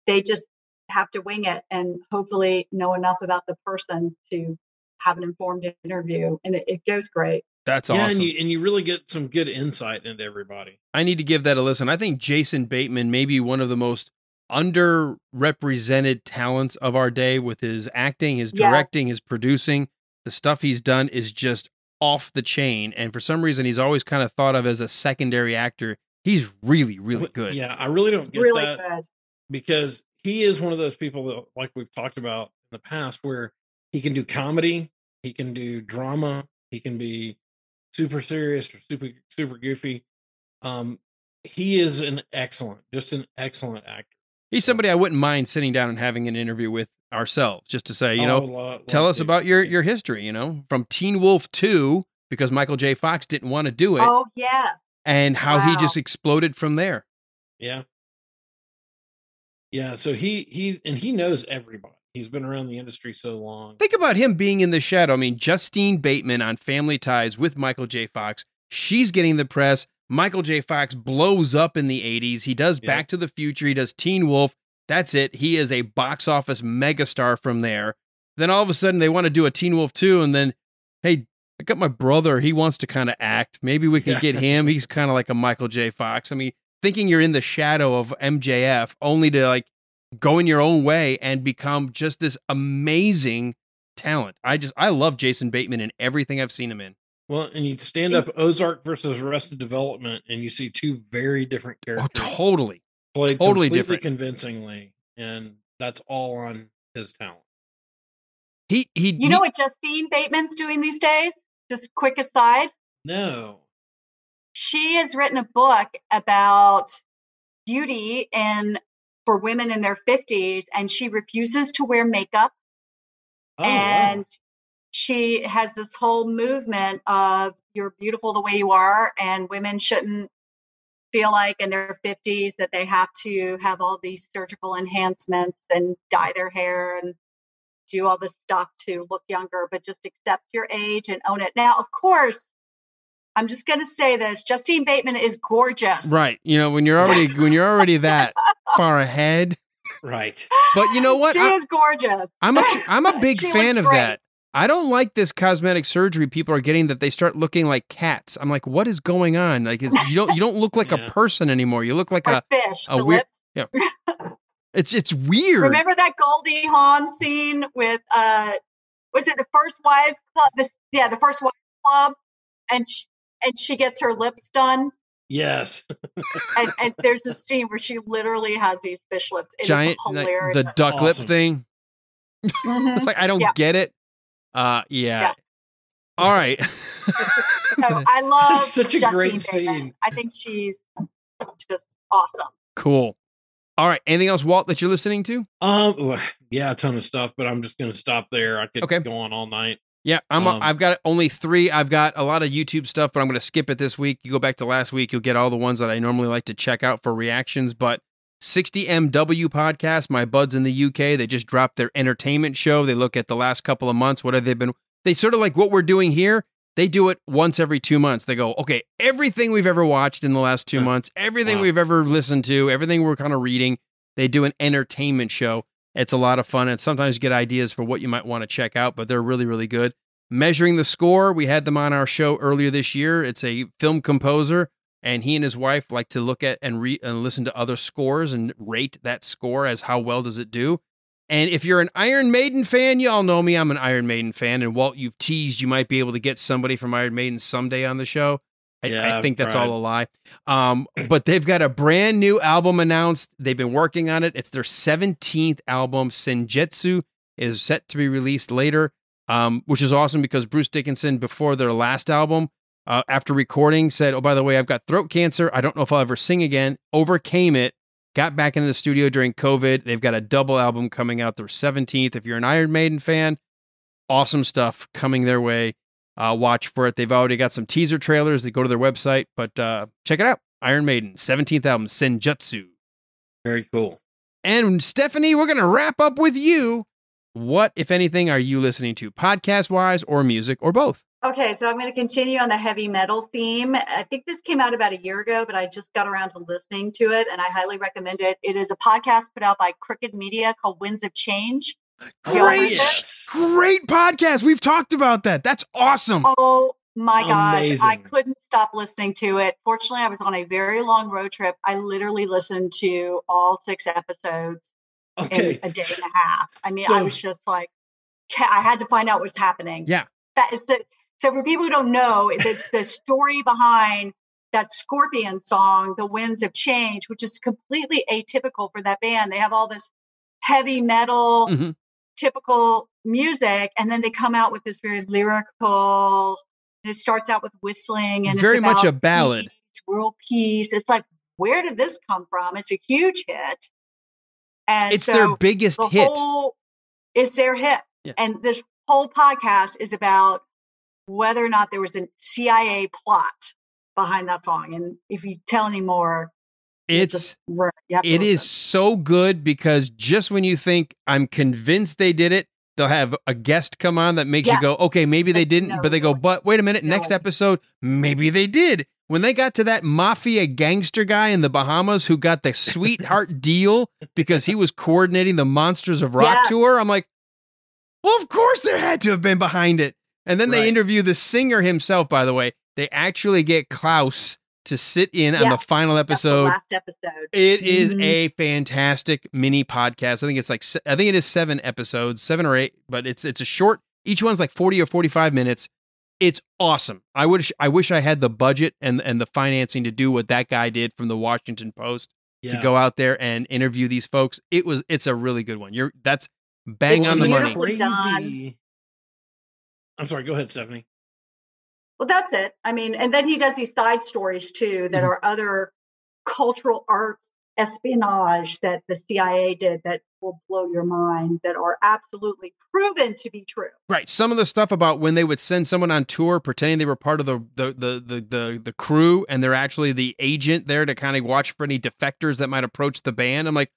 They just have to wing it and hopefully know enough about the person to have an informed interview. And it goes great. That's awesome. And you really get some good insight into everybody. I need to give that a listen. I think Jason Bateman may be one of the most underrepresented talents of our day with his acting, his directing, his producing. The stuff he's done is just off the chain. And for some reason, he's always kind of thought of as a secondary actor. He's really, really good. Yeah, I really don't get really that good. Because he is one of those people that, like we've talked about in the past, where he can do comedy, he can do drama, he can be super serious or super goofy. He is an excellent actor. He's somebody I wouldn't mind sitting down and having an interview with ourselves, just to say, tell us about your history, from Teen Wolf 2, because Michael J. Fox didn't want to do it. Oh, yes. And how he just exploded from there. Yeah. Yeah, so he knows everybody. He's been around the industry so long. Think about him being in the shadow. I mean, Justine Bateman on Family Ties with Michael J. Fox. She's getting the press. Michael J. Fox blows up in the 80s. He does Back to the Future. He does Teen Wolf. That's it. He is a box office megastar from there. Then all of a sudden they want to do a Teen Wolf 2, and then, hey, I got my brother. He wants to kind of act. Maybe we can get him. He's kind of like a Michael J. Fox. I mean, thinking you're in the shadow of MJF only to go in your own way and become just this amazing talent. I love Jason Bateman in everything I've seen him in. Well, and you'd stand up Ozark versus Arrested Development, and you see two very different characters. Oh, totally. Played totally completely different, convincingly, and that's all on his talent. You know what Justine Bateman's doing these days? Just quick aside. No. She has written a book about beauty for women in their 50s, and she refuses to wear makeup. Oh, and wow. She has this whole movement of you're beautiful the way you are, and women shouldn't feel like in their 50s that they have to have all these surgical enhancements and dye their hair and do all this stuff to look younger, but just accept your age and own it. Now, of course, I'm just going to say this. Justine Bateman is gorgeous. Right. When you're already that far ahead. Right. But you know what? She is gorgeous. I'm a big fan of great. that. I don't like this cosmetic surgery people are getting that they start looking like cats. I'm like, what is going on? Like, you don't look like a person anymore. You look like a fish. A weird. Yeah. It's weird. Remember that Goldie Hawn scene with was it the First Wives Club? The First Wives Club, and she gets her lips done. Yes. and there's a scene where she literally has these fish lips. It giant, is hilarious. the duck lip thing. It's like I don't get it. Yeah. All right. So I love such a Justine great Bateman. scene. I think she's just awesome. Cool. All right. Anything else, Walt, that you're listening to? Yeah, a ton of stuff, but I'm just going to stop there. I could go on all night. Yeah, I've got only 3. I've got a lot of YouTube stuff, but I'm going to skip it this week. You go back to last week, you'll get all the ones that I normally like to check out for reactions. But 60MW podcast, my buds in the UK, they just dropped their entertainment show. They look at the last couple of months. What have they been? They sort of like what we're doing here. They do it once every 2 months. They go, okay, everything we've ever watched in the last 2 months, everything we've ever listened to, everything we're kind of reading, they do an entertainment show. It's a lot of fun, and sometimes you get ideas for what you might want to check out, but they're really, really good. Measuring the Score, we had them on our show earlier this year. It's a film composer, and he and his wife like to look at and listen to other scores and rate that score as how well does it do. And if you're an Iron Maiden fan, you all know me. I'm an Iron Maiden fan. And Walt, you've teased you might be able to get somebody from Iron Maiden someday on the show. I think that's all a lie. But they've got a brand new album announced. They've been working on it. It's their 17th album. Senjutsu is set to be released later, which is awesome because Bruce Dickinson, before their last album, after recording, said, oh, by the way, I've got throat cancer. I don't know if I'll ever sing again. Overcame it. Got back into the studio during COVID. They've got a double album coming out their 17th. If you're an Iron Maiden fan, awesome stuff coming their way. Watch for it. They've already got some teaser trailers that go to their website, but check it out. Iron Maiden, 17th album, Senjutsu. Very cool. And Stephanie, we're going to wrap up with you. What, if anything, are you listening to, podcast-wise or music or both? Okay, so I'm going to continue on the heavy metal theme. I think this came out about a year ago, but I just got around to listening to it, and I highly recommend it. It is a podcast put out by Crooked Media called Winds of Change. Great podcast. We've talked about that. That's awesome. Oh my gosh. Amazing. I couldn't stop listening to it. Fortunately, I was on a very long road trip. I literally listened to all 6 episodes in a day and a half. I mean, I was just like, I had to find out what's happening. Yeah. That is so for people who don't know, it's the story behind that Scorpion song, The Winds of Change, which is completely atypical for that band. They have all this heavy metal, typical music, and then they come out with this very lyrical, and it starts out with whistling, and very it's about much a ballad. Peace, world peace. It's like, where did this come from? It's a huge hit. And it's their biggest hit. It's their hit. Yeah. And this whole podcast is about whether or not there was a CIA plot behind that song. And if you tell any more, it is so good because just when you think I'm convinced they did it, they'll have a guest come on that makes you go, okay, maybe they didn't, but they go, but wait a minute, next episode, maybe they did. When they got to that mafia gangster guy in the Bahamas who got the sweetheart deal because he was coordinating the Monsters of Rock tour, I'm like, well, of course there had to have been behind it. And then they interview the singer himself, by the way. They actually get Klaus to sit in on the final episode. That's the last episode. It is a fantastic mini podcast. I think it is 7 episodes, 7 or 8, but it's a short. Each one's like 40 or 45 minutes. It's awesome. I wish I had the budget and the financing to do what that guy did from the Washington Post to go out there and interview these folks. It's a really good one. That's bang on the money. Crazy. I'm sorry. Go ahead, Stephanie. Well, that's it. I mean, and then he does these side stories too that are other cultural arts espionage that the CIA did that will blow your mind, that are absolutely proven to be true. Right. Some of the stuff about when they would send someone on tour pretending they were part of the crew and they're actually the agent there to kind of watch for any defectors that might approach the band. I'm like,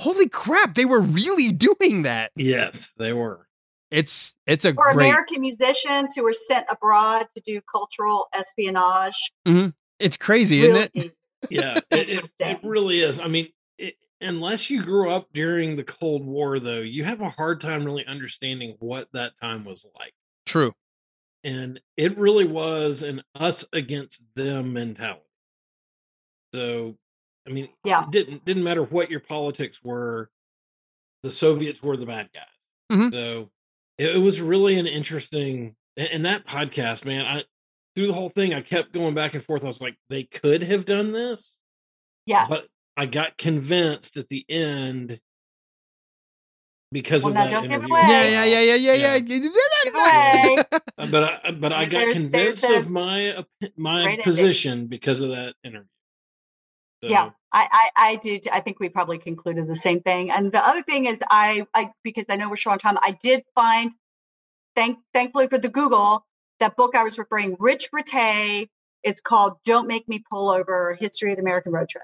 holy crap, they were really doing that. Yes, they were. It's or American musicians who were sent abroad to do cultural espionage. Mm-hmm. It's crazy, isn't it? Yeah, it really is. I mean, unless you grew up during the Cold War, though, you have a hard time really understanding what that time was like. True. And it really was an us against them mentality. So, I mean, it didn't matter what your politics were, the Soviets were the bad guys. Mm-hmm. So it was really an interesting, and that podcast, man, through the whole thing, I kept going back and forth. I was like, they could have done this. Yes. But I got convinced at the end because of that interview. Yeah. Give away. But I got convinced of my position because of that interview. So. Yeah, I did. I think we probably concluded the same thing. And the other thing is I because I know we're short on time, I did find, thankfully for the Google, that book I was referring, Rich Rattay. It's called Don't Make Me Pull Over, History of the American Road Trip.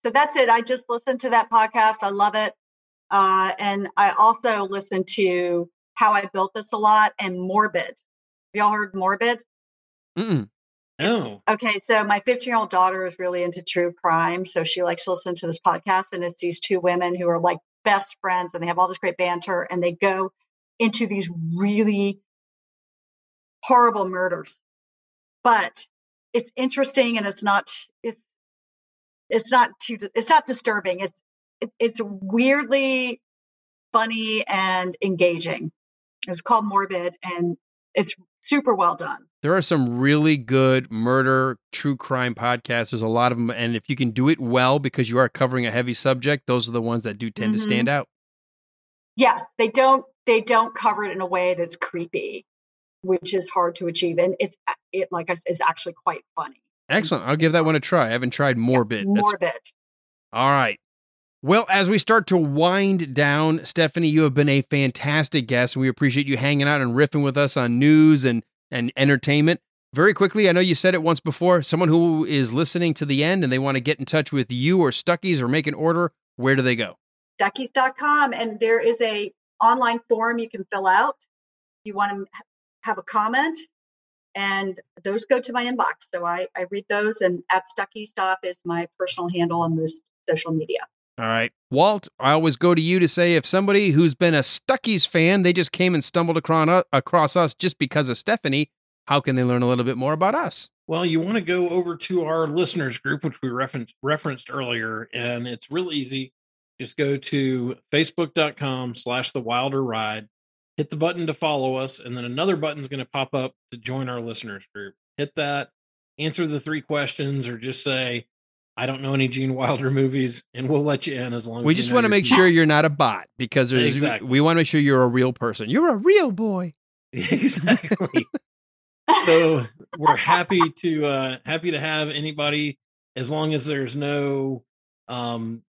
So that's it. I just listened to that podcast. I love it. And I also listened to How I Built This a lot and Morbid. Have y'all heard Morbid? Mm-mm. No. Okay, so my 15-year-old daughter is really into true crime. So she likes to listen to this podcast. And it's these 2 women who are like best friends and they have all this great banter and they go into these really horrible murders. But it's interesting and it's not disturbing. It's weirdly funny and engaging. It's called Morbid and it's super well done. There are some really good murder, true crime podcasts. There's a lot of them. And if you can do it well, because you are covering a heavy subject, those are the ones that do tend to stand out. Yes, they don't cover it in a way that's creepy, which is hard to achieve. And it like I said, is actually quite funny. Excellent. I'll give that one a try. I haven't tried Morbid. Yeah, Morbid. All right. Well, as we start to wind down, Stephanie, you have been a fantastic guest, and we appreciate you hanging out and riffing with us on news and entertainment. Very quickly, I know you said it once before, someone who is listening to the end and they want to get in touch with you or Stuckey's or make an order, where do they go? Stuckeys.com, and there is a online form you can fill out. You want to have a comment, and those go to my inbox. So I read those, and at @StuckeyStop is my personal handle on this social media. All right. Walt, I always go to you to say if somebody who's been a Stuckey's fan, they just came and stumbled across us just because of Stephanie, how can they learn a little bit more about us? Well, you want to go over to our listeners group, which we referenced earlier, and it's real easy. Just go to facebook.com/thewilderride, hit the button to follow us, and then another button is going to pop up to join our listeners group. Hit that, answer the 3 questions, or just say, I don't know any Gene Wilder movies, and we'll let you in as long as we just want to make sure you're not a bot, because we want to make sure you're a real person. You're a real boy. Exactly. So we're happy to have anybody, as long as there's no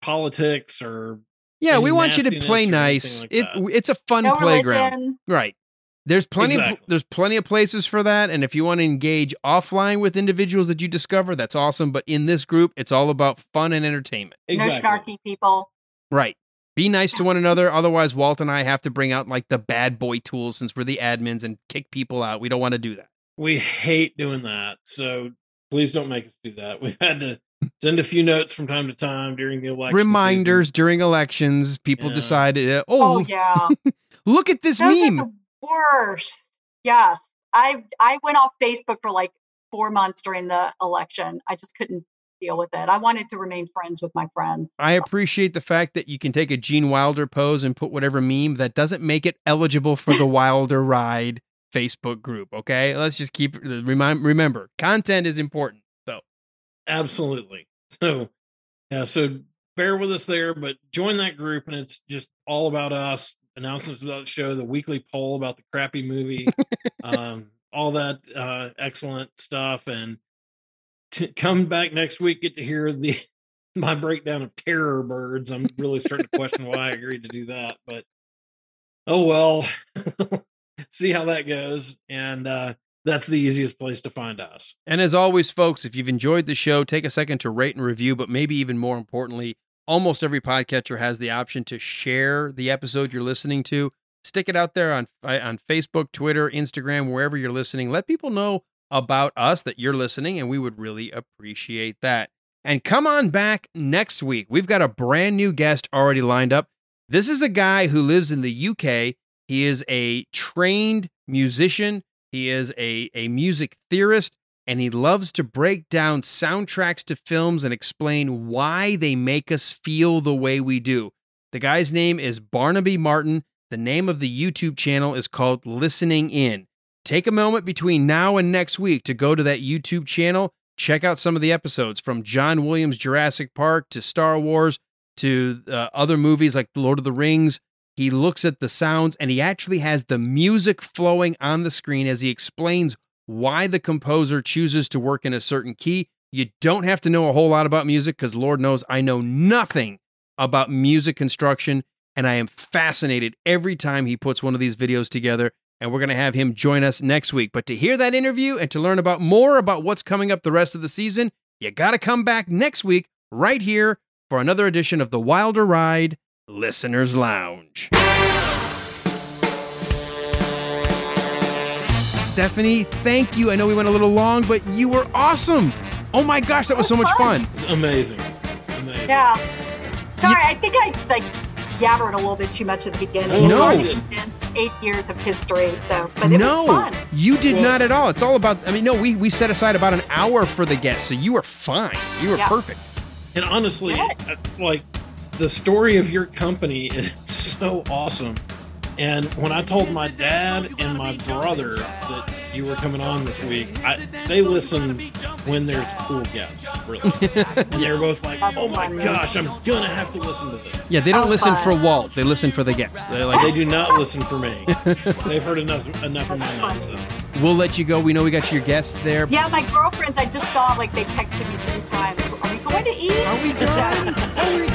politics or we want you to play nice. It's a fun playground, religion. Right? There's plenty of places for that, and if you want to engage offline with individuals that you discover, that's awesome. But in this group, it's all about fun and entertainment. Exactly. No snarky people. Right. Be nice to one another. Otherwise, Walt and I have to bring out like the bad boy tools since we're the admins and kick people out. We don't want to do that. We hate doing that. So please don't make us do that. We've had to send a few notes from time to time during the election. Reminders during elections. People decided, yeah. Look at this meme. Are the worst. Yes. I went off Facebook for like 4 months during the election. I just couldn't deal with it. I wanted to remain friends with my friends. I appreciate the fact that you can take a Gene Wilder pose and put whatever meme. That doesn't make it eligible for the Wilder Ride Facebook group. Okay, let's just remember, content is important. So absolutely. So so bear with us there, but join that group, and it's just all about us. Announcements about the show, the weekly poll about the crappy movie, all that excellent stuff, and come back next week, get to hear my breakdown of Terror Birds. I'm really starting to question why I agreed to do that, but oh well. See how that goes, and that's the easiest place to find us. And as always, folks, if you've enjoyed the show, take a second to rate and review, but maybe even more importantly, almost every podcatcher has the option to share the episode you're listening to. Stick it out there on Facebook, Twitter, Instagram, wherever you're listening. Let people know about us, that you're listening, and we would really appreciate that. And come on back next week. We've got a brand new guest already lined up. This is a guy who lives in the UK. He is a trained musician. He is a music theorist, and he loves to break down soundtracks to films and explain why they make us feel the way we do. The guy's name is Barnaby Martin. The name of the YouTube channel is called Listening In. Take a moment between now and next week to go to that YouTube channel. Check out some of the episodes, from John Williams' Jurassic Park to Star Wars to other movies like Lord of the Rings. He looks at the sounds, and he actually has the music flowing on the screen as he explains why the composer chooses to work in a certain key. You don't have to know a whole lot about music, because Lord knows I know nothing about music construction, and I am fascinated every time he puts one of these videos together, and we're going to have him join us next week. But to hear that interview and to learn more about what's coming up the rest of the season, you got to come back next week right here for another edition of the Wilder Ride Listener's Lounge. Stephanie, thank you. I know we went a little long, but you were awesome. Oh my gosh, that was so much fun. Amazing. Yeah. Sorry, I think I yabbering a little bit too much at the beginning. No. It's already been 8 years of history, so but it was fun. You did not at all. It's all about, we set aside about an hour for the guests, so you were fine. You were perfect. And honestly, like, the story of your company is so awesome. And when I told my dad and my brother that you were coming on this week, they listen when there's cool guests, really. And they're both like, oh my gosh, I'm going to have to listen to this. Yeah, they don't listen for Walt. They listen for the guests. They're like, they do not listen for me. They've heard enough of my nonsense. We'll let you go. We know we got your guests there. Yeah, my girlfriends, I just saw, like, they texted me 3 times. Are we going to eat? Are we done? Are we